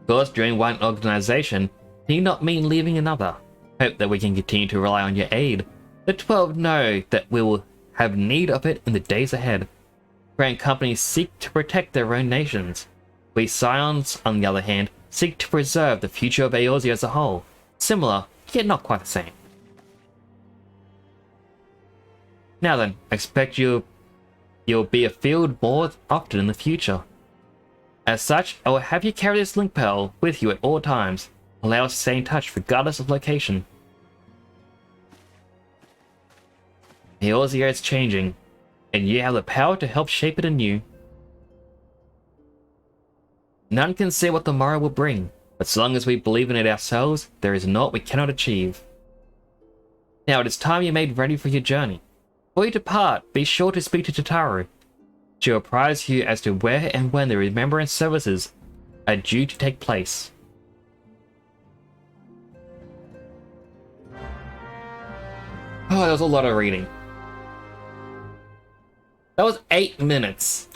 Of course, joining one organization need not mean leaving another. Hope that we can continue to rely on your aid. The 12 know that we will have need of it in the days ahead. Grand companies seek to protect their own nations. We Scions, on the other hand, seek to preserve the future of Eorzea as a whole. Similar, yet not quite the same. Now then, I expect you'll be afield more often in the future. As such, I will have you carry this link pearl with you at all times. Allow us to stay in touch regardless of location. Eorzea is changing, and you have the power to help shape it anew. None can say what the morrow will bring, but so long as we believe in it ourselves, there is naught we cannot achieve. Now it is time you made ready for your journey. Before you depart, be sure to speak to Tataru. She will apprise you as to where and when the remembrance services are due to take place. Oh, that was a lot of reading. That was 8 minutes.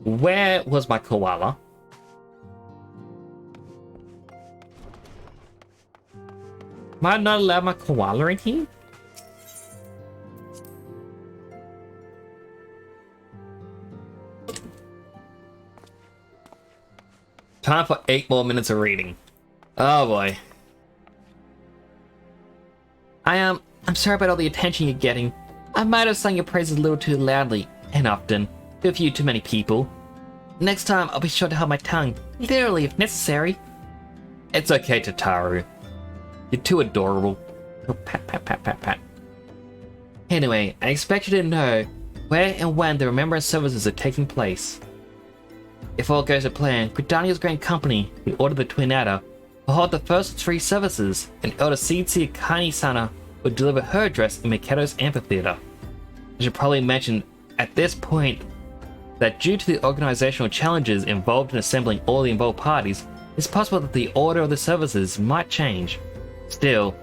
Where was my koala? Am I not allowed my koala in here? Time for 8 more minutes of reading. Oh boy. I'm sorry about all the attention you're getting. I might have sung your praises a little too loudly, and often, to a few too many people. Next time, I'll be sure to hold my tongue, literally if necessary. It's okay, Tataru. You're too adorable. Oh, pat, pat, pat, pat, pat. Anyway, I expect you to know where and when the remembrance services are taking place. If all goes to plan, Gridania's Grand Company, the Order of the Twin Adder, will hold the first 3 services, and Elder Seedseer Kani-sana will deliver her address in Mikado's amphitheater. I should probably mention at this point that due to the organizational challenges involved in assembling all the involved parties, it's possible that the order of the services might change. Still,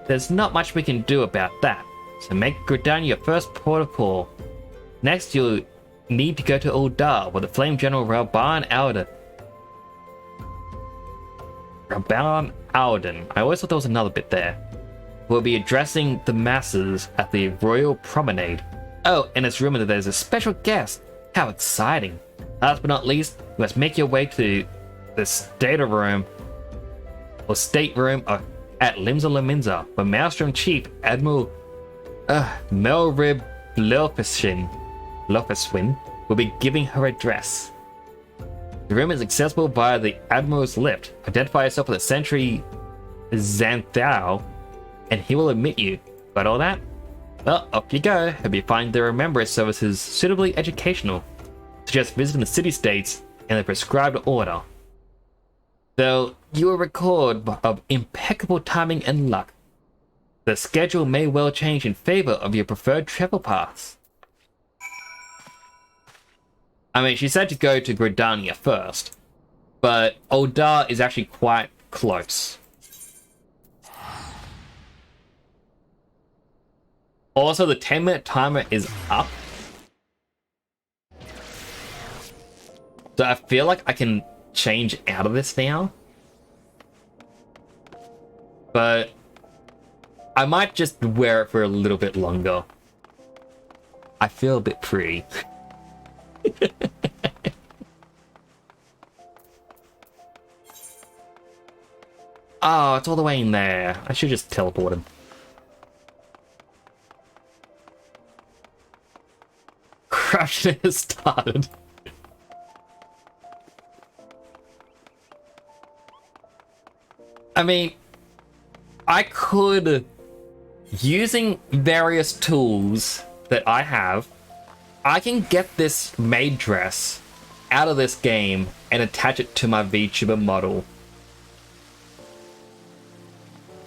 there's not much we can do about that, so make Gridania your first port of call. Next, you'll need to go to Uldar, where the Flame General Raban Alden, I always thought there was another bit there, will be addressing the masses at the Royal Promenade. Oh, and it's rumored that there's a special guest. How exciting! Last but not least, you must make your way to the stateroom at Limsa Laminza, where Maelstrom Chief Admiral Melrib Lofeswin will be giving her address. The room is accessible via the Admiral's lift. Identify yourself with the Sentry Xanthao, and he will admit you. Got all that? Well, up you go. Hope you find the Remembrance services suitably educational. Suggest visiting the city-states in the prescribed order. Though you will record of impeccable timing and luck, the schedule may well change in favor of your preferred travel paths. I mean, she said to go to Gridania first, but Uldar is actually quite close. Also, the 10-minute timer is up. So I feel like I can change out of this now. But I might just wear it for a little bit longer. I feel a bit pretty. Oh, it's all the way in there. I should just teleport him. Corruption has started. I mean, I could, using various tools that I have, I can get this maid dress out of this game and attach it to my VTuber model.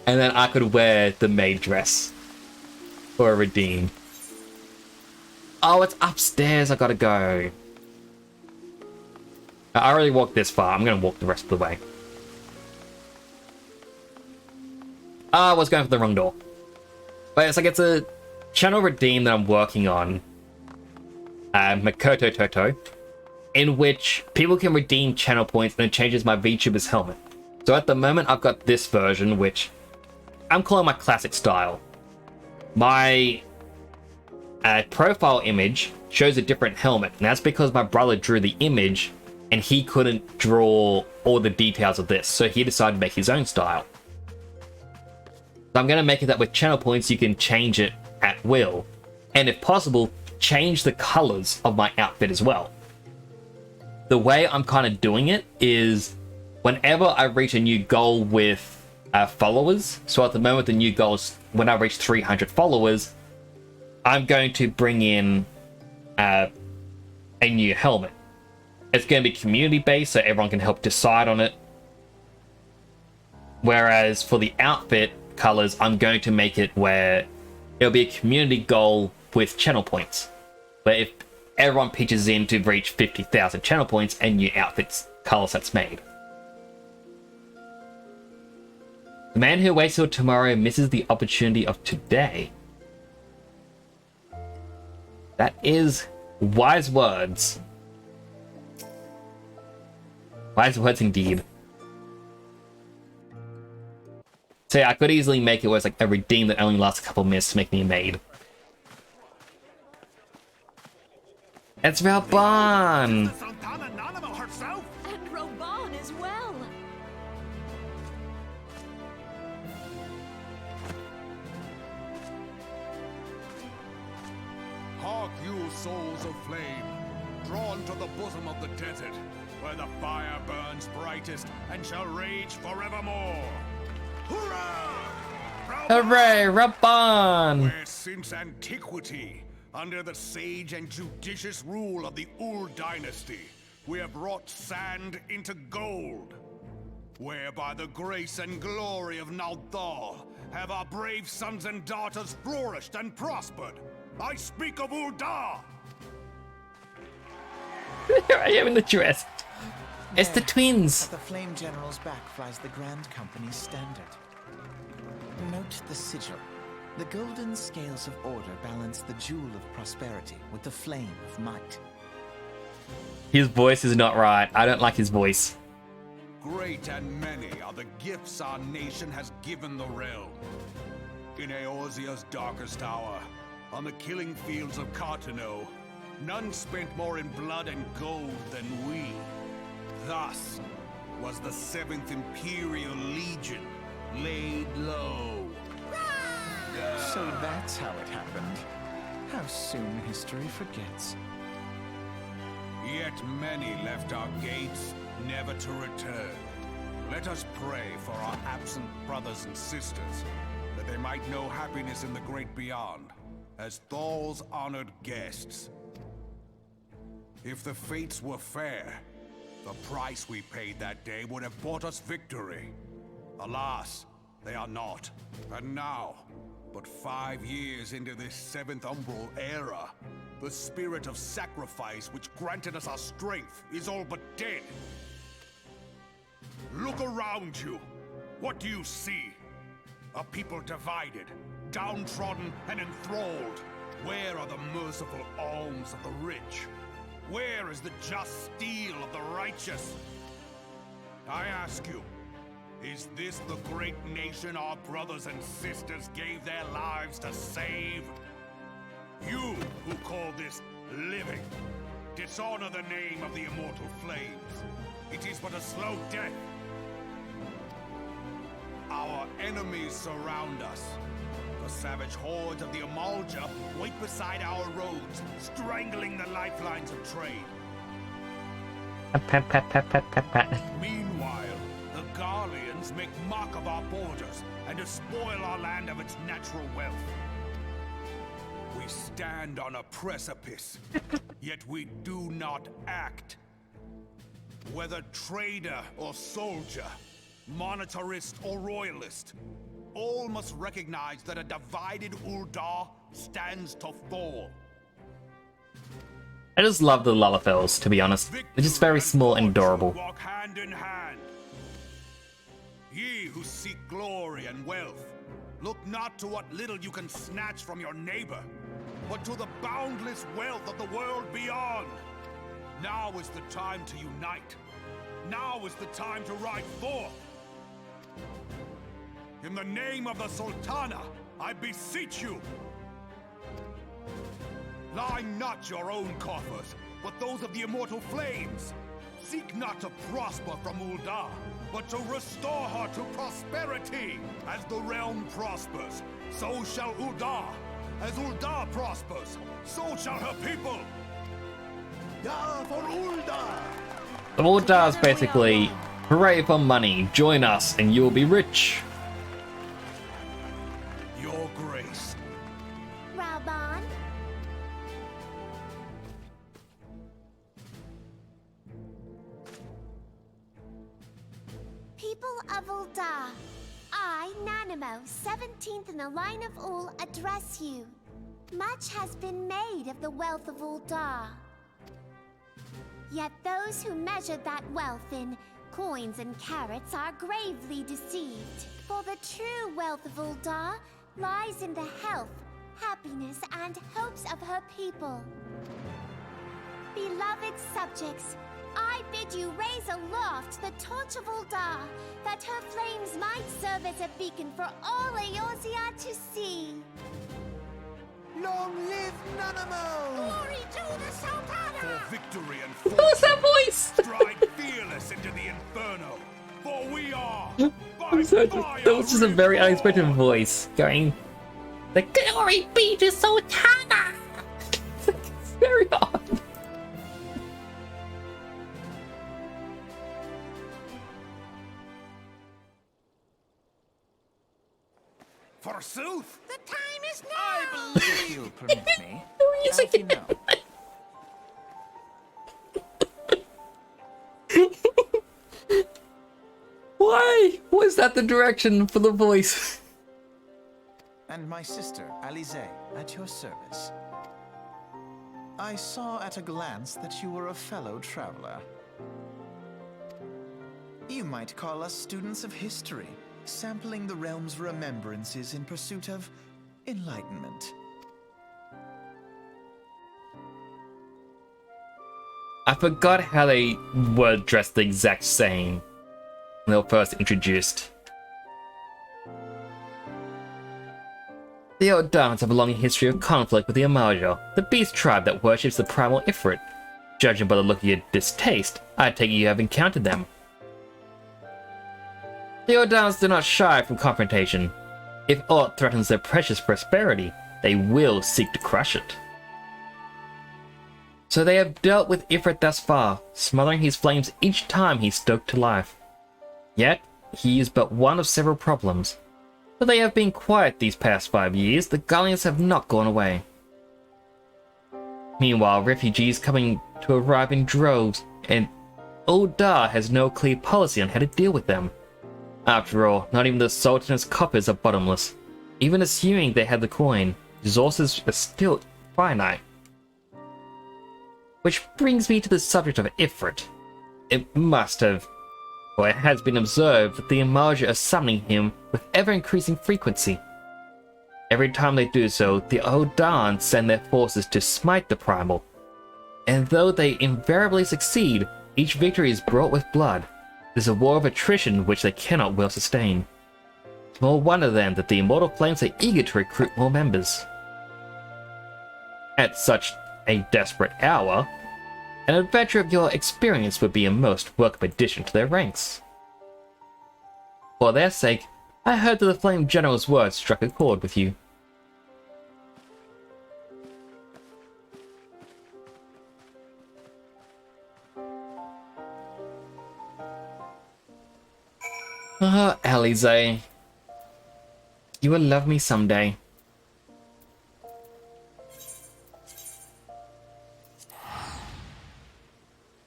And then I could wear the maid dress for a redeem. Oh, it's upstairs. I gotta go. I already walked this far. I'm gonna walk the rest of the way. I was going for the wrong door. But it's like it's a channel redeem that I'm working on. Makoto Toto. In which people can redeem channel points and it changes my VTuber's helmet. So at the moment I've got this version, which I'm calling my classic style. My profile image shows a different helmet, and that's because my brother drew the image and he couldn't draw all the details of this, so he decided to make his own style. So I'm going to make it that with channel points you can change it at will, and if possible change the colors of my outfit as well. The way I'm kind of doing it is whenever I reach a new goal with followers, so at the moment the new goal is when I reach 300 followers, I'm going to bring in a new helmet. It's going to be community based, so everyone can help decide on it. Whereas for the outfit colors, I'm going to make it where it'll be a community goal with channel points. Where if everyone pitches in to reach 50,000 channel points, a new outfit's color set's made. The man who waits till tomorrow misses the opportunity of today. That is wise words. Wise words indeed. So yeah, I could easily make it where it's like a redeem that only lasts a couple minutes to make me a maid. It's Valban! And Roban as well. Hark you, souls of flame, drawn to the bosom of the desert, where the fire burns brightest and shall rage forevermore. Hurrah! Hooray, Rabban! Where since antiquity, under the sage and judicious rule of the Ul dynasty, we have wrought sand into gold. Where by the grace and glory of Naldal have our brave sons and daughters flourished and prospered. I speak of Uldar! Here I am in the dress. It's the twins. At the Flame General's back flies the Grand Company's standard. Note the sigil. The golden scales of order balance the jewel of prosperity with the flame of might. His voice is not right. I don't like his voice. Great and many are the gifts our nation has given the realm. In Eorzea's darkest hour, on the killing fields of Cartano, none spent more in blood and gold than we. Thus, was the 7th Imperial Legion, laid low. So that's how it happened. How soon history forgets. Yet many left our gates, never to return. Let us pray for our absent brothers and sisters, that they might know happiness in the great beyond, as Thal's honored guests. If the fates were fair, the price we paid that day would have bought us victory. Alas, they are not. And now, but 5 years into this 7th Umbral era, the spirit of sacrifice which granted us our strength is all but dead. Look around you. What do you see? A people divided, downtrodden and enthralled. Where are the merciful alms of the rich? Where is the just steel of the righteous? I ask you, is this the great nation our brothers and sisters gave their lives to save? You who call this living, dishonor the name of the immortal flames. It is but a slow death. Our enemies surround us. The savage hordes of the Amalja wait beside our roads, strangling the lifelines of trade. Meanwhile, the Garleans make mock of our borders and despoil our land of its natural wealth. We stand on a precipice, yet we do not act. Whether trader or soldier, monetarist or royalist, all must recognize that a divided Ul'dah stands to fall. I just love the Lalafels, to be honest. They're just very small and adorable. Walk hand in hand. Ye who seek glory and wealth, look not to what little you can snatch from your neighbor, but to the boundless wealth of the world beyond. Now is the time to unite. Now is the time to ride forth. In the name of the Sultana, I beseech you. Line not your own coffers, but those of the immortal flames. Seek not to prosper from Ul'dah, but to restore her to prosperity. As the realm prospers, so shall Ul'dah. As Ul'dah prospers, so shall her people. Ya for Ul'dah! Ul'dah is basically, hooray for money, join us and you will be rich. Your grace. Raban? People of Ul'dah, I, Nanimo, 17th in the line of Ul, address you. Much has been made of the wealth of Ul'dah. Yet those who measure that wealth in coins and carats are gravely deceived. For the true wealth of Ul'dah lies in the health, happiness, and hopes of her people. Beloved subjects, I bid you raise aloft the torch of Ul'dah, that her flames might serve as a beacon for all Eorzea to see. Long live Nanamo! Glory to the Sultana! For victory and What was that fortune, voice? stride fearless into the inferno. For we are. That was just a very unexpected voice going, the glory be to Sultana! It's very odd. Forsooth! The time is now! If you'll permit me, He's as you know, Why? Was that the direction for the voice? and my sister, Alize, at your service. I saw at a glance that you were a fellow traveler. You might call us students of history, sampling the realm's remembrances in pursuit of enlightenment. I forgot how they were dressed the exact same when they were first introduced. The Eldans have a long history of conflict with the Amalja, the beast tribe that worships the primal Ifrit. Judging by the look of your distaste, I take it you have encountered them. The Ordans do not shy from confrontation. If aught threatens their precious prosperity, they will seek to crush it. So they have dealt with Ifrit thus far, smothering his flames each time he stoked to life. Yet, he is but one of several problems. Though they have been quiet these past 5 years, the Gallians have not gone away. Meanwhile, refugees coming to arrive in droves, and Uldar has no clear policy on how to deal with them. After all, not even the Sultan's coffers are bottomless. Even assuming they had the coin, resources are still finite. Which brings me to the subject of Ifrit. It must have, or it has been observed that the Imaja are summoning him with ever-increasing frequency. Every time they do so, the Odan send their forces to smite the Primal. And though they invariably succeed, each victory is brought with blood. There's a war of attrition which they cannot well sustain. Small wonder then that the Immortal Flames are eager to recruit more members. At such a desperate hour, an adventure of your experience would be a most welcome addition to their ranks. For their sake, I heard that the Flame General's words struck a chord with you. Ah, Alize. You will love me someday.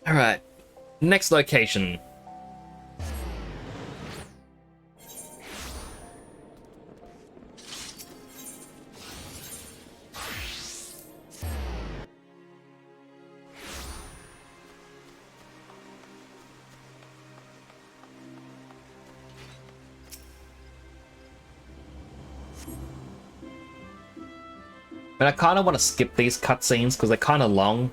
Alright, next location. I kind of want to skip these cutscenes because they're kind of long,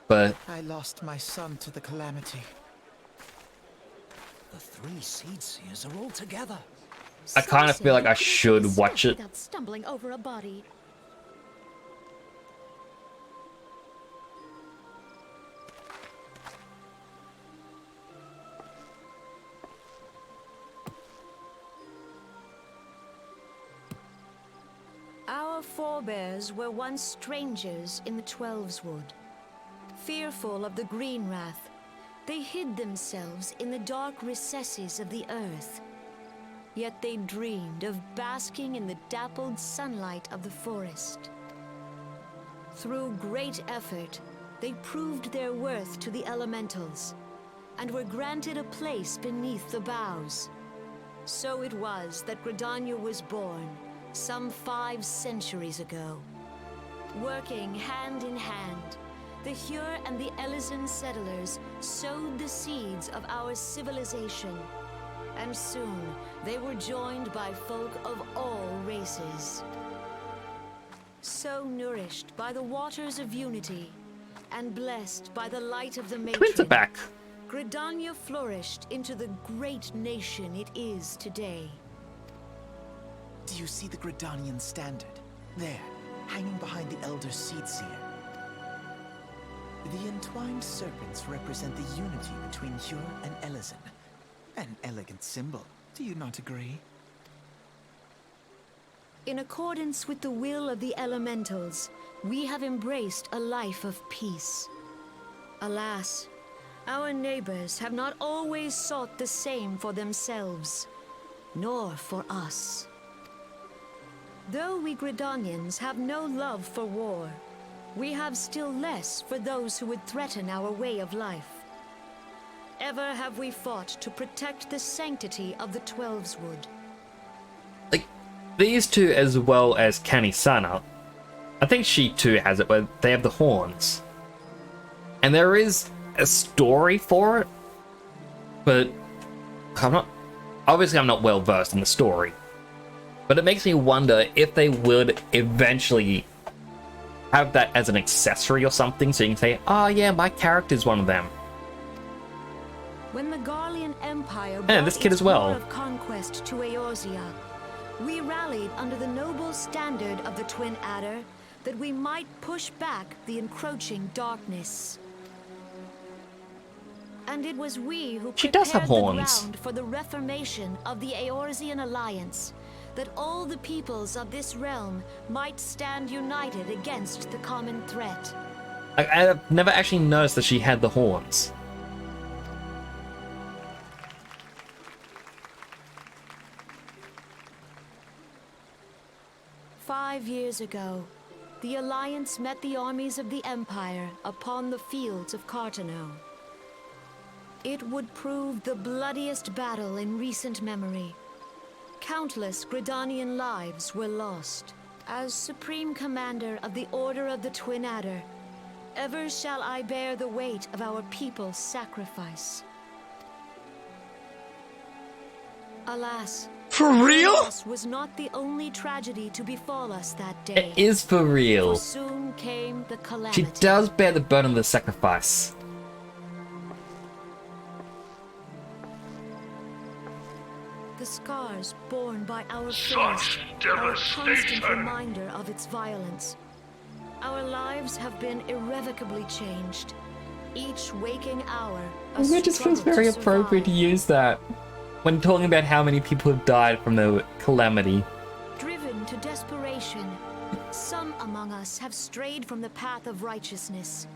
but I lost my son to the calamity. The 3 seed seers are all together. I kind of feel like I should watch it. Without stumbling over a body. Our forebears were once strangers in the Twelveswood. Fearful of the Green Wrath, they hid themselves in the dark recesses of the earth. Yet they dreamed of basking in the dappled sunlight of the forest. Through great effort, they proved their worth to the elementals, and were granted a place beneath the boughs. So it was that Gridania was born, some 5 centuries ago. Working hand in hand, the Hyur and the Elysian settlers sowed the seeds of our civilization, and soon they were joined by folk of all races. So nourished by the waters of unity, and blessed by the light of the Twins are matron, back. Gridania flourished into the great nation it is today. Do you see the Gridanian standard? There, hanging behind the Elder Seedseer. The entwined serpents represent the unity between Hyur and Elysian. An elegant symbol, do you not agree? In accordance with the will of the elementals, we have embraced a life of peace. Alas, our neighbors have not always sought the same for themselves, nor for us. Though we Gridanians have no love for war, we have still less for those who would threaten our way of life. Ever have we fought to protect the sanctity of the Twelveswood. Like, these two as well as Kanisana, I think she too has it where they have the horns. And there is a story for it, but I'm not well versed in the story. But it makes me wonder if they would eventually have that as an accessory or something, so you can say, oh yeah, my character's one of them. When the Garlean Empire And this kid as well. of conquest to Eorzea, we rallied under the noble standard of the Twin Adder that we might push back the encroaching darkness. And it was we who She prepared does have the horns. ground for the reformation of the Eorzean Alliance, that all the peoples of this realm might stand united against the common threat. I've never actually noticed that she had the horns. "5 years ago, the Alliance met the armies of the Empire upon the fields of Cartano. It would prove the bloodiest battle in recent memory. Countless Gridanian lives were lost. As Supreme Commander of the Order of the Twin Adder, ever shall I bear the weight of our people's sacrifice. Alas, For real? loss was not the only tragedy to befall us that day. It is for For real. soon came the She calamity. does bear the burden of the sacrifice. The scars borne by our fears are a constant reminder of its violence. Our lives have been irrevocably changed. Each waking hour, a It just feels struggle very to appropriate to survive. use that when talking about how many people have died from the calamity. Driven to desperation, some among us have strayed from the path of righteousness,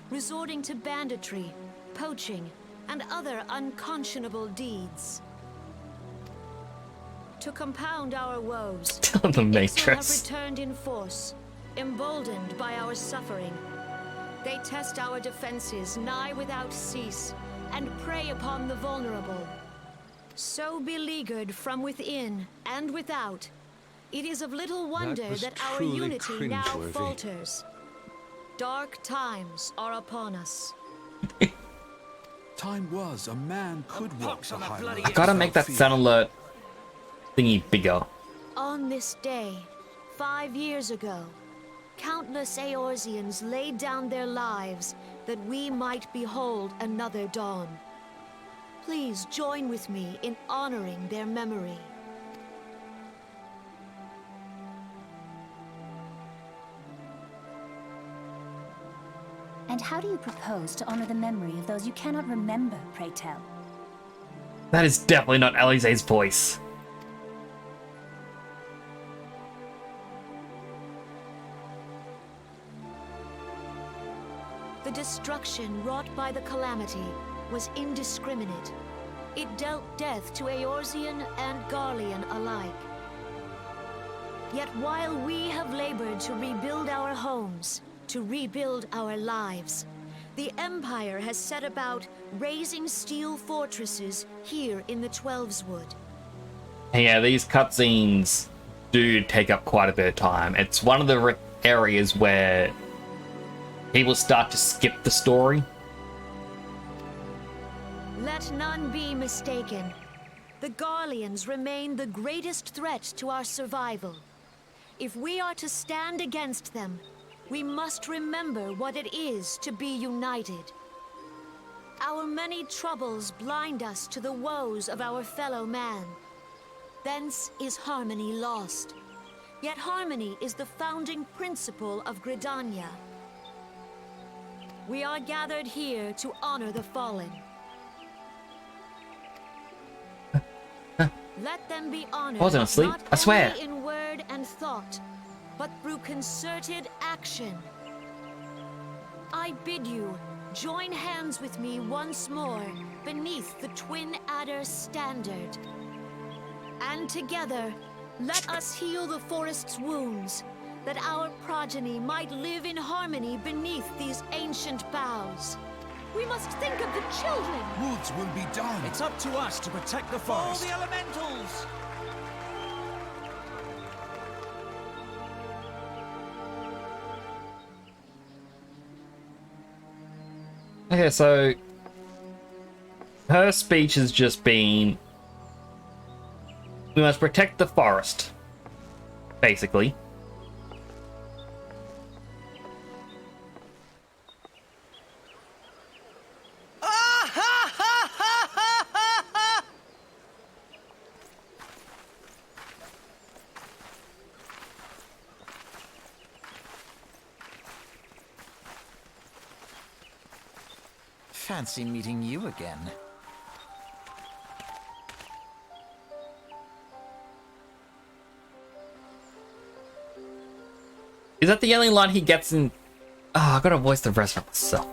resorting to banditry, poaching, and other unconscionable deeds. To compound our woes, The the Ixal Matrix. have returned in force, emboldened by our suffering. They test our defenses nigh without cease, and prey upon the vulnerable. So beleaguered from within and without, it is of little wonder was that our truly unity now cringeworthy. falters. Dark times are upon us. Time was a man could walk the highway. I gotta make that sound alert thingy bigger. On this day, 5 years ago, countless Eorzeans laid down their lives that we might behold another dawn. Please join with me in honoring their memory. And how do you propose to honor the memory of those you cannot remember, pray tell? That is definitely not Alize's voice. The destruction wrought by the calamity was indiscriminate. It dealt death to Eorzean and Garlean alike. Yet while we have labored to rebuild our homes, to rebuild our lives, the Empire has set about raising steel fortresses here in the Twelveswood. And yeah, these cutscenes do take up quite a bit of time. It's one of the areas where people start to skip the story. Let none be mistaken. The Garleans remain the greatest threat to our survival. If we are to stand against them, we must remember what it is to be united. Our many troubles blind us to the woes of our fellow man. Thence is harmony lost. Yet harmony is the founding principle of Gridania. We are gathered here to honor the fallen. Let them be honored I wasn't asleep, not I swear. only in word and thought, but through concerted action. I bid you join hands with me once more beneath the Twin Adder's standard. And together, let us heal the forest's wounds, that our progeny might live in harmony beneath these ancient boughs. We must think of the children! Woods will be done. It's up to us to protect the All forest. the elementals! Okay, so her speech has just been, we must protect the forest, basically. fancy meeting you again. Is that the only line he gets in? Oh, I gotta voice the rest of myself.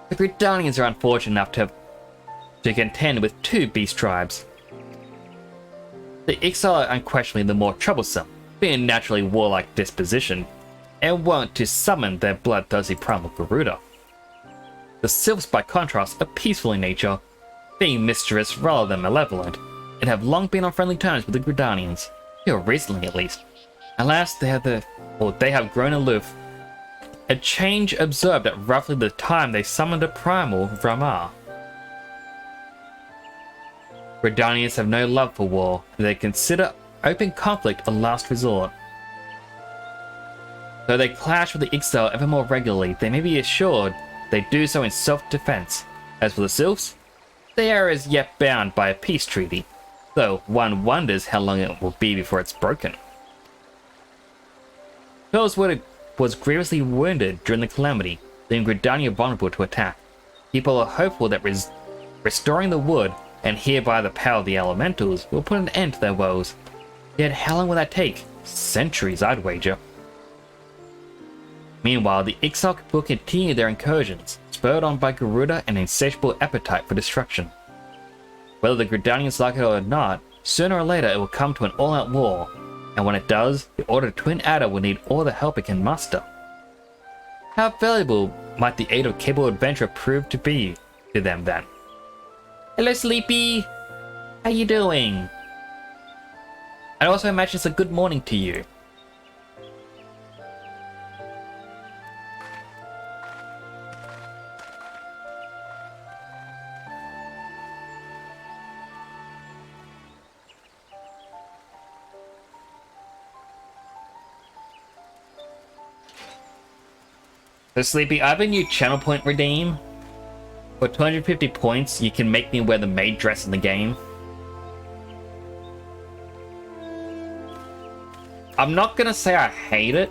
The Gridanians are unfortunate enough to contend with two beast tribes. The Exile are unquestionably the more troublesome, being a naturally warlike disposition, and wont to summon their bloodthirsty primal Garuda. The Sylphs, by contrast, are peaceful in nature, being mischievous rather than malevolent, and have long been on friendly terms with the Gridanians, here recently at least. Alas, they have grown aloof, a change observed at roughly the time they summoned a primal Vramar. Gridanians have no love for war, and they consider open conflict a last resort. Though they clash with the Exile ever more regularly, they may be assured they do so in self-defense. As for the Sylphs, they are as yet bound by a peace treaty, though one wonders how long it will be before it's broken. Charleswood was grievously wounded during the calamity, leaving Gridania vulnerable to attack. People are hopeful that restoring the wood, and hereby the power of the elementals, will put an end to their woes. Yet how long will that take? Centuries, I'd wager. Meanwhile, the Exile will continue their incursions, spurred on by Garuda and an insatiable appetite for destruction. Whether the Gridanians like it or not, sooner or later it will come to an all-out war, and when it does, the Order of Twin Adder will need all the help it can muster. How valuable might the aid of capable adventurer prove to be to them then? Hello, Sleepy! How you doing? I also imagine it's a good morning to you. So Sleepy, I have a new channel point redeem. For 250 points, you can make me wear the maid dress in the game. I'm not gonna say I hate it,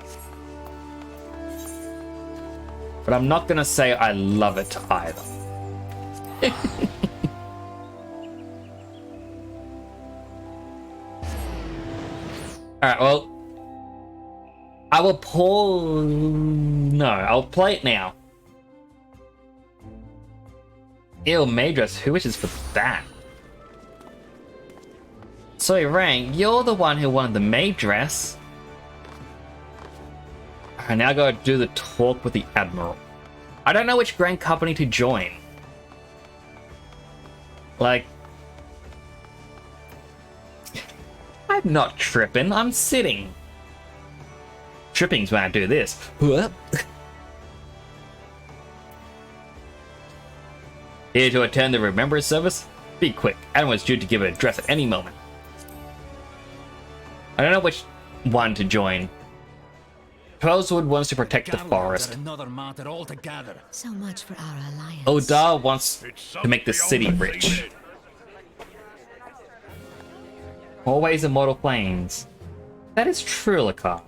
but I'm not gonna say I love it either. Alright, well, I will pull... No, I'll play it now. Ew, maid dress, who wishes for that? So, Rang, you're the one who wanted the maid dress. I now gotta do the talk with the Admiral. I don't know which Grand Company to join. Like... I'm not tripping, I'm sitting. Tripping's when I do this. Here to attend the Remembrance service? Be quick, Admiral's due to give an address at any moment. I don't know which one to join. Charleswood wants to protect the forest. Another matter altogether. So much for our alliance. Odar wants to make the city rich. Always immortal flames. That is true, Lakar.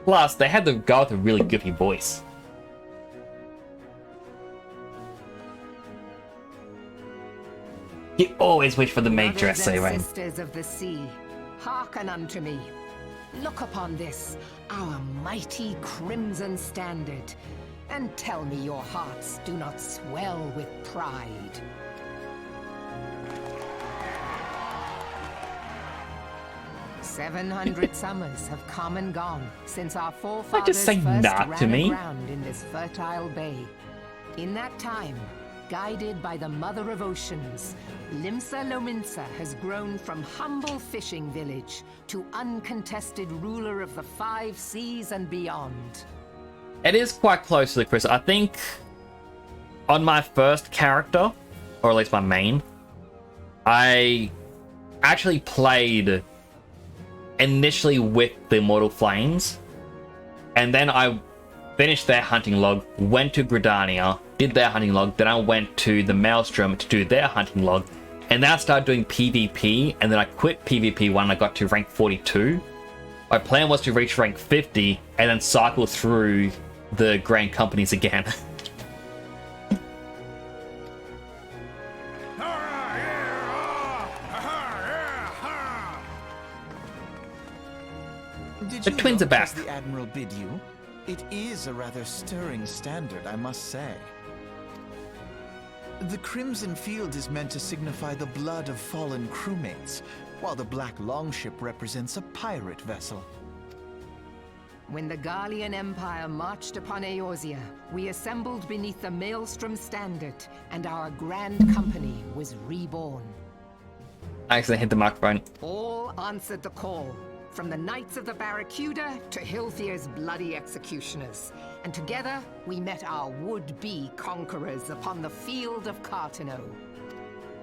Plus, they had the guy with a really goofy voice. You always wish for the maid dress, Sayrain. Sisters of the sea, hearken unto me. Look upon this, our mighty crimson standard, and tell me your hearts do not swell with pride. "700 summers have come and gone since our forefathers just say first not to ran me. aground in this fertile bay. In that time, guided by the Mother of Oceans, Limsa Lominsa has grown from humble fishing village to uncontested ruler of the 5 seas and beyond." It is quite close to the Chris. I think on my first character, or at least my main, I actually played initially with the Immortal Flames, and then I finished their hunting log, went to Gridania, did their hunting log, then I went to the Maelstrom to do their hunting log, and then I started doing PvP, and then I quit PvP when I got to rank 42. My plan was to reach rank 50 and then cycle through the Grand Companies again. Did The you twins are note back. as the Admiral bid you? It is a rather stirring standard, I must say. The Crimson Field is meant to signify the blood of fallen crewmates, while the Black Longship represents a pirate vessel. When the Gallian Empire marched upon Eorzea, we assembled beneath the Maelstrom Standard, and our Grand Company was reborn. I accidentally hit the microphone. All answered the call, from the Knights of the Barracuda to Hilthier's bloody executioners. And together, we met our would-be conquerors upon the field of Cartano.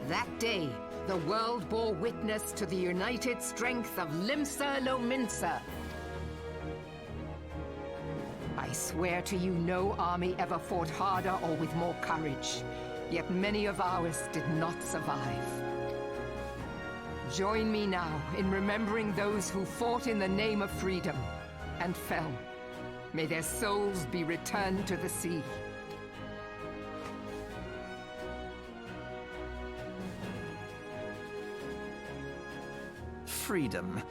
That day, the world bore witness to the united strength of Limsa Lominsa. I swear to you, no army ever fought harder or with more courage. Yet many of ours did not survive. Join me now in remembering those who fought in the name of freedom and fell. May their souls be returned to the sea. Freedom.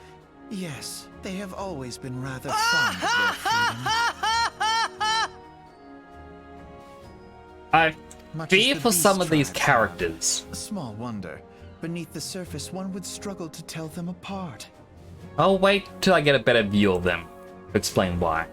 Yes, they have always been rather fond of their freedom. I Much fear as the for some Beast of these tribes characters. have. Small wonder. Beneath the surface, one would struggle to tell them apart. I'll wait till I get a better view of them to explain why.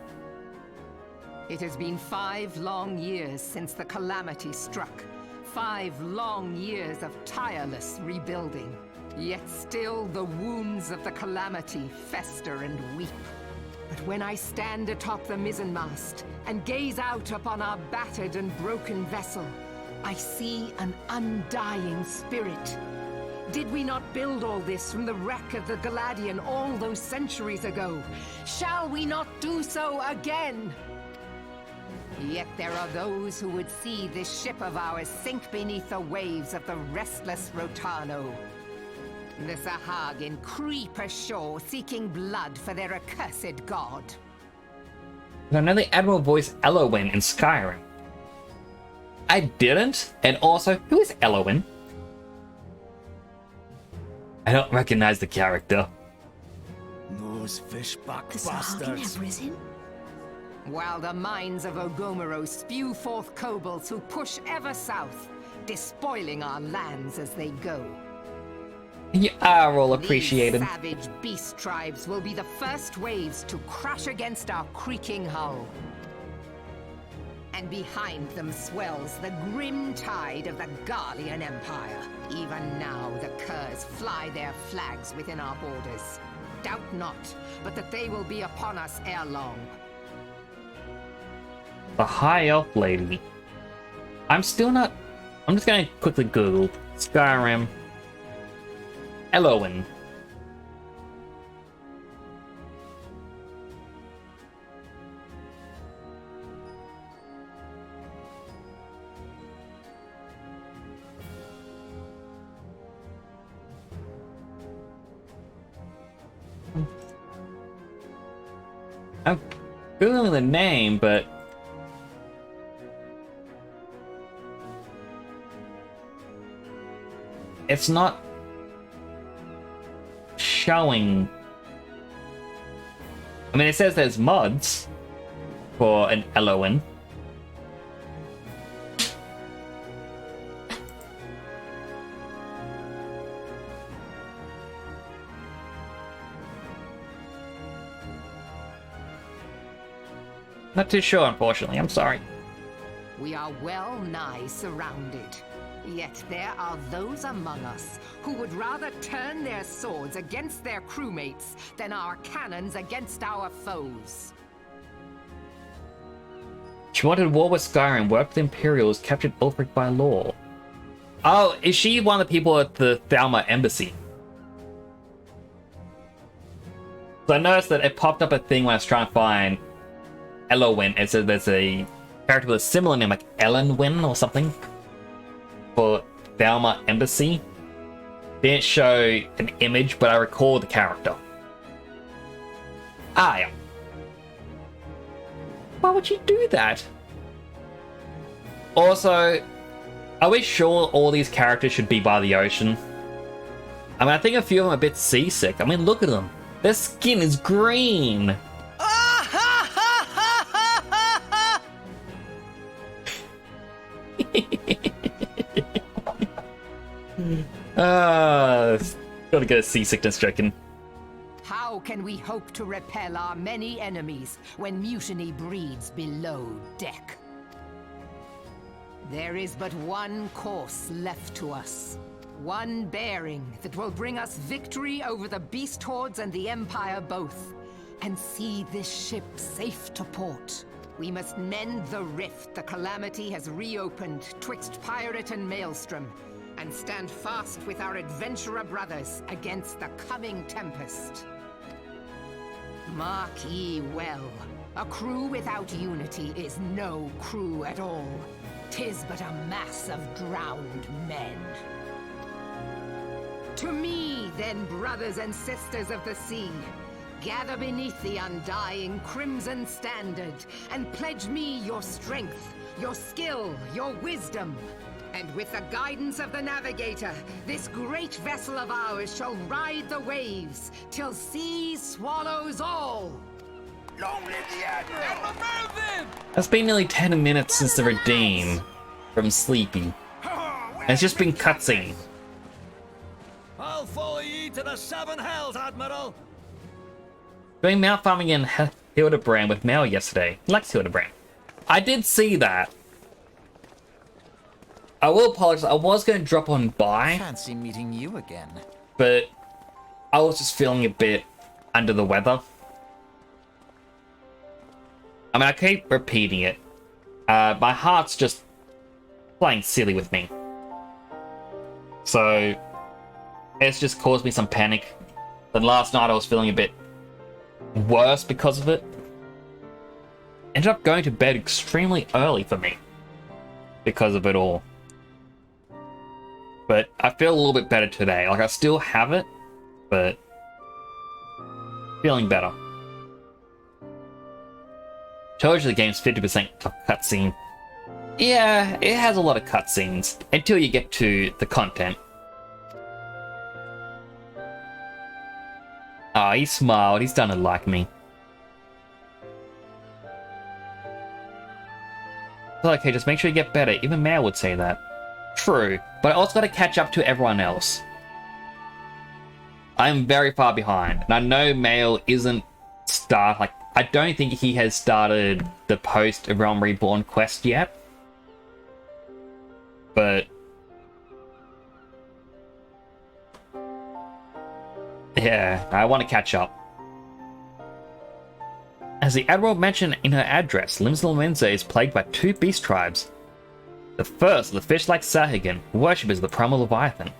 It has been 5 long years since the calamity struck. 5 long years of tireless rebuilding. Yet still the wounds of the calamity fester and weep. But when I stand atop the mizzenmast and gaze out upon our battered and broken vessel, I see an undying spirit. Did we not build all this from the wreck of the Galadian all those centuries ago? Shall we not do so again? Yet there are those who would see this ship of ours sink beneath the waves of the restless Rotano. The Sahagin creep ashore seeking blood for their accursed god. I know the Admiral voiced Elowin in Skyrim. I didn't, and also, who is Elowin? I don't recognize the character. Those fishback The Sahagin bastards. have risen? While the mines of Ogomero spew forth kobolds who push ever south, despoiling our lands as they go. You are all appreciated. These savage beast tribes will be the first waves to crash against our creaking hull. And behind them swells the grim tide of the Gallian Empire. Even now, the Curs fly their flags within our borders. Doubt not, but that they will be upon us ere long. The High Elf Lady. I'm still not... I'm just gonna quickly Google Skyrim Elowin. I'm Googling the name, but it's not showing. I mean, it says there's mods for an Elowin. Not too sure, unfortunately. I'm sorry. We are well nigh surrounded. Yet there are those among us who would rather turn their swords against their crewmates than our cannons against our foes. She wanted war with Skyrim, worked with Imperials, captured Ulfric by law. Oh, is she one of the people at the Thalma embassy? So I noticed that it popped up a thing when I was trying to find Elowin. It said there's a character with a similar name, like Ellenwin or something, for Thalma embassy. Didn't show an image, but I recall the character. Ah, yeah. Why would you do that? Also, are we sure all these characters should be by the ocean? I mean, I think a few of them are a bit seasick. I mean, look at them. Their skin is green. Gotta get a seasickness joking. How can we hope to repel our many enemies when mutiny breeds below deck? There is but one course left to us. One bearing that will bring us victory over the beast hordes and the Empire both, and see this ship safe to port. We must mend the rift the Calamity has reopened twixt Pirate and Maelstrom, and stand fast with our adventurer brothers against the coming tempest. Mark ye well, a crew without unity is no crew at all. 'Tis but a mass of drowned men. To me, then, brothers and sisters of the sea, gather beneath the undying crimson standard, and pledge me your strength, your skill, your wisdom. And with the guidance of the navigator, this great vessel of ours shall ride the waves till sea swallows all. Long live the Admiral! It's been nearly 10 minutes since the redeem from Sleepy. And it's just been cutscene. I'll follow ye to the seven hells, Admiral. Doing mount farming in Hildebrand with Mel yesterday. He likes Hildebrand. I did see that. I will apologize. I was going to drop on by, Fancy meeting you again. but I was just feeling a bit under the weather. I mean, I keep repeating it. My heart's just playing silly with me. So, it's just caused me some panic. Then last night I was feeling a bit worse because of it. Ended up going to bed extremely early for me because of it all. But I feel a little bit better today. Like, I still have it, but feeling better. Told you the game's 50% cutscene. Yeah, it has a lot of cutscenes until you get to the content. Ah, he smiled. He's done it like me. Okay, just make sure you get better. Even Mare would say that. True, but I also got to catch up to everyone else. I'm very far behind, and I know Mail isn't I don't think he has started the post-Realm Reborn quest yet. But yeah, I want to catch up. As the Admiral mentioned in her address, Limsa is plagued by two beast tribes. The first are the fish-like Sahuagin, worshippers of the primal Leviathan.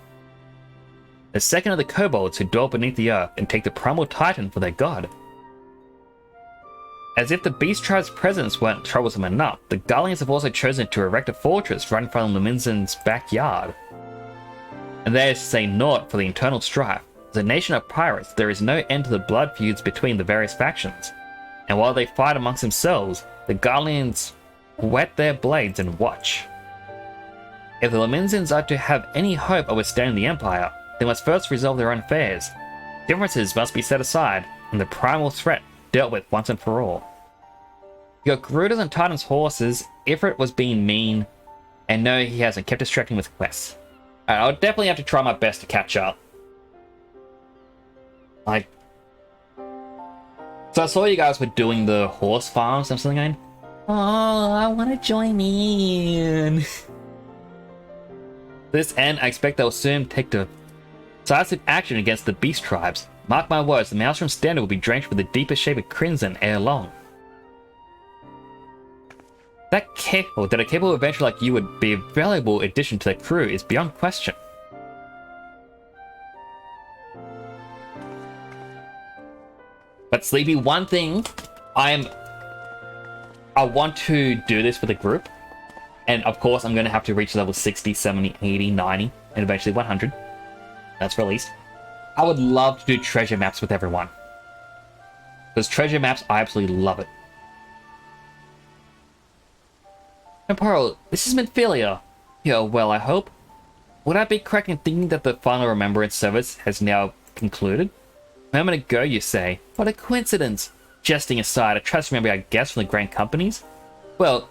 The second are the kobolds who dwell beneath the earth and take the primal Titan for their god. As if the beast tribe's presence weren't troublesome enough, the Guardians have also chosen to erect a fortress right in front of Luminzen's backyard. And there is to say naught for the internal strife. As a nation of pirates, there is no end to the blood feuds between the various factions. And while they fight amongst themselves, the Guardians whet their blades and watch. If the Luminzens are to have any hope of withstanding the Empire, they must first resolve their own affairs. Differences must be set aside, and the primal threat dealt with once and for all. You got Gerudo's and Titan's horses. Ifrit was being mean, and no, he hasn't kept distracting with quests. I'll definitely have to try my best to catch up. So I saw you guys were doing the horse farms and something going, oh, I want to join in. This end, I expect they'll soon take decisive action against the beast tribes. Mark my words, the Maelstrom standard will be drenched with the deepest shade of crimson ere long. That a capable adventurer like you would be a valuable addition to the crew is beyond question. But Sleepy, one thing, I want to do this for the group. And of course, I'm going to have to reach level 60, 70, 80, 90, and eventually 100. That's released. I would love to do treasure maps with everyone. Because treasure maps, I absolutely love it. Temporal, this is Minfilia. You're well, I hope. Would I be correct in thinking that the final remembrance service has now concluded? A moment ago, you say. What a coincidence. Jesting aside, I trust to remember our guests from the Grand Companies. Well,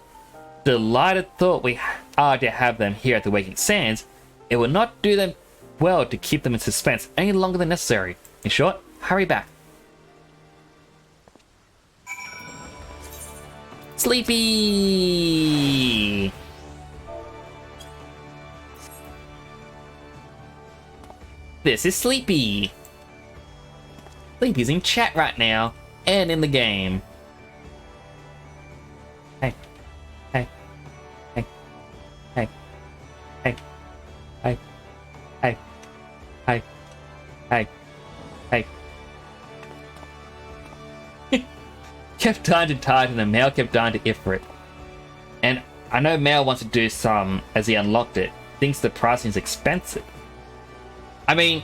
delighted thought we are to have them here at the Waking Sands. It will not do them well to keep them in suspense any longer than necessary. In short, hurry back. Sleepy! This is Sleepy. Sleepy's in chat right now and in the game. Hey. Hey. Hey. Hey. Hey. Hey. Hey. Hey. Hey. Hey. Kept dying to Titan and Mel kept dying to Ifrit. And I know Mel wants to do some as he unlocked it. Thinks the pricing is expensive. I mean,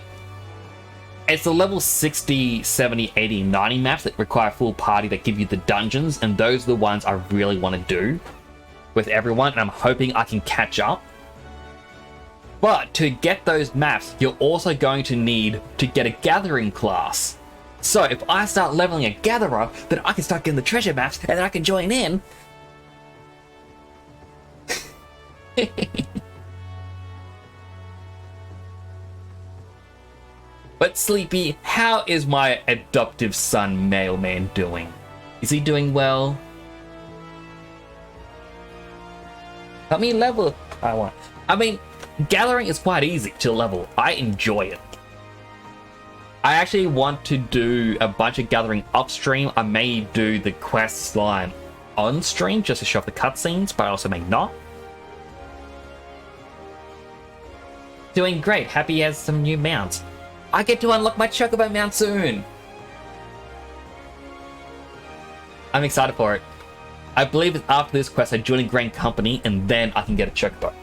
it's the level 60, 70, 80, 90 maps that require full party that give you the dungeons, and those are the ones I really want to do with everyone, and I'm hoping I can catch up. But to get those maps, you're also going to need to get a gathering class. So if I start leveling a gatherer, then I can start getting the treasure maps, and then I can join in. But Sleepy, how is my adoptive son Mailman doing? Is he doing well? Help me level if I want. I mean, gathering is quite easy to level. I enjoy it. I actually want to do a bunch of gathering upstream. I may do the quest line on stream just to show off the cutscenes, but I also may not. Doing great. Happy he has some new mounts. I get to unlock my Chocobo mount soon. I'm excited for it. I believe that after this quest, I join a Grand Company and then I can get a Chocobo.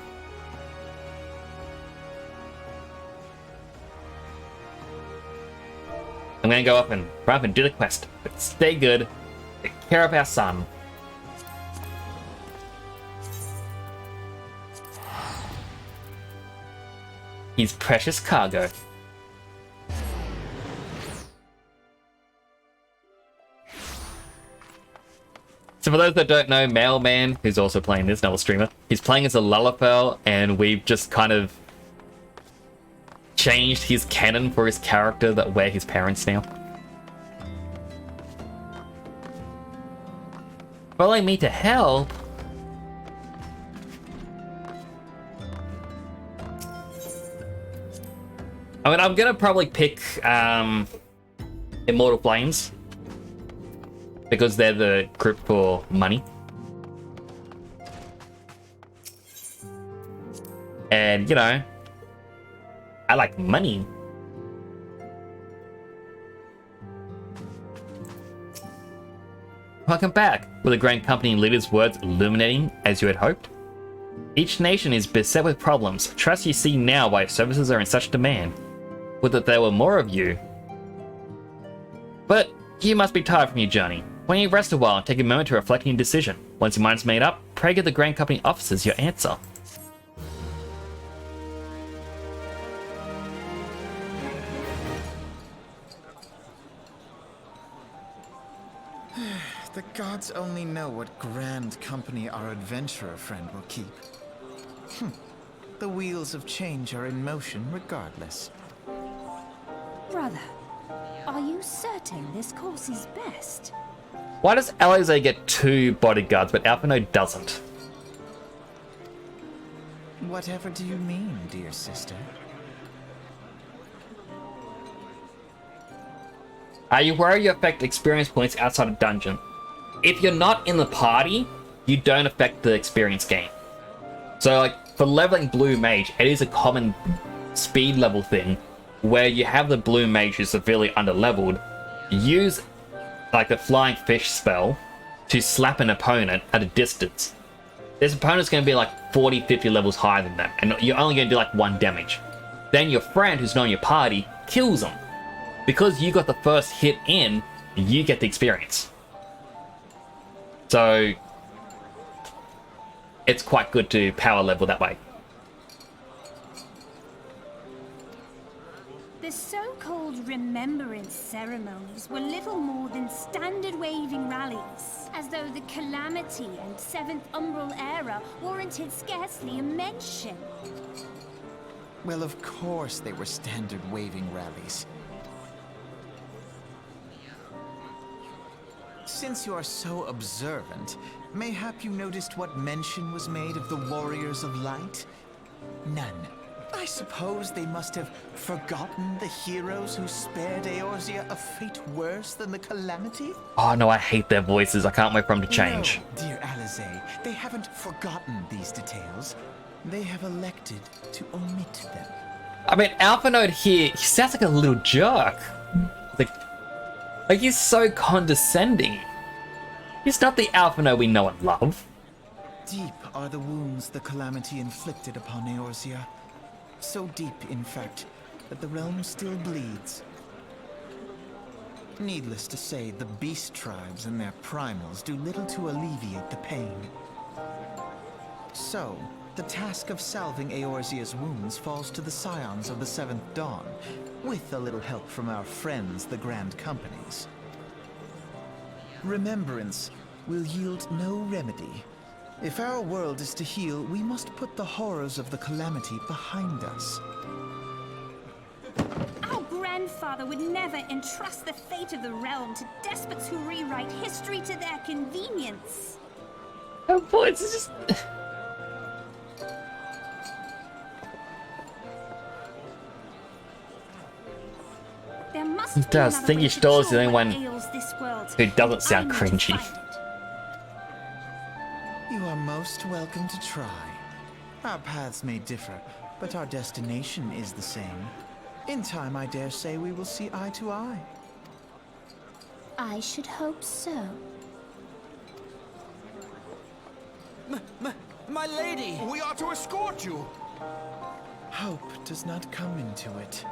I'm gonna go up and run up and do the quest. But stay good. Take care of our son. His precious cargo. So for those that don't know, Mailman, who's also playing this, another streamer, he's playing as a Lullafell, and we've just kind of changed his canon for his character that we're his parents now. Following me to help? I mean, I'm gonna probably pick Immortal Flames, because they're the group for money. And, you know, I like money. Welcome back. Were the Grand Company leader's words illuminating as you had hoped? Each nation is beset with problems. Trust you see now why services are in such demand. Would that there were more of you. But you must be tired from your journey. Why don't you rest a while and take a moment to reflect on your decision? Once your mind's made up, pray give the Grand Company officers your answer. The gods only know what Grand Company our adventurer friend will keep. The wheels of change are in motion regardless. Brother, are you certain this course is best? Why does Alize get 2 bodyguards, but Alphino doesn't? Whatever do you mean, dear sister? You worry you affect experience points outside of dungeon. If you're not in the party, you don't affect the experience gain. So, like, for leveling Blue Mage, it is a common speed level thing where you have the Blue Mage who's severely underleveled, use like the Flying Fish spell to slap an opponent at a distance. This opponent's going to be like 40, 50 levels higher than them, and you're only going to do like 1 damage. Then your friend who's not in your party kills them. Because you got the first hit in, you get the experience. So it's quite good to power level that way. The so-called remembrance ceremonies were little more than standard waving rallies, as though the Calamity and Seventh Umbral era warranted scarcely a mention. Well, of course they were standard waving rallies. Since you are so observant, mayhap you noticed what mention was made of the Warriors of Light? None. I suppose they must have forgotten the heroes who spared Eorzea a fate worse than the Calamity? Oh no, I hate their voices. I can't wait for them to change. No, dear Alizé, they haven't forgotten these details. They have elected to omit them. I mean, Alpha Node here, he sounds like a little jerk. Like he's so condescending. He's not the Alpha Node we know and love. Deep are the wounds the Calamity inflicted upon Eorzea. So deep, in fact, that the realm still bleeds. Needless to say, the beast tribes and their primals do little to alleviate the pain. So, the task of salving Eorzea's wounds falls to the scions of the Seventh Dawn, with a little help from our friends, the Grand Companies. Remembrance will yield no remedy. If our world is to heal, we must put the horrors of the Calamity behind us. Our grandfather would never entrust the fate of the realm to despots who rewrite history to their convenience. Oh boy, it's just... There must It does. be Think you another way stole to is the cure only what one ails this world, who doesn't and sound I need to cringy. find it. You are most welcome to try. Our paths may differ, but our destination is the same. In time, I dare say we will see eye to eye. I should hope so. My lady! We are to escort you. Hope does not come into it.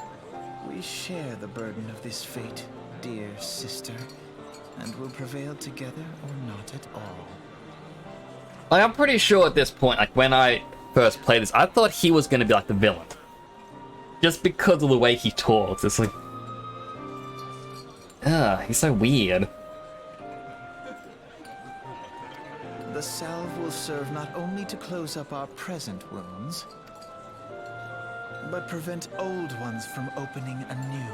We share the burden of this fate, dear sister, and will prevail together or not at all. Like, I'm pretty sure at this point, like, when I first played this, I thought he was going to be, like, the villain. Just because of the way he talks. It's like... he's so weird. The salve will serve not only to close up our present wounds, but prevent old ones from opening anew.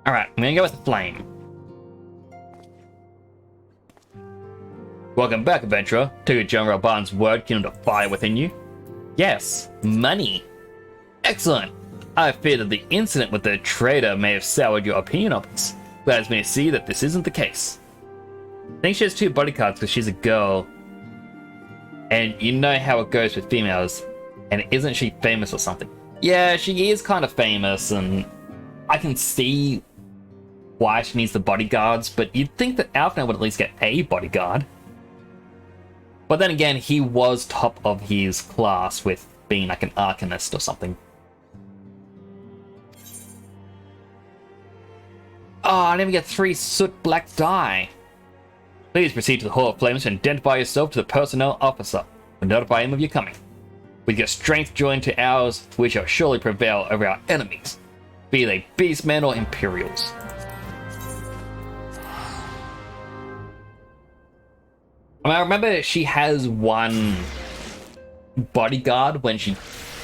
Alright, I'm gonna go with the flame. Welcome back, adventurer. To General Barnes' word kindled a fire within you. Yes, money. Excellent. I fear that the incident with the trader may have soured your opinion of us. Glads me to see that this isn't the case. I think she has 2 bodyguards because she's a girl. And you know how it goes with females. And isn't she famous or something? Yeah, she is kind of famous, and I can see why she needs the bodyguards, but you'd think that Alfred would at least get a bodyguard. But then again, he was top of his class with being like an arcanist or something. Oh, I didn't even get 3 soot black dye. Please proceed to the Hall of Flames and identify yourself to the personnel officer and notify him of your coming. With your strength joined to ours, we shall surely prevail over our enemies, be they beastmen or Imperials. I remember she has 1 bodyguard when she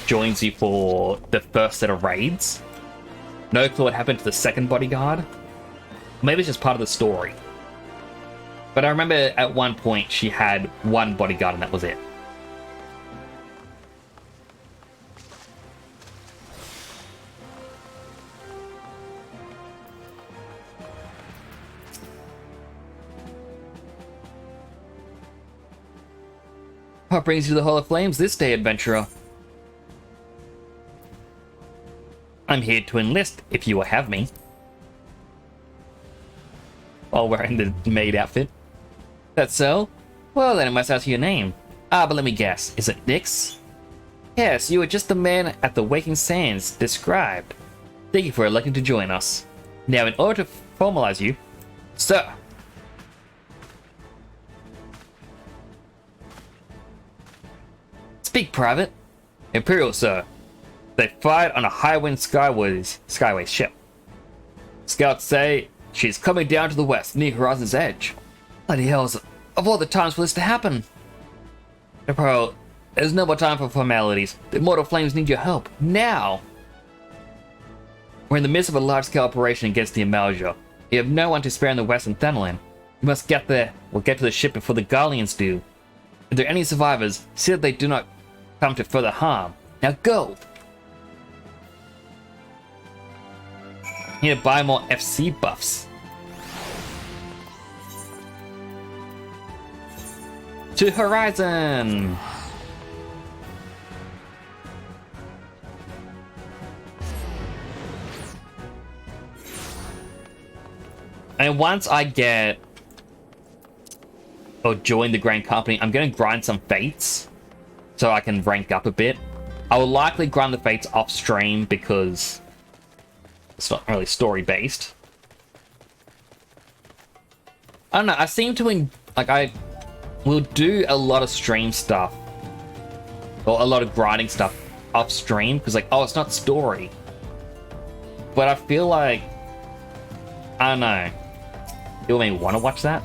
joins you for the first set of raids. No clue what happened to the second bodyguard. Maybe it's just part of the story. But I remember at one point she had 1 bodyguard and that was it. What brings you to the Hall of Flames this day, adventurer? I'm here to enlist, if you will have me. While wearing the maid outfit. That's so? Well, then I must ask you your name. Ah, but let me guess. Is it Nyx? Yes, you are just the man at the Waking Sands described. Thank you for electing to join us. Now, in order to formalize you, sir. Speak, Private. Imperial, sir. They fired on a Highwind Skyway ship. Scouts say she's coming down to the west, near Horizon's edge. Bloody hells, of all the times for this to happen. Imperial, there's no more time for formalities. The Immortal Flames need your help, now! We're in the midst of a large-scale operation against the Amalja. You have no one to spare in the western Thanalan. You must get there. We'll get to the ship before the Garleans do. If there are any survivors, see that they do not come to further harm. Now go! Need to buy more FC buffs. To Horizon! And once I get or join the Grand Company, I'm going to grind some fates so I can rank up a bit. I will likely grind the fates off stream because it's not really story based. I don't know, I seem to I will do a lot of stream stuff or a lot of grinding stuff off stream because oh, it's not story. But I feel like, I don't know, you may want to watch that.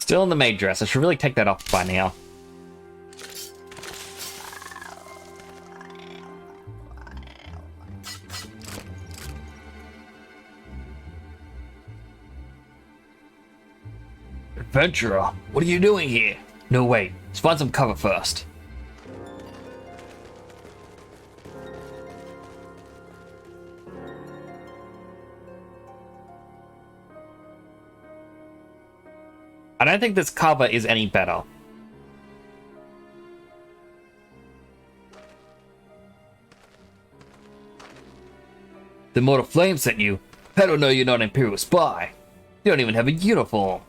Still in the maid dress. I should really take that off by now. Adventurer, what are you doing here? No, wait. Let's find some cover first. I don't think this cover is any better. The Immortal Flame sent you. I don't know you're not an Imperial spy. You don't even have a uniform.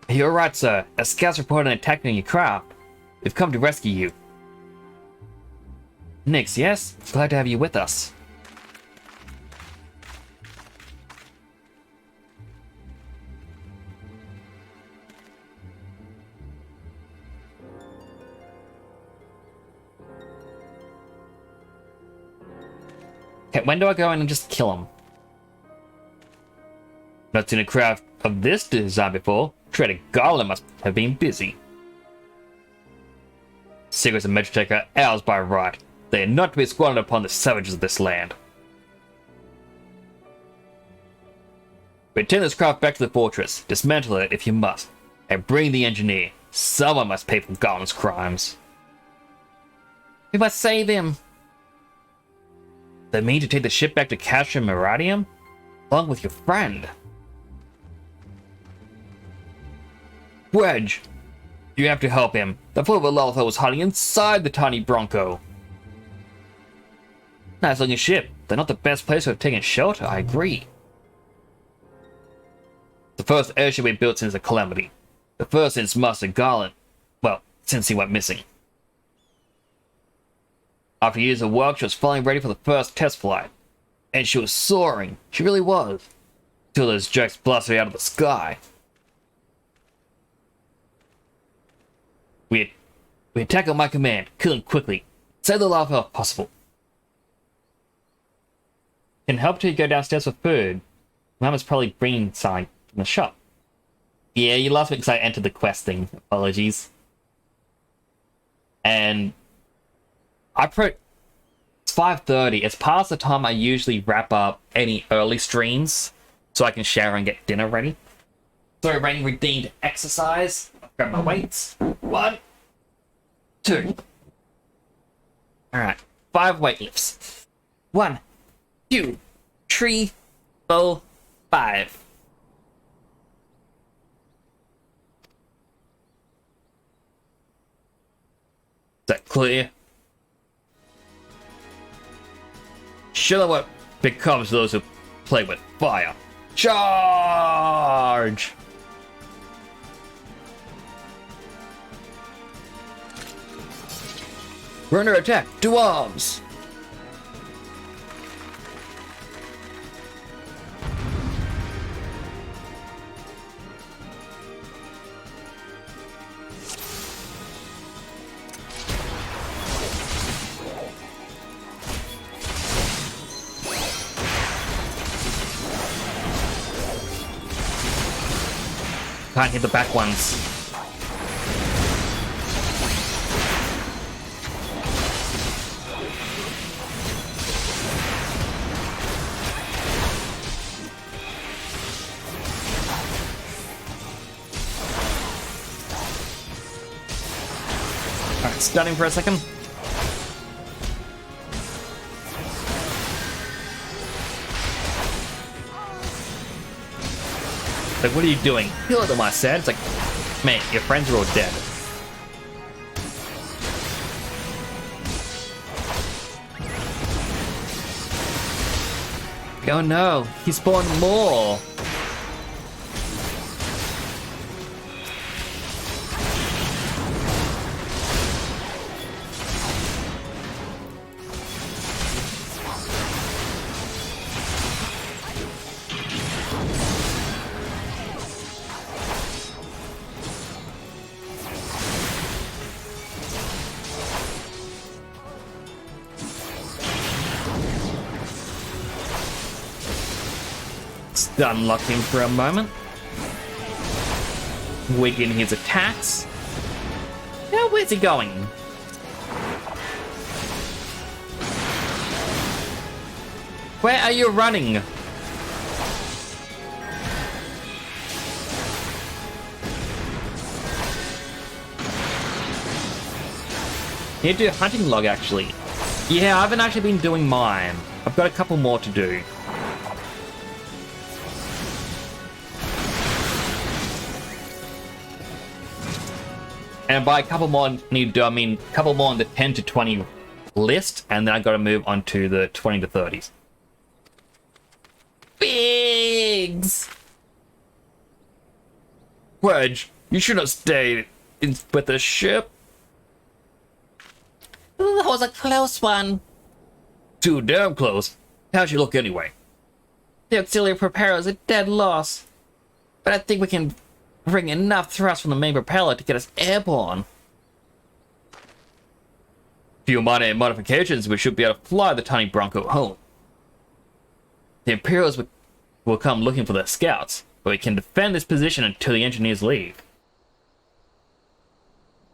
You're right, sir. A scout's reported an attack on your craft. We've come to rescue you. Nix, yes? Glad to have you with us. Okay, when do I go in and just kill him? Not seen a craft of this design before. Trader Garland must have been busy. Secrets of Magitech are ours by right. They are not to be squandered upon the savages of this land. Return this craft back to the fortress, dismantle it if you must, and bring the engineer. Someone must pay for Garland's crimes. We must save him! They mean to take the ship back to Castro Meradium? Along with your friend. Wedge! You have to help him. The foot of a Lotho was hiding inside the tiny Bronco. Nice looking ship. They're not the best place to have taken shelter, I agree. The first airship we built since the Calamity. The first since Master Garland. Well, since he went missing. After years of work, she was finally ready for the first test flight. And she was soaring. She really was. Till those jerks blasted her out of the sky. We attack on my command, kill him quickly. Save the life if possible. Can help till you go downstairs for food. Mama's probably bringing something from the shop. Yeah, you lost me because I entered the quest thing. Apologies. And it's 5:30. It's past the time I usually wrap up any early streams so I can shower and get dinner ready. So Rainy redeemed exercise. Grab my weights. 1, 2. Alright. 5 weightlifts. 1, 2, 3, 4, 5. Is that clear? Show them what becomes of those who play with fire. Charge! We're under attack. To arms! Can't hit the back ones. Alright, stun him for a second. Like, what are you doing? Kill them, I said. It's like, mate, your friends are all dead. Oh no, he spawned more. Stun lock him for a moment. Weaken his attacks. Now, where's he going? Where are you running? Need to do a hunting log, actually. Yeah, I haven't actually been doing mine. I've got a couple more to do. And by a couple more need to do, I mean a couple more on the 10 to 20 list, and then I got to move on to the 20 to 30s. Biggs! Wedge, you should have stayed with the ship. That was a close one. Too damn close. How'd you look anyway? The auxiliary propeller is a dead loss. But I think we can bring enough thrust from the main propeller to get us airborne. Few minor modifications, we should be able to fly the tiny Bronco home. The Imperials will come looking for their scouts, but we can defend this position until the engineers leave.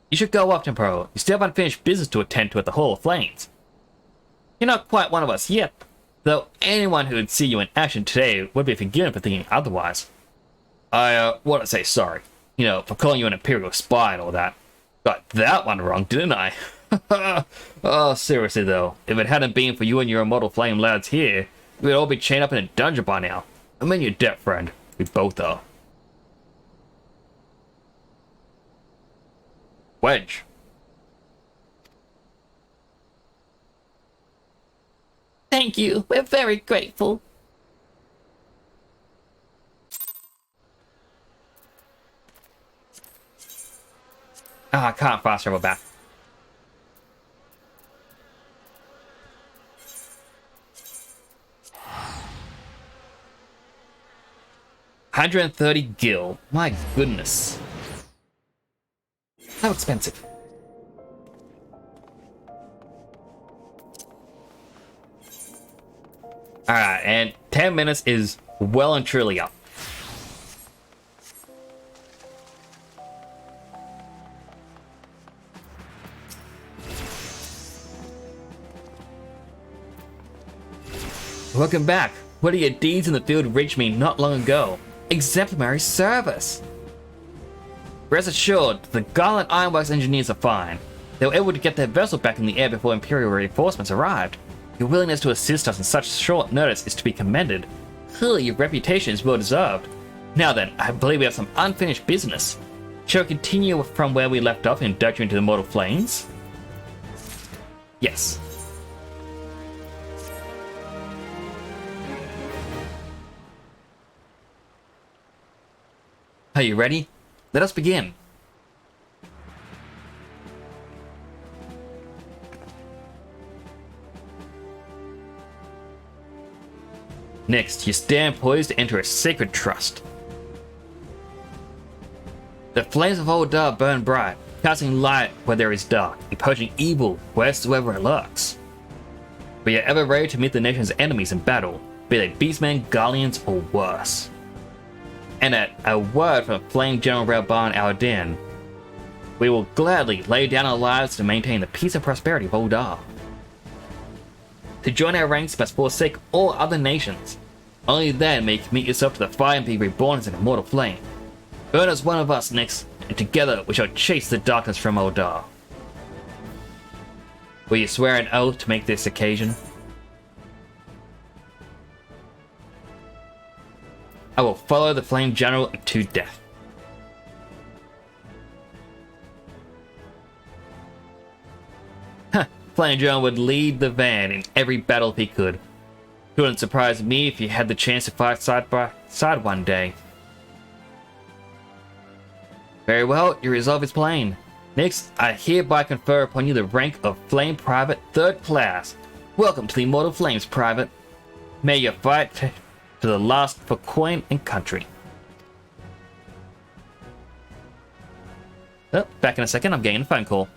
You should go off, Temporo. You still have unfinished business to attend to at the Hall of Flames. You're not quite one of us yet, though anyone who would see you in action today would be forgiven for thinking otherwise. I want to say sorry, you know, for calling you an Imperial spy and all that. Got that one wrong, didn't I? Oh, seriously though, if it hadn't been for you and your immortal flame lads here, we'd all be chained up in a dungeon by now. I'm in your debt, friend. We both are. Wedge. Thank you. We're very grateful. Ah, I can't fast travel back. $130 gil. My goodness. How expensive. Alright, and 10 minutes is well and truly up. Welcome back. What are your deeds in the field reached me not long ago? Exemplary service. Rest assured, the Garland Ironworks engineers are fine. They were able to get their vessel back in the air before Imperial reinforcements arrived. Your willingness to assist us in such short notice is to be commended. Clearly, your reputation is well deserved. Now then, I believe we have some unfinished business. Shall we continue from where we left off and induct you into the mortal flames? Yes. Are you ready? Let us begin. Next, you stand poised to enter a sacred trust. The flames of Oldar burn bright, casting light where there is dark, and purging evil wheresoever it lurks. We are ever ready to meet the nation's enemies in battle, be they beastmen, Garleans, or worse. And at a word from Flame General Raelbarn Al'Aden, we will gladly lay down our lives to maintain the peace and prosperity of Oldar. To join our ranks, you must forsake all other nations. Only then may you commit yourself to the fire and be reborn as an immortal flame. Burn as one of us next, and together we shall chase the darkness from Oldar. Will you swear an oath to make this occasion? I will follow the Flame General to death. Flame General would lead the van in every battle if he could. It wouldn't surprise me if he had the chance to fight side by side one day. Very well, your resolve is plain. Next, I hereby confer upon you the rank of Flame Private 3rd Class. Welcome to the Immortal Flames, Private. May you fight to the last for coin and country. Oh, back in a second, I'm getting a phone call.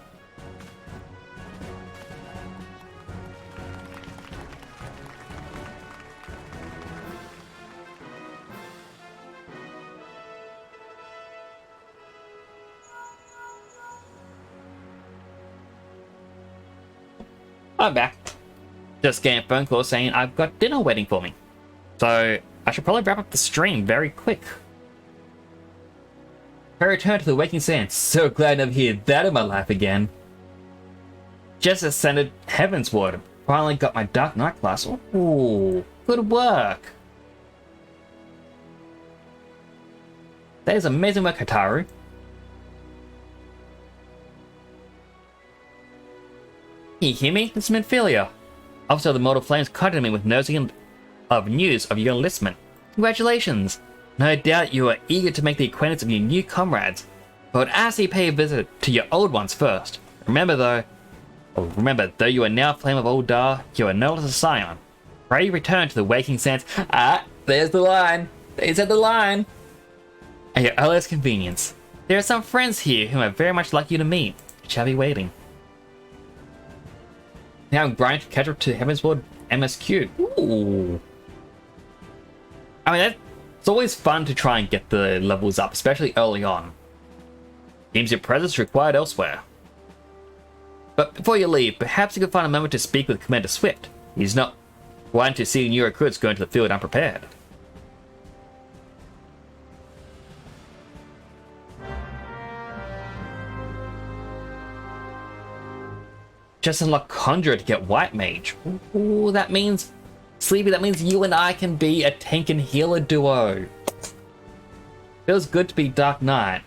I'm back. Just getting a phone call saying I've got dinner waiting for me. So I should probably wrap up the stream very quick. I return to the Waking Sands. So glad to hear that in my life again. Just ascended Heavensward. Finally got my Dark Knight class. Ooh, good work. That is amazing work, Hataru. Can you hear me? This is Minfilia. Officer of the Mortal Flames contacted me with news of your enlistment. Congratulations! No doubt you are eager to make the acquaintance of your new comrades, but would ask you pay a visit to your old ones first. Remember, though you are now Flame of Oldar, you are no less a scion. Pray return to the Waking Sands. Ah, there's the line. They said the line. At your earliest convenience. There are some friends here whom I'd very much like you to meet. Shall be waiting. Now I'm grinding to catch up to Heavensward MSQ. Ooh. I mean, it's always fun to try and get the levels up, especially early on. Seems your presence required elsewhere. But before you leave, perhaps you could find a moment to speak with Commander Swift. He's not wanting to see new recruits go into the field unprepared. Just unlock Conjurer to get White Mage. Ooh, that means... Sleepy, that means you and I can be a tank and healer duo. Feels good to be Dark Knight.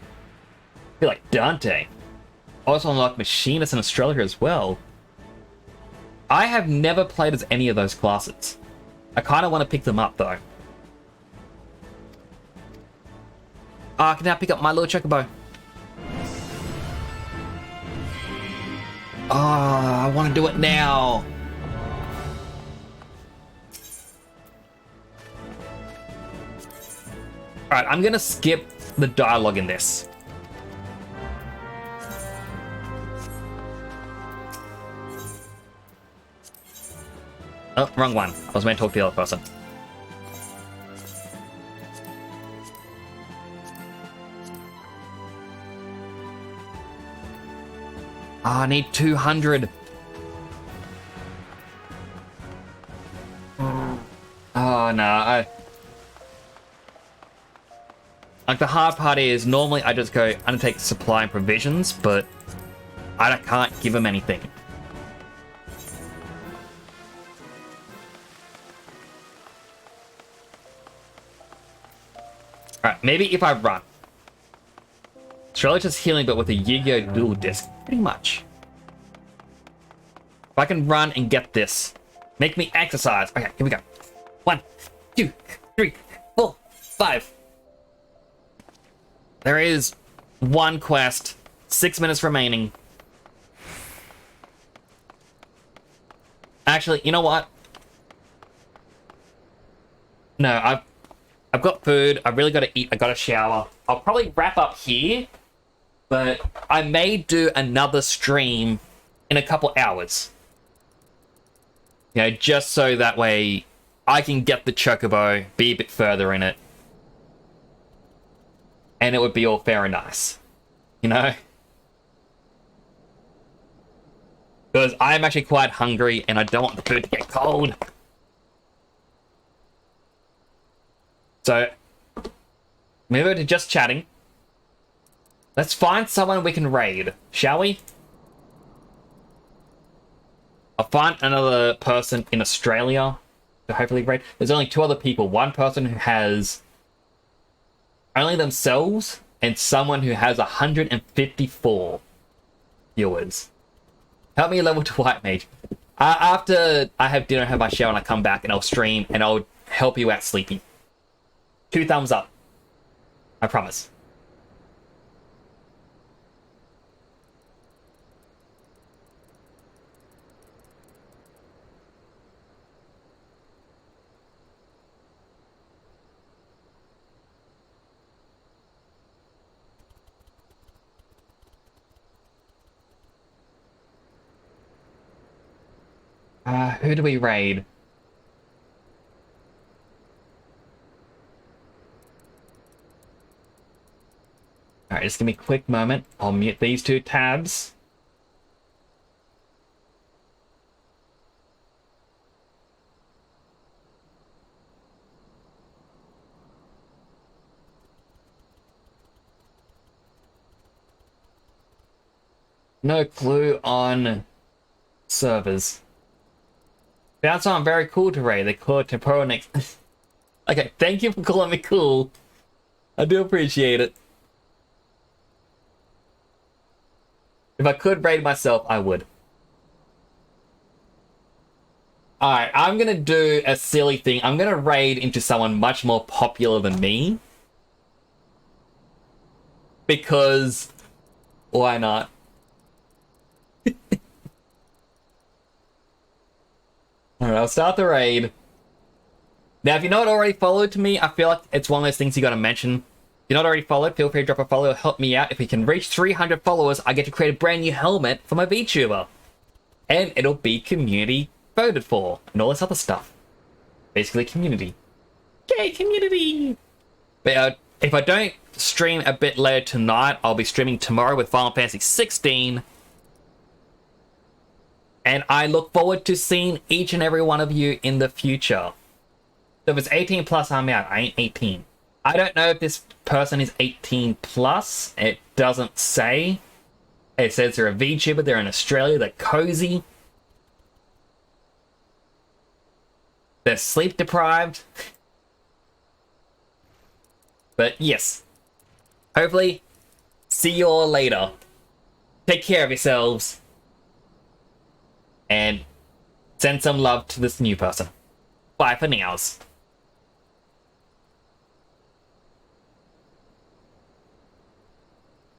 Feel like Dante. Also unlock Machinist and Astrologer as well. I have never played as any of those classes. I kind of want to pick them up though. Oh, I can now pick up my little chocobo. Oh, I want to do it now. Alright, I'm going to skip the dialogue in this. Oh, wrong one. I was meant to talk to the other person. Oh, I need 200. Oh no, like the hard part is normally I just go undertake supply and provisions, but I can't give them anything. maybe if I run. Australia's just healing, but with a Yu-Gi-Oh! Dual Disc. Pretty much. If I can run and get this. Make me exercise. Okay, here we go. 1, 2, 3, 4, 5. There is one quest. 6 minutes remaining. Actually, you know what? No, I've got food. I really got to eat. I got to shower. I'll probably wrap up here. But I may do another stream in a couple hours. You know, just so that way I can get the Chocobo, be a bit further in it. And it would be all fair and nice. You know? Because I'm actually quite hungry and I don't want the food to get cold. So, move over to just chatting. Let's find someone we can raid, shall we? I'll find another person in Australia to hopefully raid. There's only 2 other people. One person who has only themselves and someone who has 154 viewers. Help me level to White Mage. After I have dinner, have my shower, and I come back and I'll stream and I'll help you out, Sleepy. 2 thumbs up. I promise. Who do we raid? Alright, just give me a quick moment. I'll mute these 2 tabs. No clue on servers. Found someone very cool to raid. They call it Temporal next. Okay, thank you for calling me cool. I do appreciate it. If I could raid myself, I would. Alright, I'm gonna do a silly thing. I'm gonna raid into someone much more popular than me. Because... why not? Alright, I'll start the raid. Now, if you're not already followed to me, I feel like it's one of those things you gotta mention. If you're not already followed, feel free to drop a follow. It'll help me out. If we can reach 300 followers, I get to create a brand new helmet for my VTuber. And it'll be community voted for, and all this other stuff. Basically, community. Yay, community! But if I don't stream a bit later tonight, I'll be streaming tomorrow with Final Fantasy 16. And I look forward to seeing each and every one of you in the future. So if it's 18 plus, I'm out. I ain't 18. I don't know if this person is 18 plus. It doesn't say. It says they're a VTuber. They're in Australia. They're cozy. They're sleep deprived. But yes. Hopefully, see you all later. Take care of yourselves. And send some love to this new person. Bye for now.